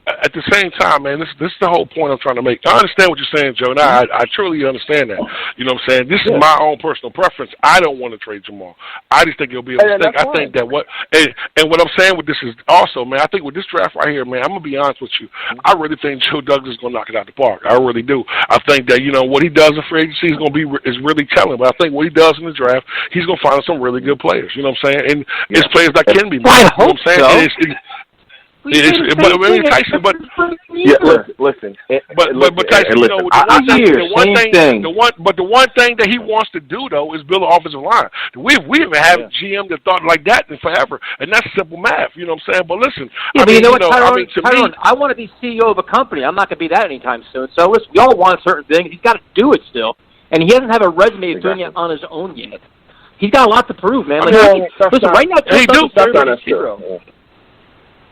At the same time, man, this is the whole point I'm trying to make. I understand what you're saying, Joe, and I truly understand that. You know what I'm saying? This is my own personal preference. I don't want to trade Jamal. I just think it'll be a mistake. I think that what I'm saying with this is also, man, I think with this draft right here, man, I'm going to be honest with you. I really think Joe Douglas is going to knock it out the park. I really do. I think that, what he does in free agency is really telling. But I think what he does in the draft, he's going to find some really good players. You know what I'm saying? And it's players that can be made. I hope so. Listen. But Tyson, the one thing that he wants to do though is build an offensive line. We haven't had a GM that thought like that in forever, and that's simple math. You know what I'm saying? But listen, but you know what, Tyrone, I want to be CEO of a company. I'm not going to be that anytime soon. So listen, we all want certain things. He's got to do it still, and he doesn't have a resume of doing it on his own yet. He's got a lot to prove, man. Listen, right now,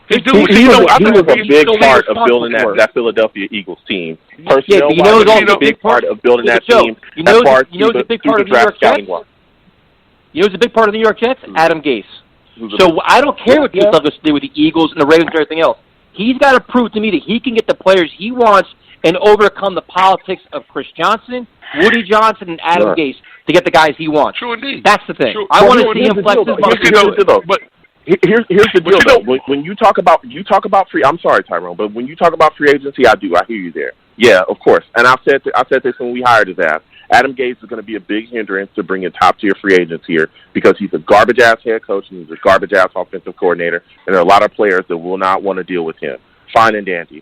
he was a big part of building that Philadelphia Eagles team. Personnel, he was a big part of building that team. You know who's a big part of the New York Jets? You know who's a big part of the New York Jets? Adam Gase. So I don't care what Joe Douglas did with the Eagles and the Ravens and everything else. He's got to prove to me that he can get the players he wants and overcome the politics of Chris Johnson, Woody Johnson, and Adam Gase to get the guys he wants. True indeed. That's the thing. I want to see him flex his muscles. But here's the deal, though. When you talk about free, I'm sorry, Tyrone, but when you talk about free agency, I hear you there. Yeah, of course. And I said this when we hired his ass. Adam Gase is going to be a big hindrance to bringing top-tier free agents here because he's a garbage-ass head coach and he's a garbage-ass offensive coordinator, and there are a lot of players that will not want to deal with him. Fine and dandy.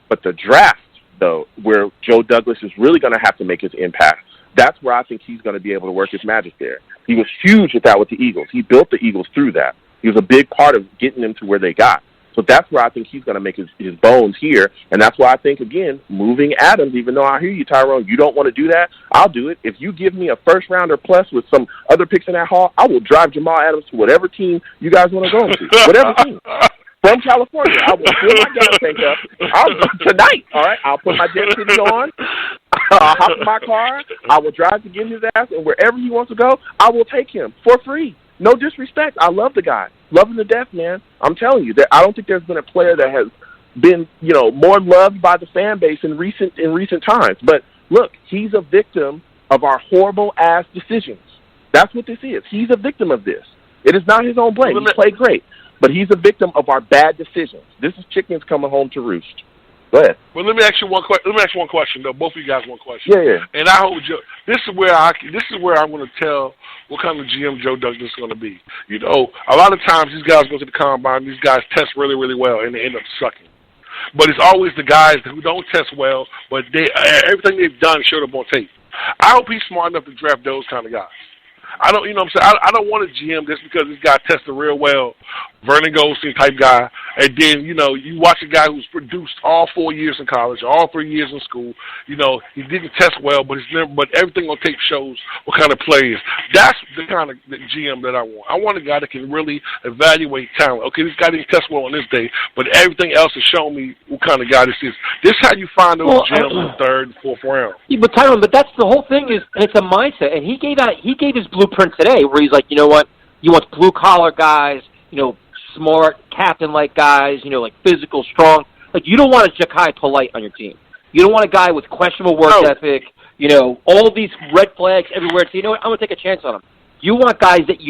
But the draft, though, where Joe Douglas is really going to have to make his impact, that's where I think he's going to be able to work his magic there. He was huge at that with the Eagles. He built the Eagles through that. He was a big part of getting them to where they got. So that's where I think he's going to make his bones here, and that's why I think, again, moving Adams, even though I hear you, Tyrone, you don't want to do that, I'll do it. If you give me a first-rounder plus with some other picks in that haul, I will drive Jamal Adams to whatever team you guys want to go to, whatever team. From California, I will fill my gas tank up tonight, all right? I'll put my Jet City on. I'll hop in my car. I will drive to get his ass, and wherever he wants to go, I will take him for free. No disrespect. I love the guy. Love him to death, man. I'm telling you, that I don't think there's been a player that has been, more loved by the fan base in recent times. But look, he's a victim of our horrible-ass decisions. That's what this is. He's a victim of this. It is not his own blame. He played great. But he's a victim of our bad decisions. This is chickens coming home to roost. Go ahead. Well, let me ask you one question, though. Both of you guys one question. Yeah. And I hope this is where I'm going to tell what kind of GM Joe Douglas is going to be. A lot of times these guys go to the combine, these guys test really, really well, and they end up sucking. But it's always the guys who don't test well, but everything they've done showed up on tape. I hope he's smart enough to draft those kind of guys. I don't, what I'm saying? I don't want to GM this because this guy tested real well, Vernon Goldstein type guy, and then, you watch a guy who's produced all 4 years in college, all 3 years in school. He didn't test well, but everything on tape shows what kind of player he is. That's the kind of GM that I want. I want a guy that can really evaluate talent. Okay, this guy didn't test well on this day, but everything else has shown me what kind of guy this is. This is how you find those GMs in the third and fourth round. Yeah, but Tyrone, that's the whole thing is, and it's a mindset. And he gave his blueprint today, where he's like, you know what, you want blue collar guys, smart captain-like guys, like physical, strong. Like, you don't want a Ja'Kai Polite on your team. You don't want a guy with questionable work ethic, all these red flags everywhere. So, I'm going to take a chance on him. You want guys that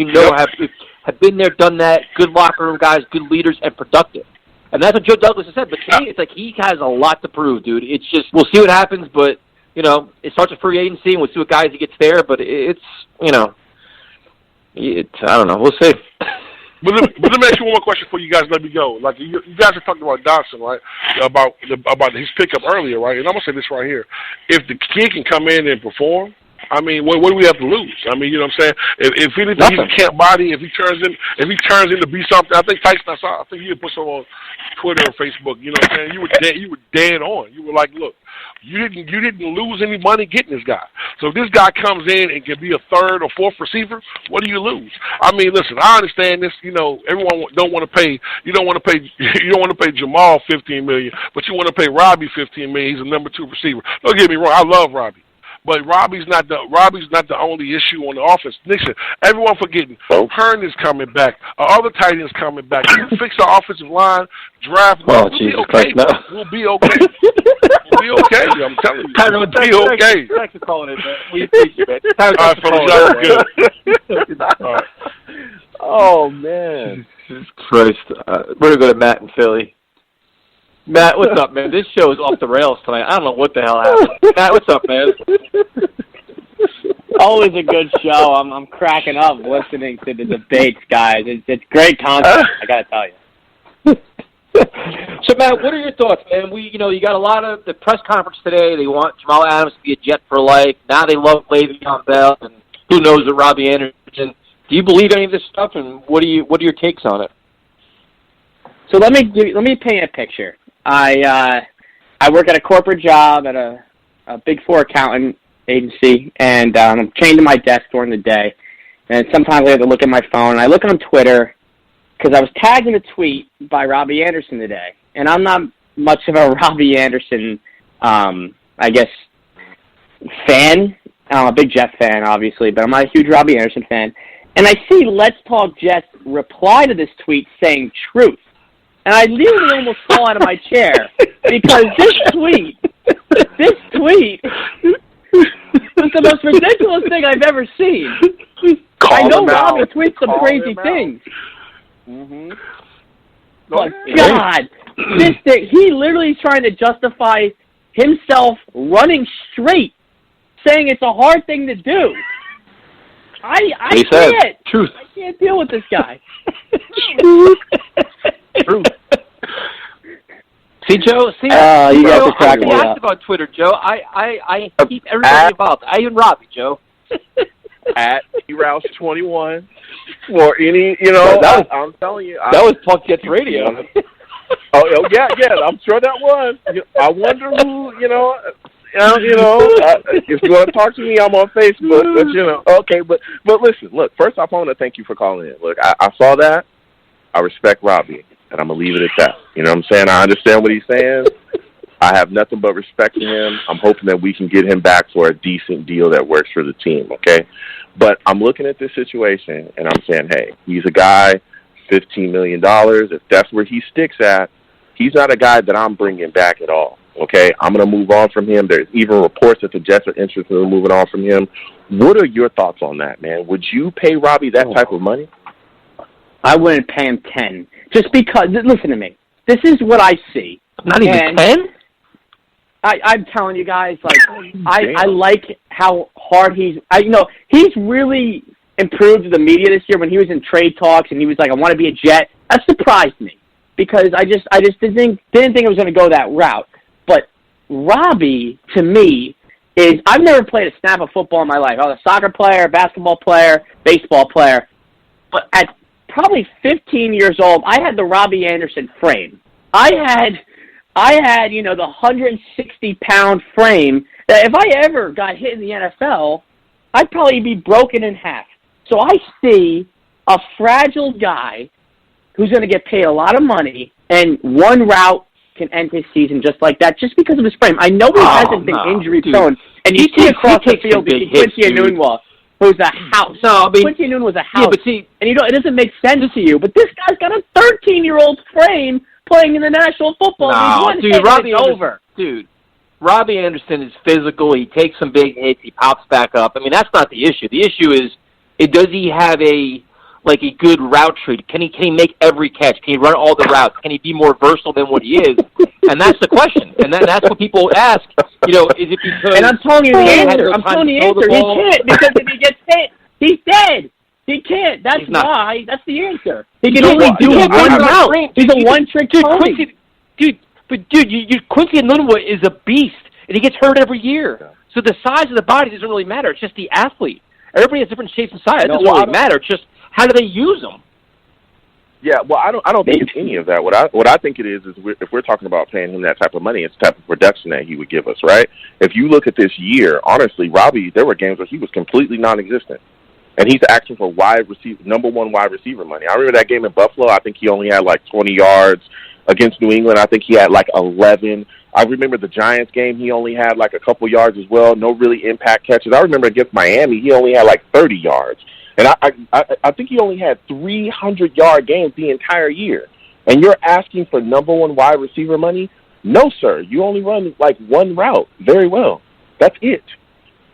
have been there, done that, good locker room guys, good leaders, and productive. And that's what Joe Douglas has said. But to me, it's like he has a lot to prove, dude. It's just, we'll see what happens, but, it starts a free agency, and we'll see what guys he gets there. But it's, I don't know. We'll see. But let me ask you one more question before you guys let me go. Like, you guys are talking about Dodson, right? About his pickup earlier, right? And I'm gonna say this right here: if the kid can come in and perform, I mean, what do we have to lose? I mean, you know what I'm saying? If he's a camp body, if he turns in to be something, I think Tyson, I think you put some on Twitter or Facebook. You know what I'm saying? You were dead on. You were like, look, You didn't lose any money getting this guy. So if this guy comes in and can be a third or fourth receiver, what do you lose? I mean, listen, I understand this. You know, everyone don't want to pay. You don't want to pay Jamal $15 million, but you want to pay Robbie $15 million. He's a number 2 receiver. Don't get me wrong. I love Robbie. But Robbie's not the only issue on the offense. Listen, everyone forgetting Hearn is coming back. Other tight ends coming back. You fix the offensive line, draft. We'll be okay. We'll be okay. We'll be okay. I'm telling you. We'll be okay. Thanks for calling it, man. We appreciate it. All right, fellas, good. All right. Oh man, Jesus Christ! We're gonna go to Matt in Philly. Matt, what's up, man? This show is off the rails tonight. I don't know what the hell happened. Matt, what's up, man? Always a good show. I'm cracking up listening to the debates, guys. It's great content. I gotta tell you. So, Matt, what are your thoughts, man? You got a lot of the press conference today. They want Jamal Adams to be a Jet for life. Now they love Le'Veon Bell, and who knows what Robbie Anderson. Do you believe any of this stuff? And what are your takes on it? So let me paint a picture. I work at a corporate job at a Big Four accountant agency, and I'm chained to my desk during the day. And sometimes I have to look at my phone. And I look on Twitter because I was tagged in a tweet by Robbie Anderson today. And I'm not much of a Robbie Anderson, I guess, fan. I'm a big Jet fan, obviously, but I'm not a huge Robbie Anderson fan. And I see Let's Talk Jets reply to this tweet saying truth. And I literally almost fell out of my chair because this tweet was the most ridiculous thing I've ever seen. I know Robbie tweets some crazy things. Mm-hmm. But God, this thing, he literally is trying to justify himself running straight, saying it's a hard thing to do. I can't. Truth. I can't deal with this guy. Truth. See, Joe. You guys are cracking me up. active on Twitter, Joe. I keep everybody involved. I even Robbie, Joe. At Rouse21 for any, I'm telling you. That was Talk Jets Radio. Yeah. I'm sure that was. I wonder who, if you want to talk to me, I'm on Facebook. But okay. But listen, look. First off, I want to thank you for calling in. Look, I saw that. I respect Robbie, and I'm gonna leave it at that. You know what I'm saying? I understand what he's saying. I have nothing but respect for him. I'm hoping that we can get him back for a decent deal that works for the team. Okay. But I'm looking at this situation, and I'm saying, hey, he's a guy, $15 million. If that's where he sticks at, he's not a guy that I'm bringing back at all. Okay, I'm going to move on from him. There's even reports that the Jets are interested in moving on from him. What are your thoughts on that, man? Would you pay Robbie that type of money? I wouldn't pay him 10. Just because, listen to me. This is what I see. Not even 10? I'm telling you guys, I like how hard he's really improved the media this year when he was in trade talks and he was like, I want to be a Jet. That surprised me because I just didn't think it was going to go that route. But Robbie, to me, I've never played a snap of football in my life. I was a soccer player, basketball player, baseball player. But at probably 15 years old, I had the Robbie Anderson frame. I had the 160-pound frame that if I ever got hit in the NFL, I'd probably be broken in half. So I see a fragile guy who's going to get paid a lot of money, and one route can end his season just like that, just because of his frame. I know he hasn't been injury-prone, and you see across the field, Quincy Enunwa, who's a house. No, I mean, Quincy Enunwa was a house. Yeah, but see, and it doesn't make sense to you, but this guy's got a 13-year-old frame playing in the National Football League. Robbie Anderson is physical. He takes some big hits. He pops back up. I mean, that's not the issue. The issue is, does he have a good route tree? Can he make every catch? Can he run all the routes? Can he be more versatile than what he is? And that's the question. And that's what people ask. Is it because? And I'm telling you the answer. He can't, because if he gets hit, he's dead. He can't. That's why. That's the answer. He can only do one route. He's a one-trick pony. Quincy Enunwa is a beast, and he gets hurt every year. So the size of the body doesn't really matter. It's just the athlete. Everybody has different shapes and sizes. It doesn't really matter. It's just how do they use them? Yeah, well, I don't think it's any of that. What I think it is if we're talking about paying him that type of money, it's the type of production that he would give us, right? If you look at this year, honestly, Robbie, there were games where he was completely non-existent, and he's asking for number one wide receiver money. I remember that game in Buffalo. I think he only had like 20 yards. Against New England, I think he had like 11. I remember the Giants game, he only had like a couple yards as well, no really impact catches. I remember against Miami, he only had like 30 yards. And I think he only had 300-yard games the entire year. And you're asking for number one wide receiver money? No, sir. You only run like one route very well. That's it.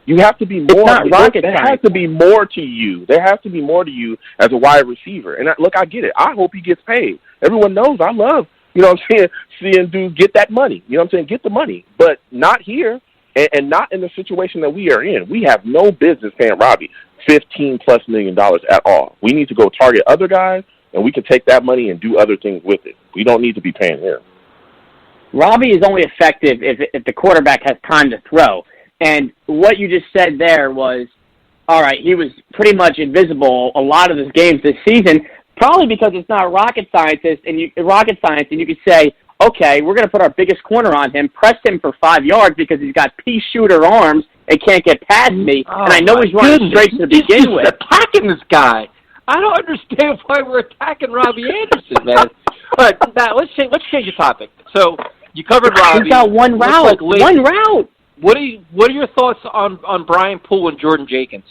You have to be more. There has to be more to you. There has to be more to you as a wide receiver. And look, I get it. I hope he gets paid. Everyone knows I love, you know what I'm saying, seeing dudes get that money. You know what I'm saying? Get the money. But not here and not in the situation that we are in. We have no business paying Robbie $15+ million at all. We need to go target other guys, and we can take that money and do other things with it. We don't need to be paying him. Robbie is only effective if the quarterback has time to throw. And what you just said there was, all right, he was pretty much invisible a lot of his games this season, probably because it's not rocket science, and you could say, okay, we're going to put our biggest corner on him, press him for 5 yards because he's got pea shooter arms and can't get past me, and I know he's running straight to begin with. Attacking this guy. I don't understand why we're attacking Robbie Anderson, man. But Matt, let's change the topic. So you covered Robbie. He's got one route. One route. What are your thoughts on Brian Poole and Jordan Jenkins?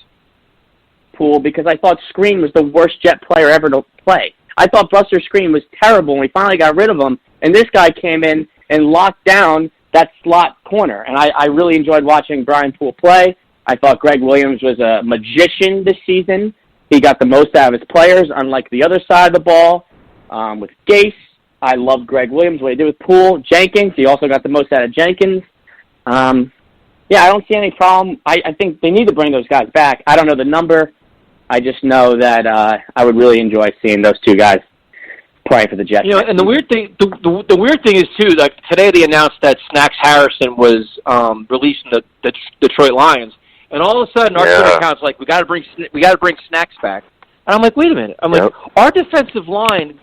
Poole, because I thought Screen was the worst Jet player ever to play. I thought Buster Screen was terrible, and we finally got rid of him. And this guy came in and locked down that slot corner. And I really enjoyed watching Brian Poole play. I thought Greg Williams was a magician this season. He got the most out of his players, unlike the other side of the ball. With Gase, I love Greg Williams, what he did with Poole. Jenkins, he also got the most out of Jenkins. I don't see any problem. I think they need to bring those guys back. I don't know the number. I just know that I would really enjoy seeing those two guys play for the Jets. You know, and the weird thing is too, like today they announced that Snacks Harrison was released from the Detroit Lions, and all of a sudden our Twitter account's like, we got to bring Snacks back, and I'm like, wait a minute, like our defensive line,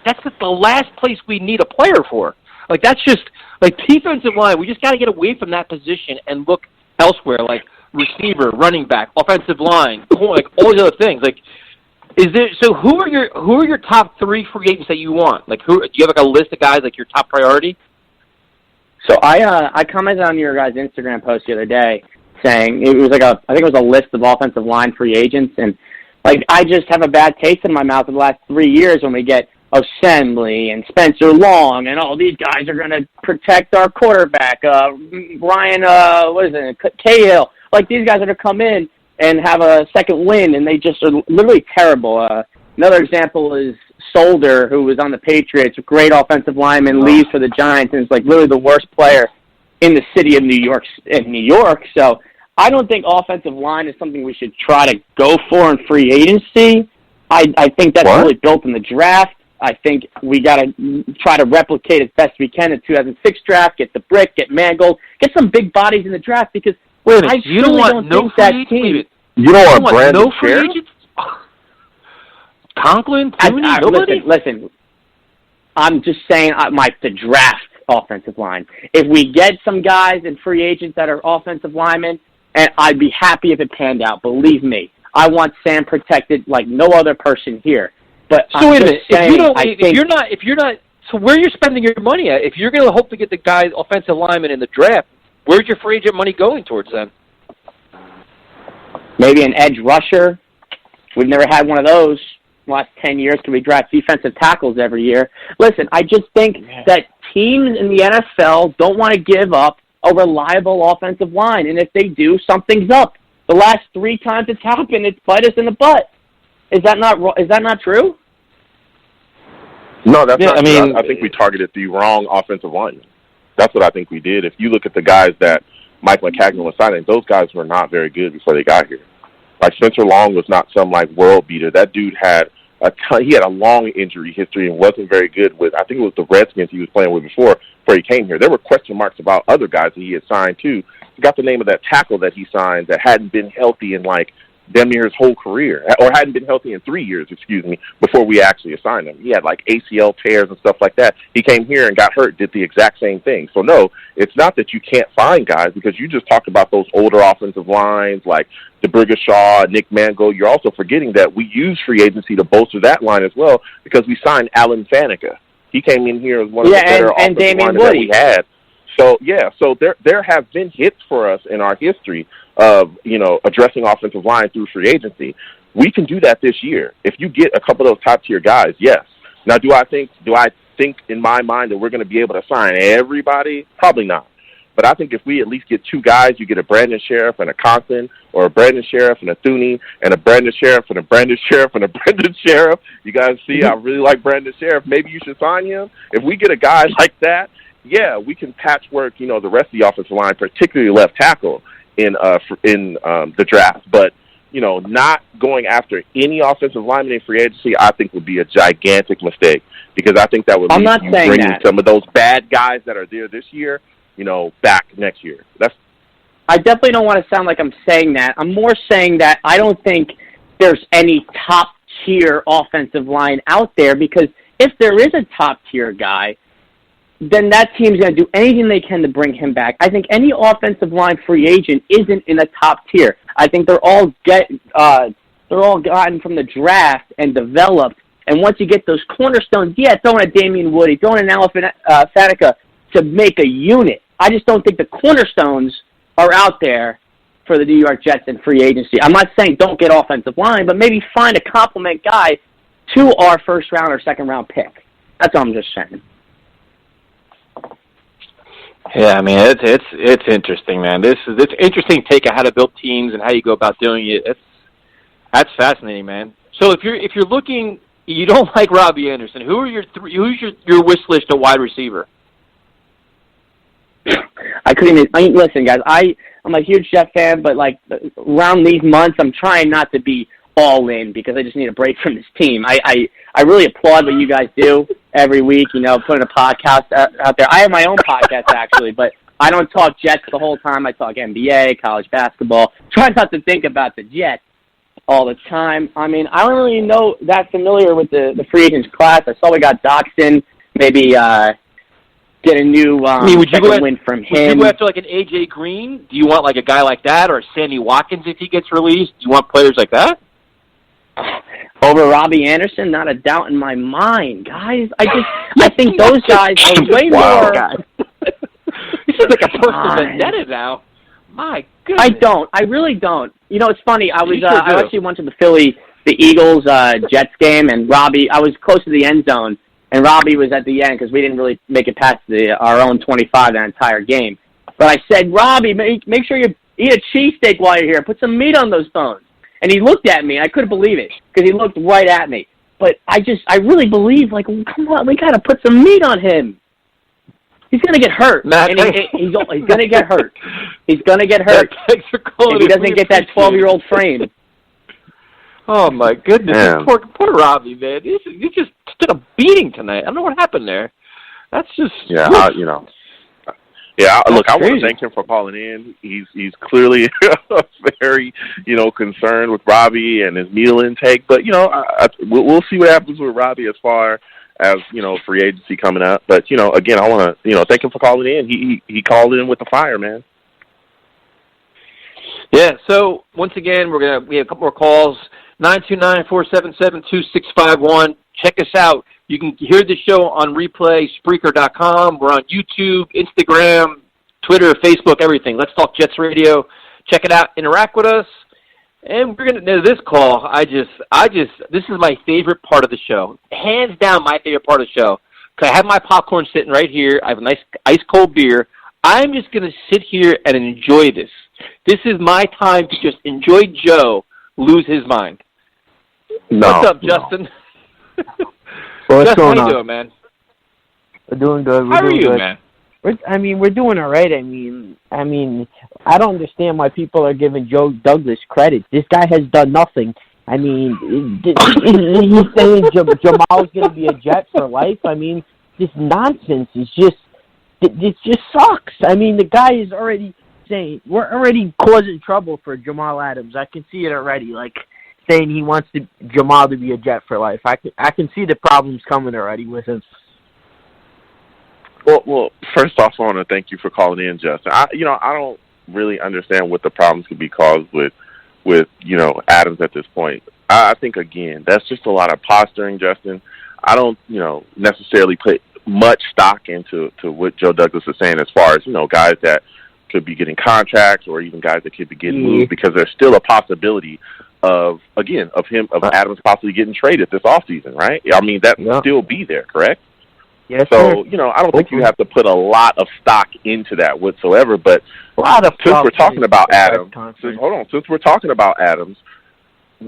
that's the last place we need a player for. Like that's just like defensive line. We just got to get away from that position and look elsewhere, like receiver, running back, offensive line, like all these other things. Like, who are your top 3 free agents that you want? Like, do you have like a list of guys like your top priority? So I commented on your guys' Instagram post the other day saying it was like I think it was a list of offensive line free agents, and like I just have a bad taste in my mouth of the last 3 years when we get Assembly and Spencer Long and all these guys are going to protect our quarterback, Ryan, Cahill. Like these guys are going to come in and have a second win, and they just are literally terrible. Another example is Solder, who was on the Patriots, a great offensive lineman, leaves for the Giants, and is like literally the worst player in the city of New York. So I don't think offensive line is something we should try to go for in free agency. I think that's really built in the draft. I think we got to try to replicate as best we can the 2006 draft, get the brick, get Mangold, get some big bodies in the draft because you don't want no free agents? You don't want Brandon no free agents? Conklin, Tooney, nobody? Listen, I'm just saying the draft offensive line. If we get some guys and free agents that are offensive linemen, and I'd be happy if it panned out. Believe me, I want Sam protected like no other person here. But so wait a minute. If you're not, so where you're spending your money at? If you're going to hope to get the guy offensive lineman in the draft, where's your free agent money going towards then? Maybe an edge rusher. We've never had one of those in the last 10 years because we draft defensive tackles every year. Listen, I just think that teams in the NFL don't want to give up a reliable offensive line, and if they do, something's up. The last 3 times it's happened, it's bite us in the butt. Is that not true? No, that's not true. I think we targeted the wrong offensive lineman. That's what I think we did. If you look at the guys that Mike McCagnon was signing, those guys were not very good before they got here. Like Spencer Long was not some like world beater. That dude had a long injury history and wasn't very good with, I think it was the Redskins he was playing with before he came here. There were question marks about other guys that he had signed too. I forgot the name of that tackle that he signed that hadn't been healthy in like damn near his whole career, or hadn't been healthy in 3 years, before we actually assigned him. He had like ACL tears and stuff like that. He came here and got hurt, did the exact same thing. So no, it's not that you can't find guys, because you just talked about those older offensive lines like DeBrigashaw, Nick Mango. You're also forgetting that we use free agency to bolster that line as well, because we signed Alan Faneca. He came in here as one of the better offensive linemen that we had. So there have been hits for us in our history of, addressing offensive line through free agency. We can do that this year. If you get a couple of those top tier guys, yes. Now, do I think in my mind that we're going to be able to sign everybody? Probably not. But I think if we at least get two guys, you get a Brandon Sheriff and a Compton, or a Brandon Sheriff and a Thuney, and a Brandon Sheriff and a Brandon Sheriff and a Brandon Sheriff. You guys see, I really like Brandon Sheriff. Maybe you should sign him. If we get a guy like that, yeah, we can patchwork, the rest of the offensive line, particularly left tackle, in the draft. But, not going after any offensive lineman in free agency, I think would be a gigantic mistake, because I think that would lead to bringing some of those bad guys that are there this year, back next year. I definitely don't want to sound like I'm saying that. I'm more saying that I don't think there's any top-tier offensive line out there, because if there is a top-tier guy, then that team's going to do anything they can to bring him back. I think any offensive line free agent isn't in the top tier. I think they're all gotten from the draft and developed. And once you get those cornerstones, throwing a Damian Woody, throwing an Alan Faneca to make a unit. I just don't think the cornerstones are out there for the New York Jets in free agency. I'm not saying don't get offensive line, but maybe find a complement guy to our first round or second round pick. That's all I'm just saying. Yeah, I mean, it's interesting, man. This interesting take of how to build teams and how you go about doing it. That's fascinating, man. So if you're looking, you don't like Robbie Anderson. Who's your wish list of wide receiver? Listen, guys. I'm a huge Jet fan, but like around these months, I'm trying not to be all in, because I just need a break from this team. I really applaud what you guys do every week, putting a podcast out there. I have my own podcast, actually, but I don't talk Jets the whole time. I talk NBA, college basketball. Try not to think about the Jets all the time. I mean, I don't really know that familiar with the free agents class. I saw we got Doxson, maybe get a new win from him. Would you go after like an A.J. Green? Do you want like a guy like that, or Sammy Watkins if he gets released? Do you want players like that? Over Robbie Anderson, not a doubt in my mind, guys. I think those guys are way more. This is like a personal vendetta now. My goodness. I really don't. It's funny. I actually went to the Eagles Jets game, and Robbie. I was close to the end zone, and Robbie was at the end because we didn't really make it past our own 25 that entire game. But I said, Robbie, make sure you eat a cheesesteak while you're here. Put some meat on those bones. And he looked at me. I couldn't believe it, because he looked right at me. But I really believe, like, come on, we got to put some meat on him. He's going to get hurt. He's going to get hurt. He's going to get hurt if he doesn't get that 12-year-old frame. Oh, my goodness. Poor Robbie, man. You just took a beating tonight. I don't know what happened there. That's just... Yeah, look, I want to thank him for calling in. He's clearly very, concerned with Robbie and his meal intake. But, we'll see what happens with Robbie as far as, free agency coming up. But, again, I want to, thank him for calling in. He called in with the fire, man. Yeah, so once again, we have a couple more calls. 929-477-2651. Check us out. You can hear the show on replay, Spreaker.com. We're on YouTube, Instagram, Twitter, Facebook, everything. Let's Talk Jets Radio. Check it out. Interact with us. And we're going to this call. This is my favorite part of the show. Hands down, my favorite part of the show. Because I have my popcorn sitting right here. I have a nice ice-cold beer. I'm just going to sit here and enjoy this. This is my time to just enjoy Joe lose his mind. What's up, Justin? Well, what's Justin, going how you on? doing, man? We're doing good. How are you, man? We're doing all right. I mean, I don't understand why people are giving Joe Douglas credit. This guy has done nothing. I mean, he's saying Jamal's going to be a Jet for life. I mean, this nonsense is it just sucks. I mean, the guy is already saying we're already causing trouble for Jamal Adams. I can see it already. Like saying he wants Jamal to be a Jet for life. I can see the problems coming already with him. Well, first off, I want to thank you for calling in, Justin. I don't really understand what the problems could be caused with Adams at this point. I think again that's just a lot of posturing, Justin. I don't necessarily put much stock into what Joe Douglas is saying as far as guys that could be getting contracts or even guys that could be getting moved, because there's still a possibility of Adams possibly getting traded this offseason, right? I mean that will still be there, correct? Yes, so, I don't think you have to put a lot of stock into that whatsoever, but since we're talking about Adams,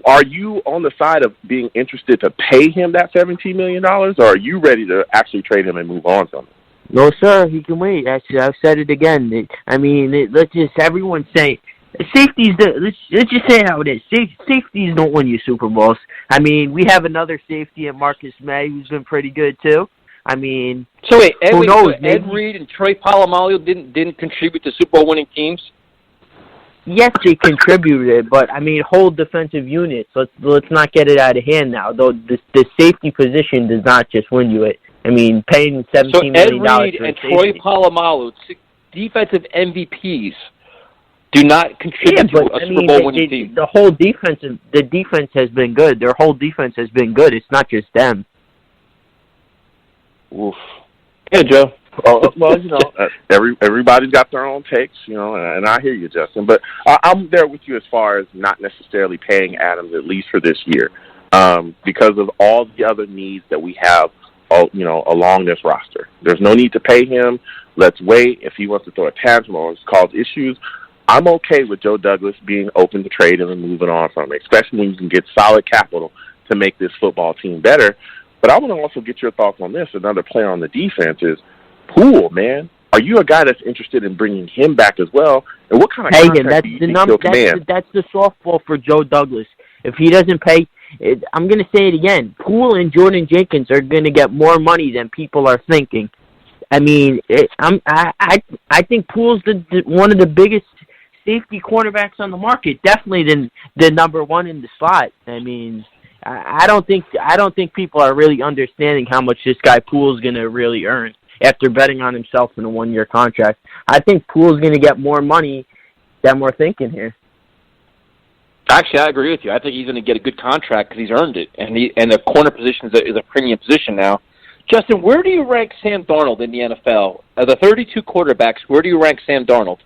are you on the side of being interested to pay him that $17 million, or are you ready to actually trade him and move on from him? No, sir, he can wait. Actually, I've said it again. Everyone say, safeties, let's just say how it is. Safeties don't win you Super Bowls. I mean, we have another safety in Marcus May who's been pretty good, too. I mean, so wait, who knows? Ed Reed and Troy Polamalu didn't contribute to Super Bowl winning teams? Yes, they contributed, but I mean, whole defensive units. Let's not get it out of hand now. Though the safety position does not just win you it. I mean, paying $17 million. So Ed Reed and Troy Polamalu, defensive MVPs, do not contribute to a Super Bowl winning team. The defense has been good. Their whole defense has been good. It's not just them. Oof. Yeah, Joe. Well, everybody's got their own takes, and I hear you, Justin. But I'm there with you as far as not necessarily paying Adams at least for this year, because of all the other needs that we have, along this roster. There's no need to pay him. Let's wait. If he wants to throw a tantrum or cause issues, I'm okay with Joe Douglas being open to trade him and moving on from it, especially when you can get solid capital to make this football team better. But I want to also get your thoughts on this. Another player on the defense is Poole, man. Are you a guy that's interested in bringing him back as well? And what kind of contract do you think he'll command? That's the softball for Joe Douglas. If he doesn't pay, I'm going to say it again. Poole and Jordan Jenkins are going to get more money than people are thinking. I mean, I think Poole's one of the biggest safety cornerbacks on the market. Definitely the number one in the slot. I mean, I don't think people are really understanding how much this guy Poole's going to really earn after betting on himself in a 1-year contract. I think Poole's going to get more money than we're thinking here. Actually, I agree with you. I think he's going to get a good contract because he's earned it, and the corner position is a premium position now. Justin, where do you rank Sam Darnold in the NFL? Of the 32 quarterbacks, where do you rank Sam Darnold?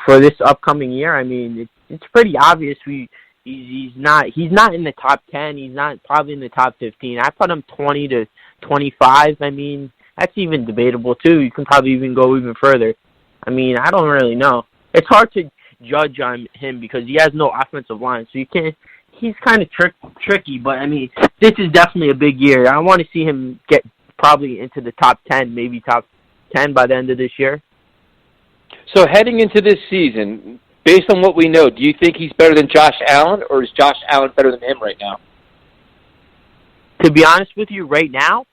For this upcoming year, I mean, it's pretty obvious. He's not in the top 10. He's not probably in the top 15. I put him 20 to 25. I mean, that's even debatable too. You can probably even go even further. I mean, I don't really know. It's hard to judge on him because he has no offensive line, so you can't. He's kind of tricky, but I mean, this is definitely a big year. I want to see him get probably into the top 10, maybe top 10 by the end of this year. So heading into this season, based on what we know, do you think he's better than Josh Allen, or is Josh Allen better than him right now? To be honest with you, right now,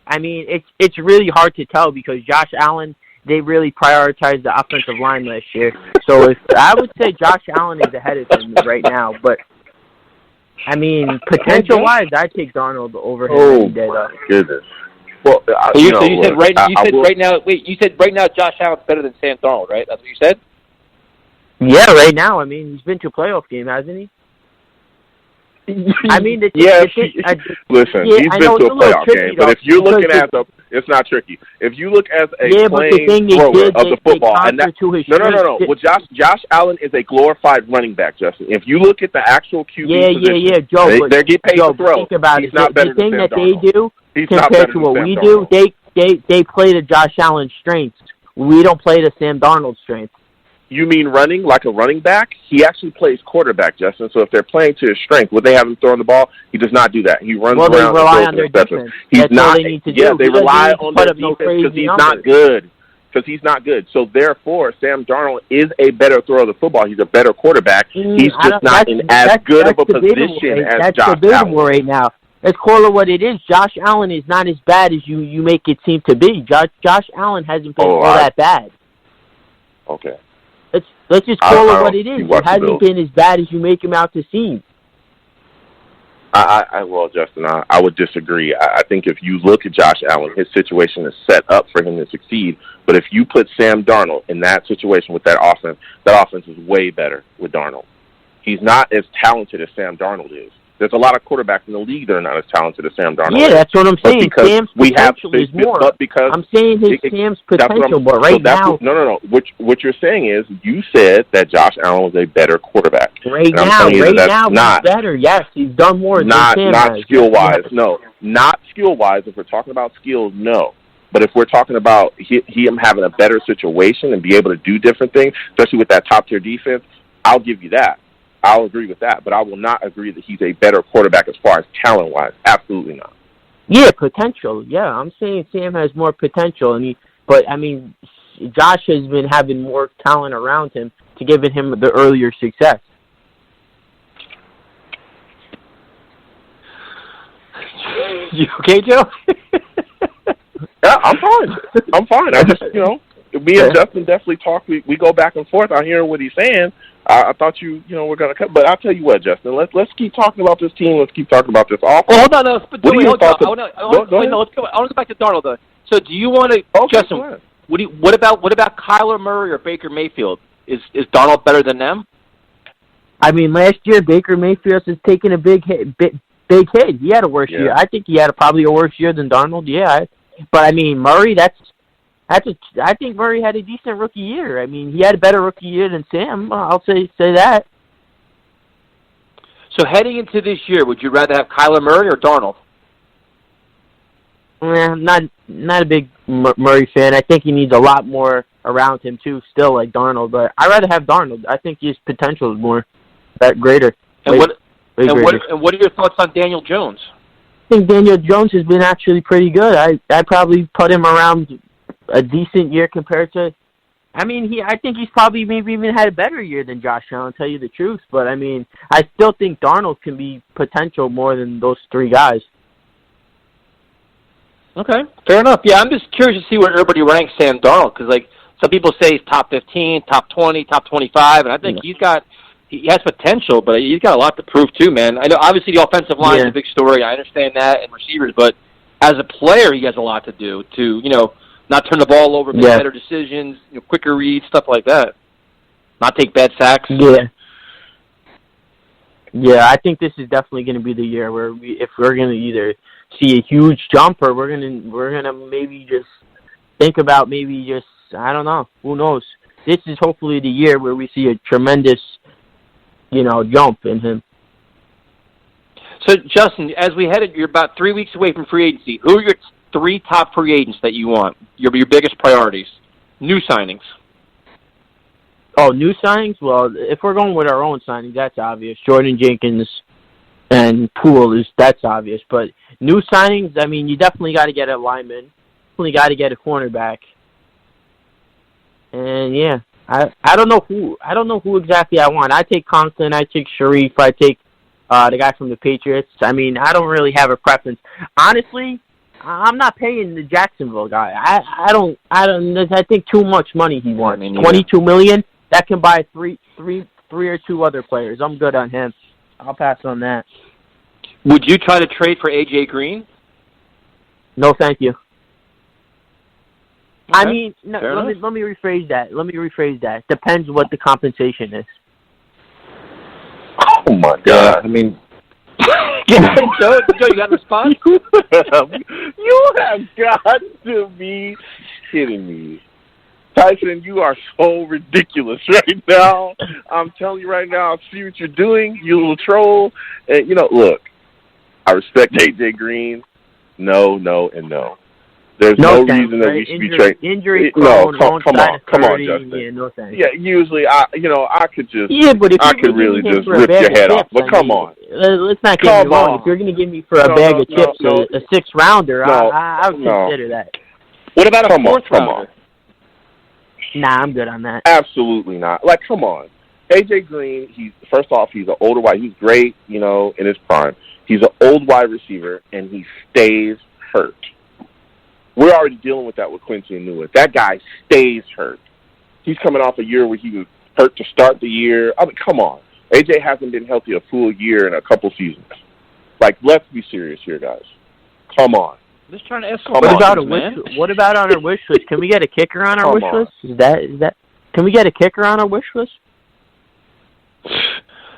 I mean, it's really hard to tell because Josh Allen, they really prioritized the offensive line last year. So I would say Josh Allen is ahead of him right now. But, I mean, potential-wise, I'd take Darnold over him any day, though. Goodness. Well, you said right now Josh Allen's better than Sam Darnold, right? That's what you said? Yeah, right now. I mean, he's been to a playoff game, hasn't he? I mean, listen, he's been to a playoff game, but if you're looking at it's not tricky. If you look as a playing thrower of the football, and that no. Well, Josh Allen is a glorified running back, Justin. If you look at the actual QB position, Joe, they get paid to throw. Think about he's not better the thing than that Sam they do compared to what we do, they play to Josh Allen's strengths. We don't play to Sam Darnold's strengths. You mean running like a running back? He actually plays quarterback, Justin. So if they're playing to his strength, would they have him throwing the ball? He does not do that. He runs around. Well, they rely on their defense. That's all they need to do. They rely on their defense because he's not good. Because he's not good. So therefore, Sam Darnold is a better thrower of the football. He's a better quarterback. He's just not in as good of a position as Josh Allen right now. let's call it what it is. Josh Allen is not as bad as you make it seem to be. Josh Allen hasn't been all that bad. Okay. Let's just call it what it is. It hasn't been as bad as you make him out to seem. Well, Justin, I would disagree. I think if you look at Josh Allen, his situation is set up for him to succeed. But if you put Sam Darnold in that situation with that offense is way better with Darnold. He's not as talented as Sam Darnold is. There's a lot of quarterbacks in the league that are not as talented as Sam Darnold. Yeah, that's what I'm saying. Sam's potential is more. But because I'm saying Sam's potential, but right now... No. What you're saying is you said that Josh Allen was a better quarterback. Right now, he's better. Yes, he's done more than Sam. Not skill-wise, no. Not skill-wise. If we're talking about skills, no. But if we're talking about him having a better situation and be able to do different things, especially with that top-tier defense, I'll give you that. I'll agree with that, but I will not agree that he's a better quarterback as far as talent-wise. Absolutely not. Yeah, potential. Yeah, I'm saying Sam has more potential, but Josh has been having more talent around him to give him the earlier success. You okay, Joe? Yeah, I'm fine. I just, me and Justin definitely talk. We go back and forth. I hear what he's saying. I thought we're going to cut. But I'll tell you what, Justin, let's keep talking about this team. Let's keep talking about this offense. Well, hold on. I want to go back to Darnold, though. So do you want to, Justin, what about Kyler Murray or Baker Mayfield? Is Darnold better than them? Last year, Baker Mayfield has taken a big hit. Big hit. He had a worse year. I think he had probably a worse year than Darnold, yeah. But, Murray, I think Murray had a decent rookie year. He had a better rookie year than Sam. I'll say that. So heading into this year, would you rather have Kyler Murray or Darnold? Not a big Murray fan. I think he needs a lot more around him too, still like Darnold. But I'd rather have Darnold. I think his potential is more greater. And what are your thoughts on Daniel Jones? I think Daniel Jones has been actually pretty good. I'd probably put him around a decent year compared to. I think he's probably maybe even had a better year than Josh Allen, to tell you the truth. But I still think Darnold can be potential more than those three guys. Okay, fair enough. Yeah, I'm just curious to see where everybody ranks Sam Darnold, because some people say he's top 15, top 20, top 25, and I think he has potential, but he's got a lot to prove too, man. I know obviously the offensive line is a big story. I understand that, and receivers, but as a player, he has a lot to do to not turn the ball over, make better decisions, quicker reads, stuff like that. Not take bad sacks. Yeah, I think this is definitely going to be the year where if we're going to either see a huge jump or we're gonna maybe just think about I don't know, who knows. This is hopefully the year where we see a tremendous, jump in him. So Justin, as we headed, you're about 3 weeks away from free agency. Who are your 3 top free agents that you want? Your biggest priorities, new signings. Oh, new signings? Well, if we're going with our own signings, that's obvious. Jordan Jenkins and Poole that's obvious. But new signings, you definitely got to get a lineman. Definitely got to get a cornerback. And I don't know who exactly I want. I take Conklin. I take Sharif. I take the guy from the Patriots. I don't really have a preference. Honestly, I'm not paying the Jacksonville guy. I don't. I think too much money he wants. $22 million. That can buy three or 2 other players. I'm good on him. I'll pass on that. Would you try to trade for A.J. Green? No, thank you. Okay. Let me rephrase that. Depends what the compensation is. Oh my God! Joe, you got a response? You have got to be kidding me. Tyson, you are so ridiculous right now. I'm telling you right now, I see what you're doing, you little troll. And, look, I respect A.J. Green. No, and no. There's no reason that we should be trading. Injury prone. No, come on, Justin. Yeah, no thanks. Yeah, usually, I could just, but if I could really just rip your head off. But come on. Let's not get me wrong. If you're going to give me for a bag of chips a 6th rounder, I would consider that. What about a 4th rounder? Nah, I'm good on that. Absolutely not. Come on. AJ Green, he's an older wide. He's great, in his prime. He's an old wide receiver, and he stays hurt. We're already dealing with that with Quincy Enunwa. That guy stays hurt. He's coming off a year where he was hurt to start the year. I mean, come on. AJ hasn't been healthy a full year in a couple seasons. Like, let's be serious here, guys. Come on. I'm just trying to ask. What about on our wish list? Can we get a kicker on our wish list? Is that? Can we get a kicker on our wish list?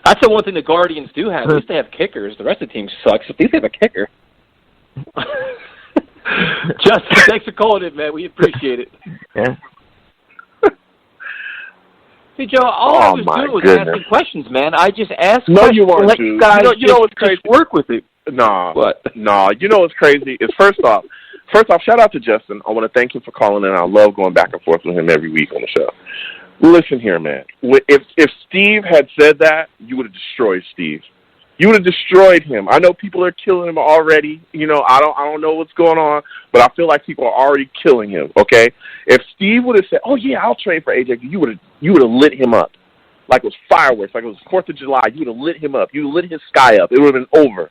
That's the one thing the Guardians do have. At least they have kickers. The rest of the team sucks. At least they have a kicker. Justin, thanks for calling in, man. We appreciate it. Yeah. See, Joe, all I was doing was asking questions, man. I just asked questions. No, you weren't, let you guys what's crazy? Just work with it. Nah, you know what's crazy is first off, shout out to Justin. I want to thank him for calling in. I love going back and forth with him every week on the show. Listen here, man. If Steve had said that, you would have destroyed Steve. You would have destroyed him. I know people are killing him already. I don't know what's going on, but I feel like people are already killing him. Okay, if Steve would have said, "Oh yeah, I'll trade for AJ," you would have lit him up like it was fireworks, like it was 4th of July. You would have lit him up. You would have lit his sky up. It would have been over.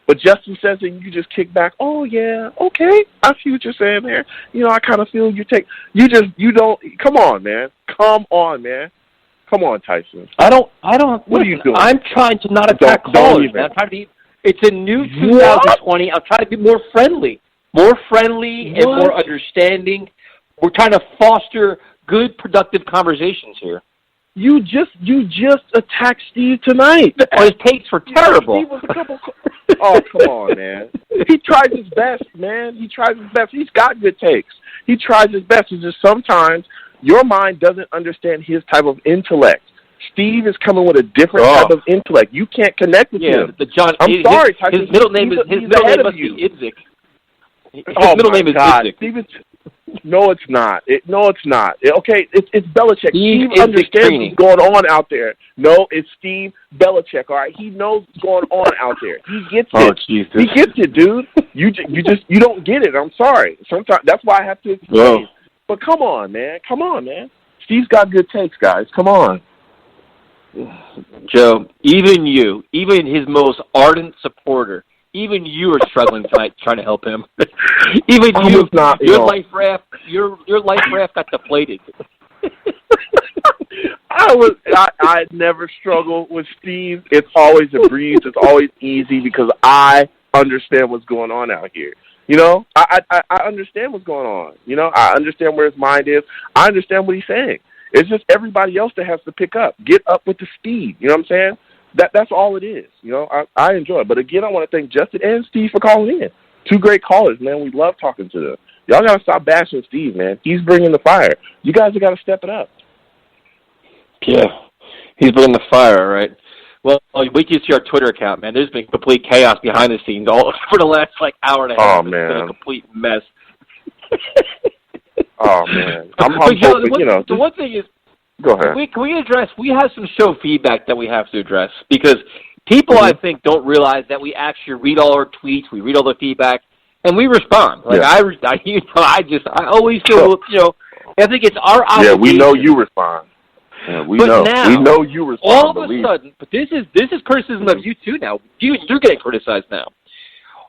But Justin says it, and you just kick back. Oh yeah, okay, I see what you're saying there. I kind of feel you don't. Come on, man. Come on, Tyson. I don't. What are you doing? I'm trying to not attack callers, man. I'm trying to be. It's a new 2020. I'm trying to be more friendly and more understanding. We're trying to foster good, productive conversations here. You just attacked Steve tonight. Oh, his takes were terrible. Oh, come on, man. He tries his best, man. He tries his best. He's got good takes. He tries his best. It's just sometimes your mind doesn't understand his type of intellect. Steve is coming with a different type of intellect. You can't connect with him. I'm sorry, Tyson. His middle name must be Idzik. His middle name is Idzik. No, it's not. It's not. Okay, it's Belichick. Steve understands what's going on out there. No, it's Steve Belichick. All right, he knows what's going on out there. He gets it. Oh, Jesus. He gets it, dude. You don't get it. I'm sorry. Sometimes that's why I have to explain. Whoa. But come on, man. Steve's got good takes, guys. Come on. Joe, even his most ardent supporter, even you are struggling tonight trying to help him. Even you, your life raft got deflated. I never struggle with Steve. It's always a breeze. It's always easy because I understand what's going on out here. I understand what's going on. I understand where his mind is. I understand what he's saying. It's just everybody else that has to pick up. Get up with the speed. You know what I'm saying? That's all it is. I enjoy it. But again, I want to thank Justin and Steve for calling in. Two great callers, man. We love talking to them. Y'all got to stop bashing Steve, man. He's bringing the fire. You guys have got to step it up. Yeah, he's bringing the fire, right? Well, wait till you see our Twitter account, man. There's been complete chaos behind the scenes all for the last hour and a half. Oh, man. It's been a complete mess. Oh, man. I'm hoping, the one thing is, go ahead. Can we address, we have some show feedback that we have to address because people, I think, don't realize that we actually read all our tweets, we read all the feedback, and we respond. I always feel, I think it's our obligation. Yeah, we know you respond. Yeah, we know you respond. All of a sudden, but this is criticism of you too now. You're getting criticized now.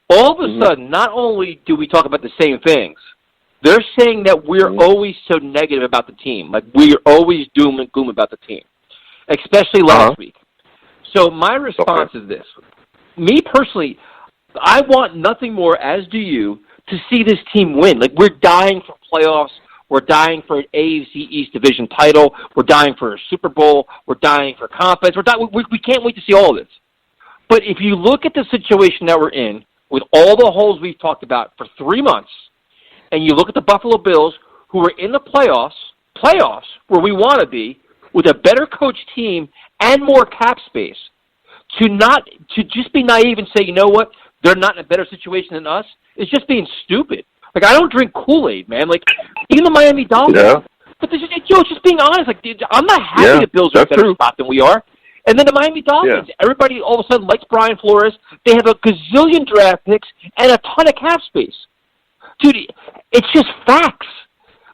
All of a sudden, not only do we talk about the same things, they're saying that we're always so negative about the team. Like, we're always doom and gloom about the team, especially last week. So my response is this. Me personally, I want nothing more, as do you, to see this team win. Like, we're dying for playoffs. We're dying for an AFC East division title. We're dying for a Super Bowl. We're dying for conference. We can't wait to see all of this. But if you look at the situation that we're in, with all the holes we've talked about for 3 months, and you look at the Buffalo Bills, who are in the playoffs where we want to be, with a better coached team and more cap space, to just be naive and say, you know what, they're not in a better situation than us, is just being stupid. Like, I don't drink Kool-Aid, man. Like, even the Miami Dolphins. But just being honest, like, dude, I'm not happy the Bills are in a better spot than we are. And then the Miami Dolphins, everybody all of a sudden likes Brian Flores. They have a gazillion draft picks and a ton of cap space. Dude, it's just facts.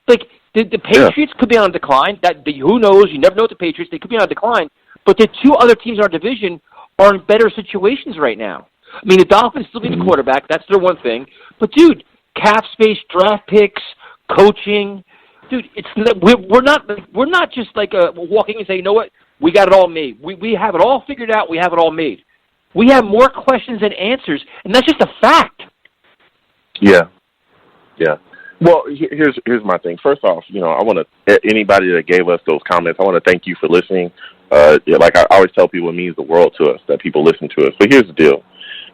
Like, The Patriots could be on a decline. Who knows? You never know with the Patriots. They could be on a decline. But the two other teams in our division are in better situations right now. I mean, the Dolphins still need a quarterback. That's their one thing. But, dude, cap space, draft picks, coaching. Dude, we're not just like walking and saying, you know what, we got it all made. We have it all figured out. We have it all made. We have more questions than answers, and that's just a fact. Yeah. Well, here's my thing. First off, I want to anybody that gave us those comments, I want to thank you for listening. Like I always tell people, it means the world to us that people listen to us. But here's the deal: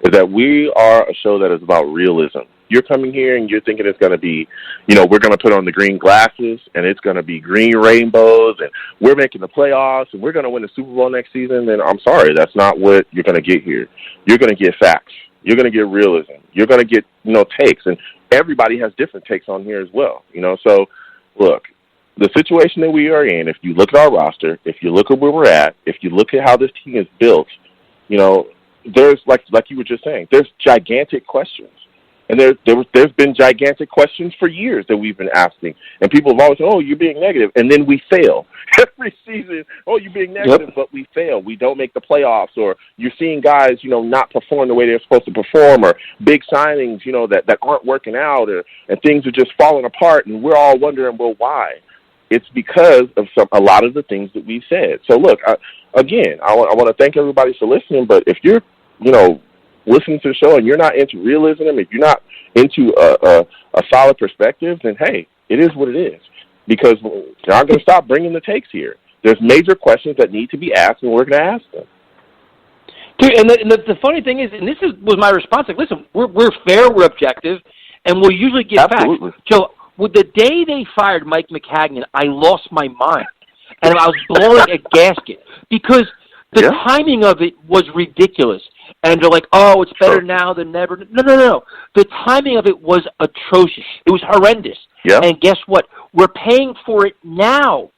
is that we are a show that is about realism. You're coming here and you're thinking it's going to be, we're going to put on the green glasses and it's going to be green rainbows and we're making the playoffs and we're going to win the Super Bowl next season. Then I'm sorry, that's not what you're going to get here. You're going to get facts. You're going to get realism. You're going to get, takes. And everybody has different takes on here as well. So look, the situation that we are in, if you look at our roster, if you look at where we're at, if you look at how this team is built, there's like you were just saying, there's gigantic questions. And there's been gigantic questions for years that we've been asking. And people have always said, oh, you're being negative. And then we fail. Every season, oh, you're being negative, but we fail. We don't make the playoffs. Or you're seeing guys, not perform the way they're supposed to perform. Or big signings, that aren't working out. And things are just falling apart. And we're all wondering, well, why? It's because of a lot of the things that we've said. So, look, I want to thank everybody for listening. But if you're, listening to the show and you're not into realism, if you're not into a solid perspective, then, hey, it is what it is. Because you're not going to stop bringing the takes here. There's major questions that need to be asked, and we're going to ask them. Dude, and the funny thing is, and was my response, like, listen, we're fair, we're objective, and we'll usually get Absolutely. facts. Joe, with the day they fired Mike McCagnon, I lost my mind. And I was blowing a gasket because the timing of it was ridiculous. And they're like, oh, it's better now than never. No. The timing of it was atrocious. It was horrendous. Yeah. And guess what? We're paying for it now.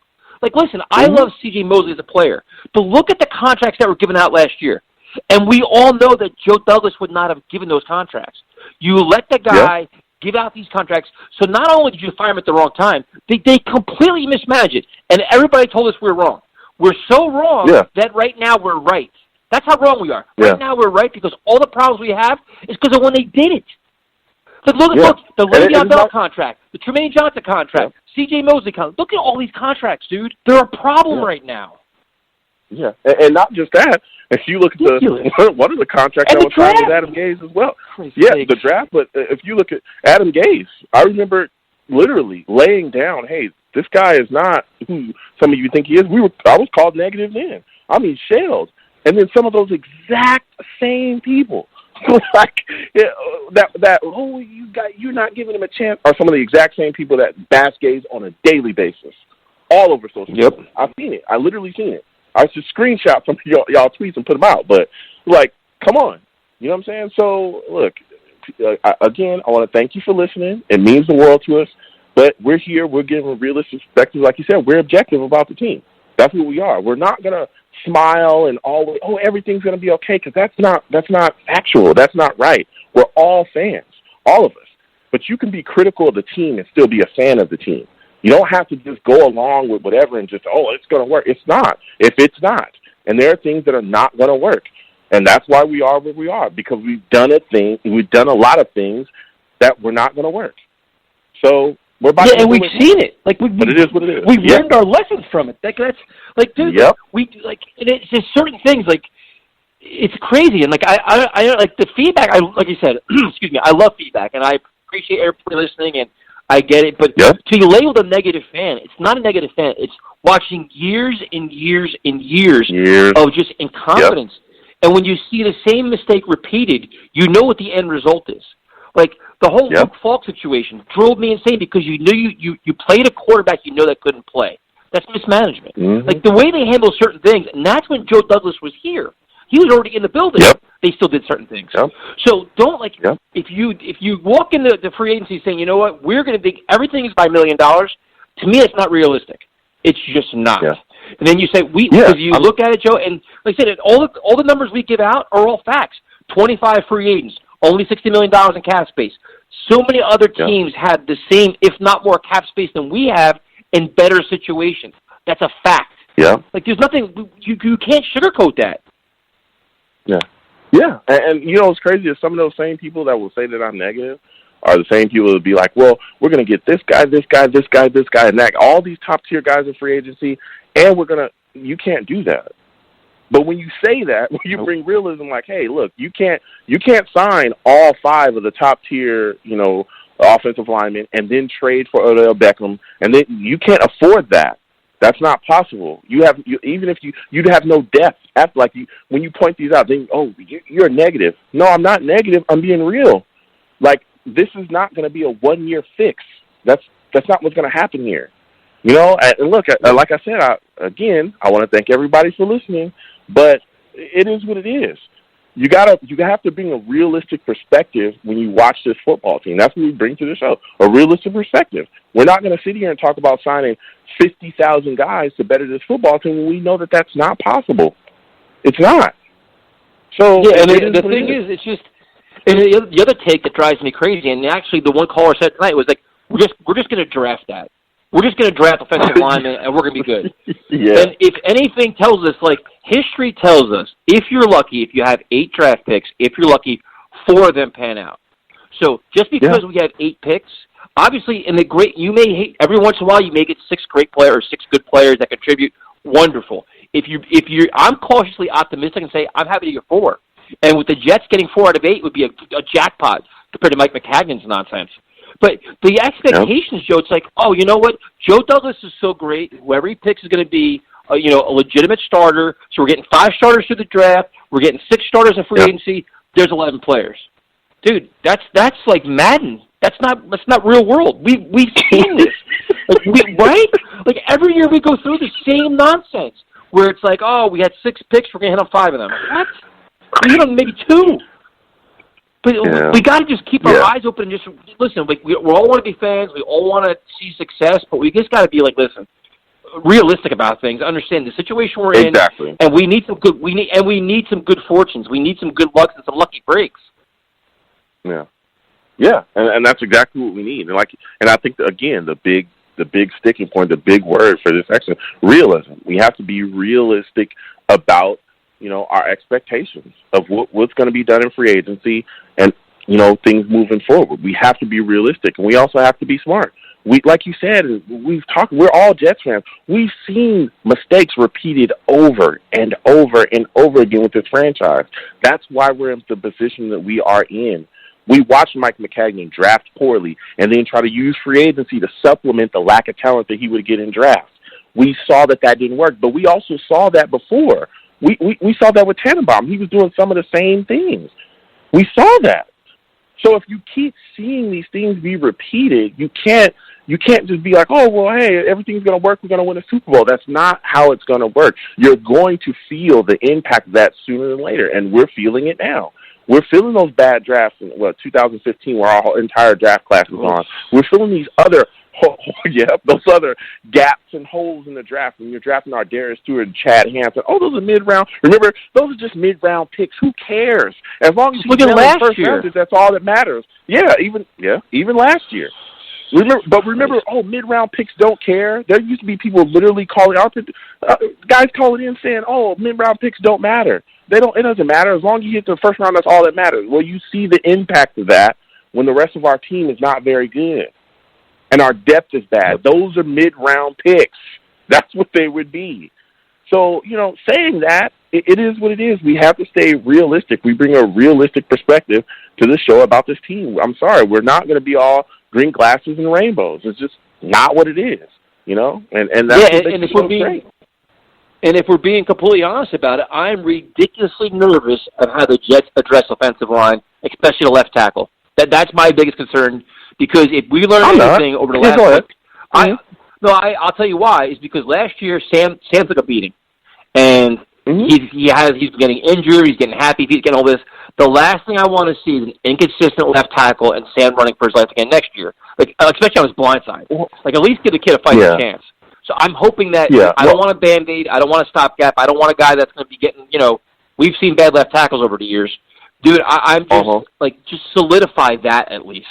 Like, listen, I love C.J. Mosley as a player. But look at the contracts that were given out last year. And we all know that Joe Douglas would not have given those contracts. You let the guy give out these contracts. So not only did you fire him at the wrong time, they completely mismanaged it. And everybody told us we're wrong. We're so wrong that right now we're right. That's how wrong we are. Right now we're right because all the problems we have is because of when they did it. But look, the Le'Veon Bell contract, the Tremaine Johnson contract, C.J. Mosley contract. Look at all these contracts, dude. They're a problem right now. Yeah, and not just that. If you look at one of the contracts that was signed with Adam Gase as well. The draft. But if you look at Adam Gase, I remember literally laying down, hey, this guy is not who some of you think he is. I was called negative then. I mean, shells. And then some of those exact same people, like you're not giving him a chance, are some of the exact same people that bash Gase on a daily basis, all over social media. I've seen it. I literally seen it. I just screenshot some of y'all tweets and put them out. But like, come on, you know what I'm saying? So look, again, I want to thank you for listening. It means the world to us. But we're here. We're giving a realistic perspective, like you said. We're objective about the team. That's what we are. We're not gonna smile and always, everything's going to be okay, because that's not factual. That's not right. We're all fans, all of us. But you can be critical of the team and still be a fan of the team. You don't have to just go along with whatever and just, it's going to work. It's not. If it's not. And there are things that are not going to work. And that's why we are where we are, because we've done a lot of things that were not going to work. So we're about to and we've seen it. Like, but it is what it is. We've learned our lessons from it. That's like, dude. It's just certain things. Like, it's crazy. And like, I like the feedback. Like you said, excuse me. I love feedback, and I appreciate everybody listening, and I get it. But to label a negative fan, it's not a negative fan. It's watching years and years and years of just incompetence. And when you see the same mistake repeated, you know what the end result is. Like, the whole Luke Falk situation drove me insane, because you knew you played a quarterback you know that couldn't play. That's mismanagement. Like, the way they handle certain things, and that's when Joe Douglas was here. He was already in the building. They still did certain things. So don't, like, if you walk into the free agency saying, you know what, we're going to think everything is by $1 million, to me, it's not realistic. It's just not. And then you say, because you look at it, Joe, and like I said, all the numbers we give out are all facts. 25 free agents, only $60 million in cap space. So many other teams have the same, if not more, cap space than we have, in better situations. That's a fact. Yeah. Like, there's nothing, you can't sugarcoat that. Yeah. Yeah. And you know what's crazy is some of those same people that will say that I'm negative are the same people that will be like, well, we're going to get this guy, this guy, this guy, this guy, and that, all these top-tier guys in free agency, and you can't do that. But when you say that, when you bring realism, like, hey, look, you can't sign all 5 of the top-tier, you know, offensive linemen and then trade for Odell Beckham, and then you can't afford that. That's not possible. Even if you'd have no depth. After, like, when you point these out, then you're negative. No, I'm not negative. I'm being real. Like, this is not going to be a 1-year fix. That's not what's going to happen here. You know, and look, like I said, I want to thank everybody for listening, but it is what it is. You have to bring a realistic perspective when you watch this football team. That's what we bring to the show, a realistic perspective. We're not going to sit here and talk about signing 50,000 guys to better this football team when we know that that's not possible. It's not. So yeah, and the thing is, it's just, and the other take that drives me crazy, and actually the one caller said tonight was like, we're just going to draft that. We're just going to draft offensive linemen, and we're going to be good. Yeah. And if anything tells us, like, history tells us, if you're lucky, if you have 8 draft picks, if you're lucky, 4 of them pan out. So just because we have 8 picks, obviously, you may hate, every once in a while, you may get 6 great players or 6 good players that contribute. Wonderful. I'm cautiously optimistic and say I'm happy to get 4. And with the Jets getting 4 out of 8 would be a jackpot compared to Mike McCagnon's nonsense. But the expectations, Joe, it's like, oh, you know what? Joe Douglas is so great. Whoever he picks is going to be, a legitimate starter. So we're getting 5 starters through the draft. We're getting 6 starters in free agency. There's 11 players. Dude, that's like Madden. That's not real world. We've seen this, right? Like every year we go through the same nonsense where it's like, oh, we had 6 picks. We're going to hit on 5 of them. What? We hit on maybe 2. But we got to just keep our eyes open and just listen. Like we all want to be fans. We all want to see success, but we just got to be like, listen, realistic about things. Understand the situation we're in, and we need some good. We need some good fortunes. We need some good luck and some lucky breaks. Yeah, yeah, and that's exactly what we need. And I think that, again, the big sticking point, the big word for this section, realism. We have to be realistic about, our expectations of what's going to be done in free agency and, things moving forward. We have to be realistic, and we also have to be smart. Like you said, we're all Jets fans. We've seen mistakes repeated over and over and over again with this franchise. That's why we're in the position that we are in. We watched Mike McCagnon draft poorly and then try to use free agency to supplement the lack of talent that he would get in drafts. We saw that didn't work, but we also saw that before. We saw that with Tannenbaum. He was doing some of the same things. We saw that. So if you keep seeing these things be repeated, you can't just be like, oh, well, hey, everything's going to work. We're going to win a Super Bowl. That's not how it's going to work. You're going to feel the impact of that sooner than later, and we're feeling it now. We're feeling those bad drafts in 2015 where our entire draft class was on. We're feeling these other those other gaps and holes in the draft when you're drafting our Darius Stewart and Chad Hansen. Oh, those are mid-round. Remember, those are just mid-round picks. Who cares? As long as you get the first round, that's all that matters. Even last year. Remember, mid-round picks don't care. There used to be people literally calling out, guys calling in saying, oh, mid-round picks don't matter. It doesn't matter. As long as you hit the first round, that's all that matters. Well, you see the impact of that when the rest of our team is not very good. And our depth is bad. Those are mid-round picks. That's what they would be. So, saying that, it is what it is. We have to stay realistic. We bring a realistic perspective to the show about this team. I'm sorry, we're not going to be all green glasses and rainbows. It's just not what it is, And that's great. And if we're being completely honest about it, I'm ridiculously nervous of how the Jets address offensive line, especially the left tackle. That's my biggest concern. Because if we learn anything over the last week, I'll tell you why. Is because last year Sam took a beating, and he's getting injured, he's getting happy, he's getting all this. The last thing I want to see is an inconsistent left tackle and Sam running for his life again next year, especially on his blind side. At least give the kid a fighting chance. So I'm hoping that I don't want a Band-Aid, I don't want a stopgap, I don't want a guy that's going to be getting. We've seen bad left tackles over the years, dude. I'm just just solidify that at least.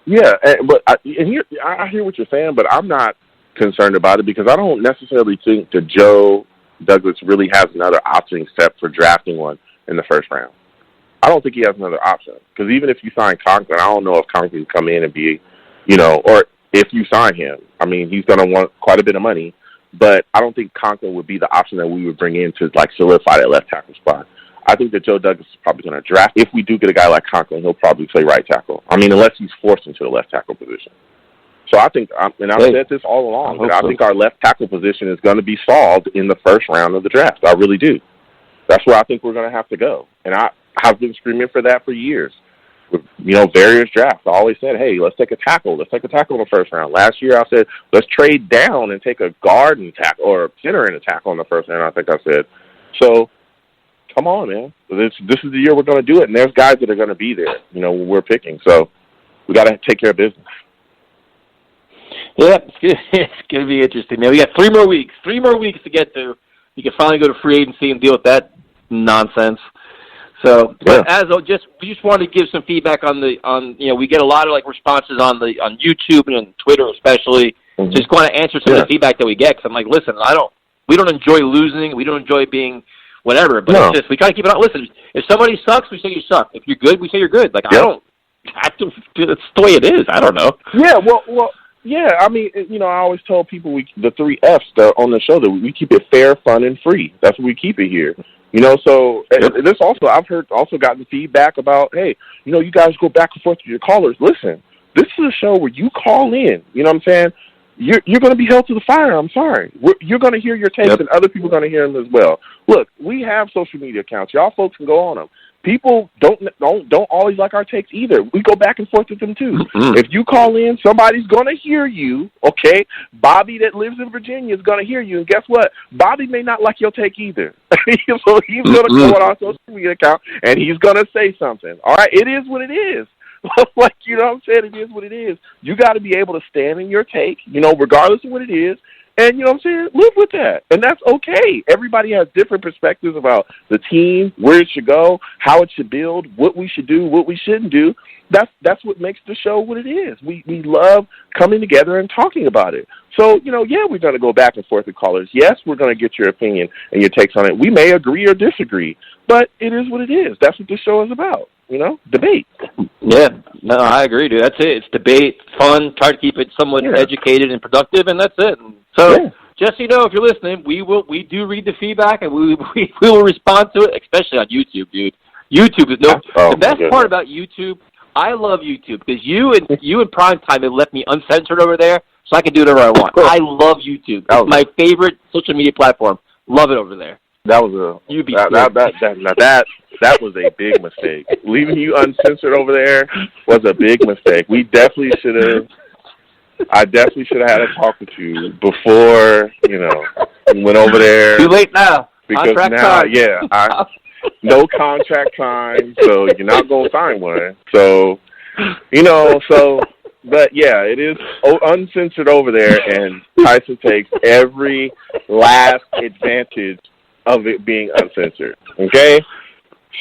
Yeah, but I hear what you're saying, but I'm not concerned about it because I don't necessarily think that Joe Douglas really has another option except for drafting one in the first round. I don't think he has another option because even if you sign Conklin, I don't know if Conklin can come in and be, or if you sign him. I mean, he's going to want quite a bit of money, but I don't think Conklin would be the option that we would bring in to, like, solidify that left tackle spot. I think that Joe Douglas is probably going to draft. If we do get a guy like Conklin, he'll probably play right tackle. I mean, unless he's forced into the left tackle position. So I think, and I've said this all along, that I think our left tackle position is going to be solved in the first round of the draft. I really do. That's where I think we're going to have to go. And I've been screaming for that for years. With, various drafts. I always said, hey, let's take a tackle. Let's take a tackle in the first round. Last year I said, let's trade down and take a guard and tackle or a center and a tackle in the first round, I think I said. So, come on, man. This is the year we're going to do it. And there's guys that are going to be there, when we're picking. So, we got to take care of business. Yeah, it's going to be interesting, man. We got 3 more weeks. 3 more weeks to get to. You can finally go to free agency and deal with that nonsense. So, but we just wanted to give some feedback on we get a lot of responses on YouTube and on Twitter especially. Mm-hmm. Just want to answer some of the feedback that we get because I'm like, listen, we don't enjoy losing, we don't enjoy being whatever, but it's just we try to keep it on. Listen, if somebody sucks, we say you suck. If you're good, we say you're good. I don't have to. It's the way it is. I don't know. Yeah, well. Yeah, I mean, I always tell people the 3 Fs on the show that we keep it fair, fun, and free. That's what we keep it here. So this also, I've gotten feedback about, hey, you guys go back and forth with your callers. Listen, this is a show where you call in. You know what I'm saying? You're going to be held to the fire. I'm sorry. You're going to hear your takes, and other people are going to hear them as well. Look, we have social media accounts. Y'all folks can go on them. People don't always like our takes either. We go back and forth with them too. Mm-hmm. If you call in, somebody's going to hear you, okay? Bobby that lives in Virginia is going to hear you, and guess what? Bobby may not like your take either. So he's going to go on our social media account, and he's going to say something. All right? It is what it is. You know what I'm saying? It is what it is. You got to be able to stand in your take, regardless of what it is. And, you know what I'm saying, live with that. And that's okay. Everybody has different perspectives about the team, where it should go, how it should build, what we should do, what we shouldn't do. That's what makes the show what it is. We love coming together and talking about it. So, we're going to go back and forth with callers. Yes, we're going to get your opinion and your takes on it. We may agree or disagree, but it is what it is. That's what this show is about, debate. Yeah, no, I agree, dude. That's it. It's debate, fun, try to keep it somewhat educated and productive, and that's it. So, just so you know, if you're listening, we do read the feedback, and we will respond to it, especially on YouTube, dude. YouTube is the best part about YouTube. I love YouTube because you and Primetime have left me uncensored over there, so I can do whatever I want. I love YouTube. It's my favorite social media platform. Love it over there. That was that was a big mistake. Leaving you uncensored over there was a big mistake. I definitely should have had a talk with you before, we went over there. Too late now. Because contract now, time. no contract time, so you're not going to sign one. So, but yeah, it is uncensored over there, and Tyson takes every last advantage of it being uncensored. Okay?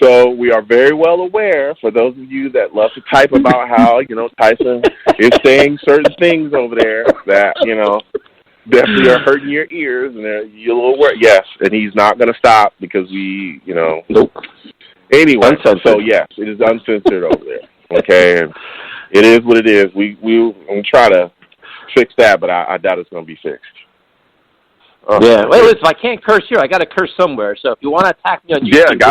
So we are very well aware, for those of you that love to type about how, Tyson is saying certain things over there that, definitely are hurting your ears, and you're a little worried. Yes, and he's not going to stop because we, Nope. Anyway, uncensored. So yes, it is uncensored over there. Okay? And it is what it is. We'll try to fix that, but I doubt it's going to be fixed. Yeah. Well, listen, if I can't curse here, I got to curse somewhere. So if you want to attack me on YouTube,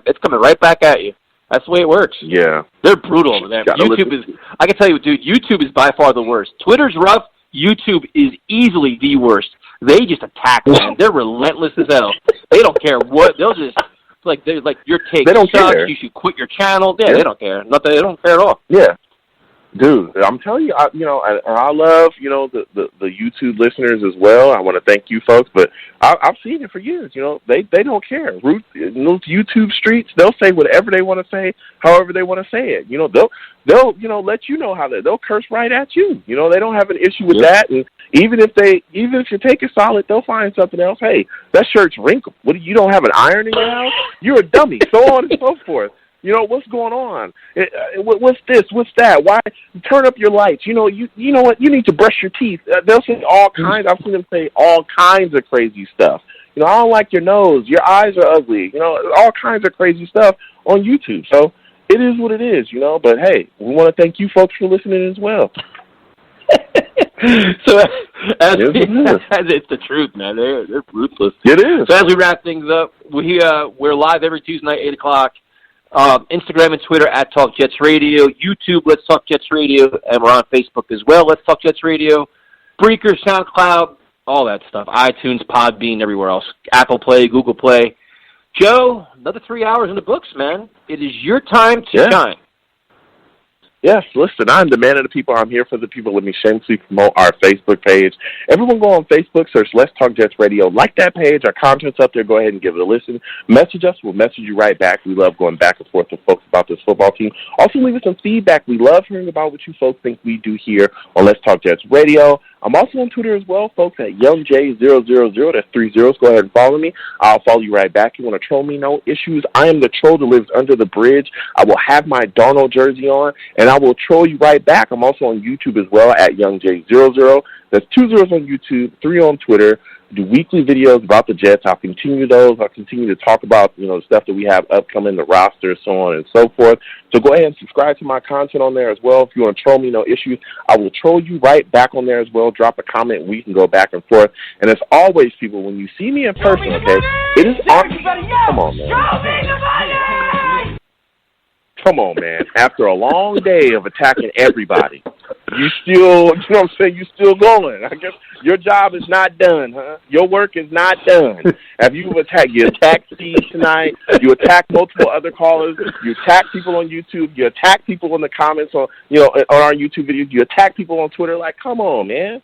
it's coming right back at you. That's the way it works. Yeah. They're brutal over there. YouTube is, I can tell you, dude, YouTube is by far the worst. Twitter's rough. YouTube is easily the worst. They just attack, man. They're relentless as hell. They don't care what. They'll just, they're like, your take sucks. Care. You should quit your channel. Yeah, they don't care. They don't care at all. Yeah. Dude, I'm telling you, I love, the YouTube listeners as well. I want to thank you folks, but I've seen it for years. They don't care. In those YouTube streets, they'll say whatever they want to say, however they want to say it. They'll let you know how they'll curse right at you. They don't have an issue with that. And even if your take is solid, they'll find something else. Hey, that shirt's wrinkled. You don't have an iron in your house? You're a dummy. So on and so forth. You know, what's going on? What's this? What's that? Why? Turn up your lights. You know, you know what? You need to brush your teeth. They'll say all kinds. I've seen them say all kinds of crazy stuff. You know, I don't like your nose. Your eyes are ugly. You know, all kinds of crazy stuff on YouTube. So it is what it is, you know. But, hey, we want to thank you folks for listening as well. So it's the truth, man. They're ruthless. It is. So as we wrap things up, we're live every Tuesday night, 8 o'clock. Instagram and Twitter at Talk Jets Radio. YouTube, Let's Talk Jets Radio. And we're on Facebook as well, Let's Talk Jets Radio. Breaker, SoundCloud, all that stuff. iTunes, Podbean, everywhere else. Apple Play, Google Play. Joe, another 3 hours in the books, man. It is your time to shine. Yes, listen, I'm the man of the people. I'm here for the people. Let me shamelessly promote our Facebook page. Everyone go on Facebook, search Let's Talk Jets Radio. Like that page. Our content's up there. Go ahead and give it a listen. Message us. We'll message you right back. We love going back and forth with folks about this football team. Also, leave us some feedback. We love hearing about what you folks think we do here on Let's Talk Jets Radio. I'm also on Twitter as well, folks, at YoungJ000. That's 3 zeros. Go ahead and follow me. I'll follow you right back. You want to troll me? No issues. I am the troll that lives under the bridge. I will have my Darnold jersey on, and I will troll you right back. I'm also on YouTube as well at YoungJ00. That's 2 zeros on YouTube, 3 on Twitter. I do weekly videos about the Jets. I'll continue those. I'll continue to talk about, you know, the stuff that we have upcoming, the roster, so on and so forth. So go ahead and subscribe to my content on there as well. If you want to troll me, no issues. I will troll you right back on there as well. Drop a comment. We can go back and forth. And as always, people, when you see me in person, okay, it is awesome. Come on, man. Come on, man. After a long day of attacking everybody, you still, you know what I'm saying, you still going. I guess your job is not done, huh? Your work is not done. Have you attacked Steve tonight, you attacked multiple other callers, you attack people on YouTube, you attack people in the comments on, you know, on our YouTube videos, you attack people on Twitter. Like, come on, man.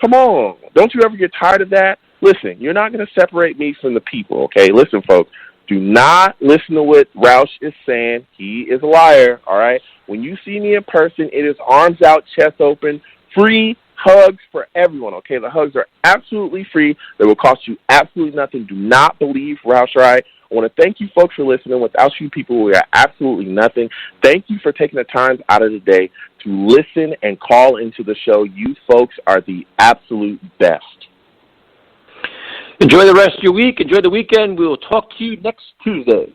Come on. Don't you ever get tired of that? Listen, you're not going to separate me from the people, okay? Listen, folks. Do not listen to what Roush is saying. He is a liar, all right? When you see me in person, it is arms out, chest open, free hugs for everyone, okay? The hugs are absolutely free. They will cost you absolutely nothing. Do not believe Roush, all right? I want to thank you folks for listening. Without you people, we are absolutely nothing. Thank you for taking the time out of the day to listen and call into the show. You folks are the absolute best. Enjoy the rest of your week. Enjoy the weekend. We will talk to you next Tuesday.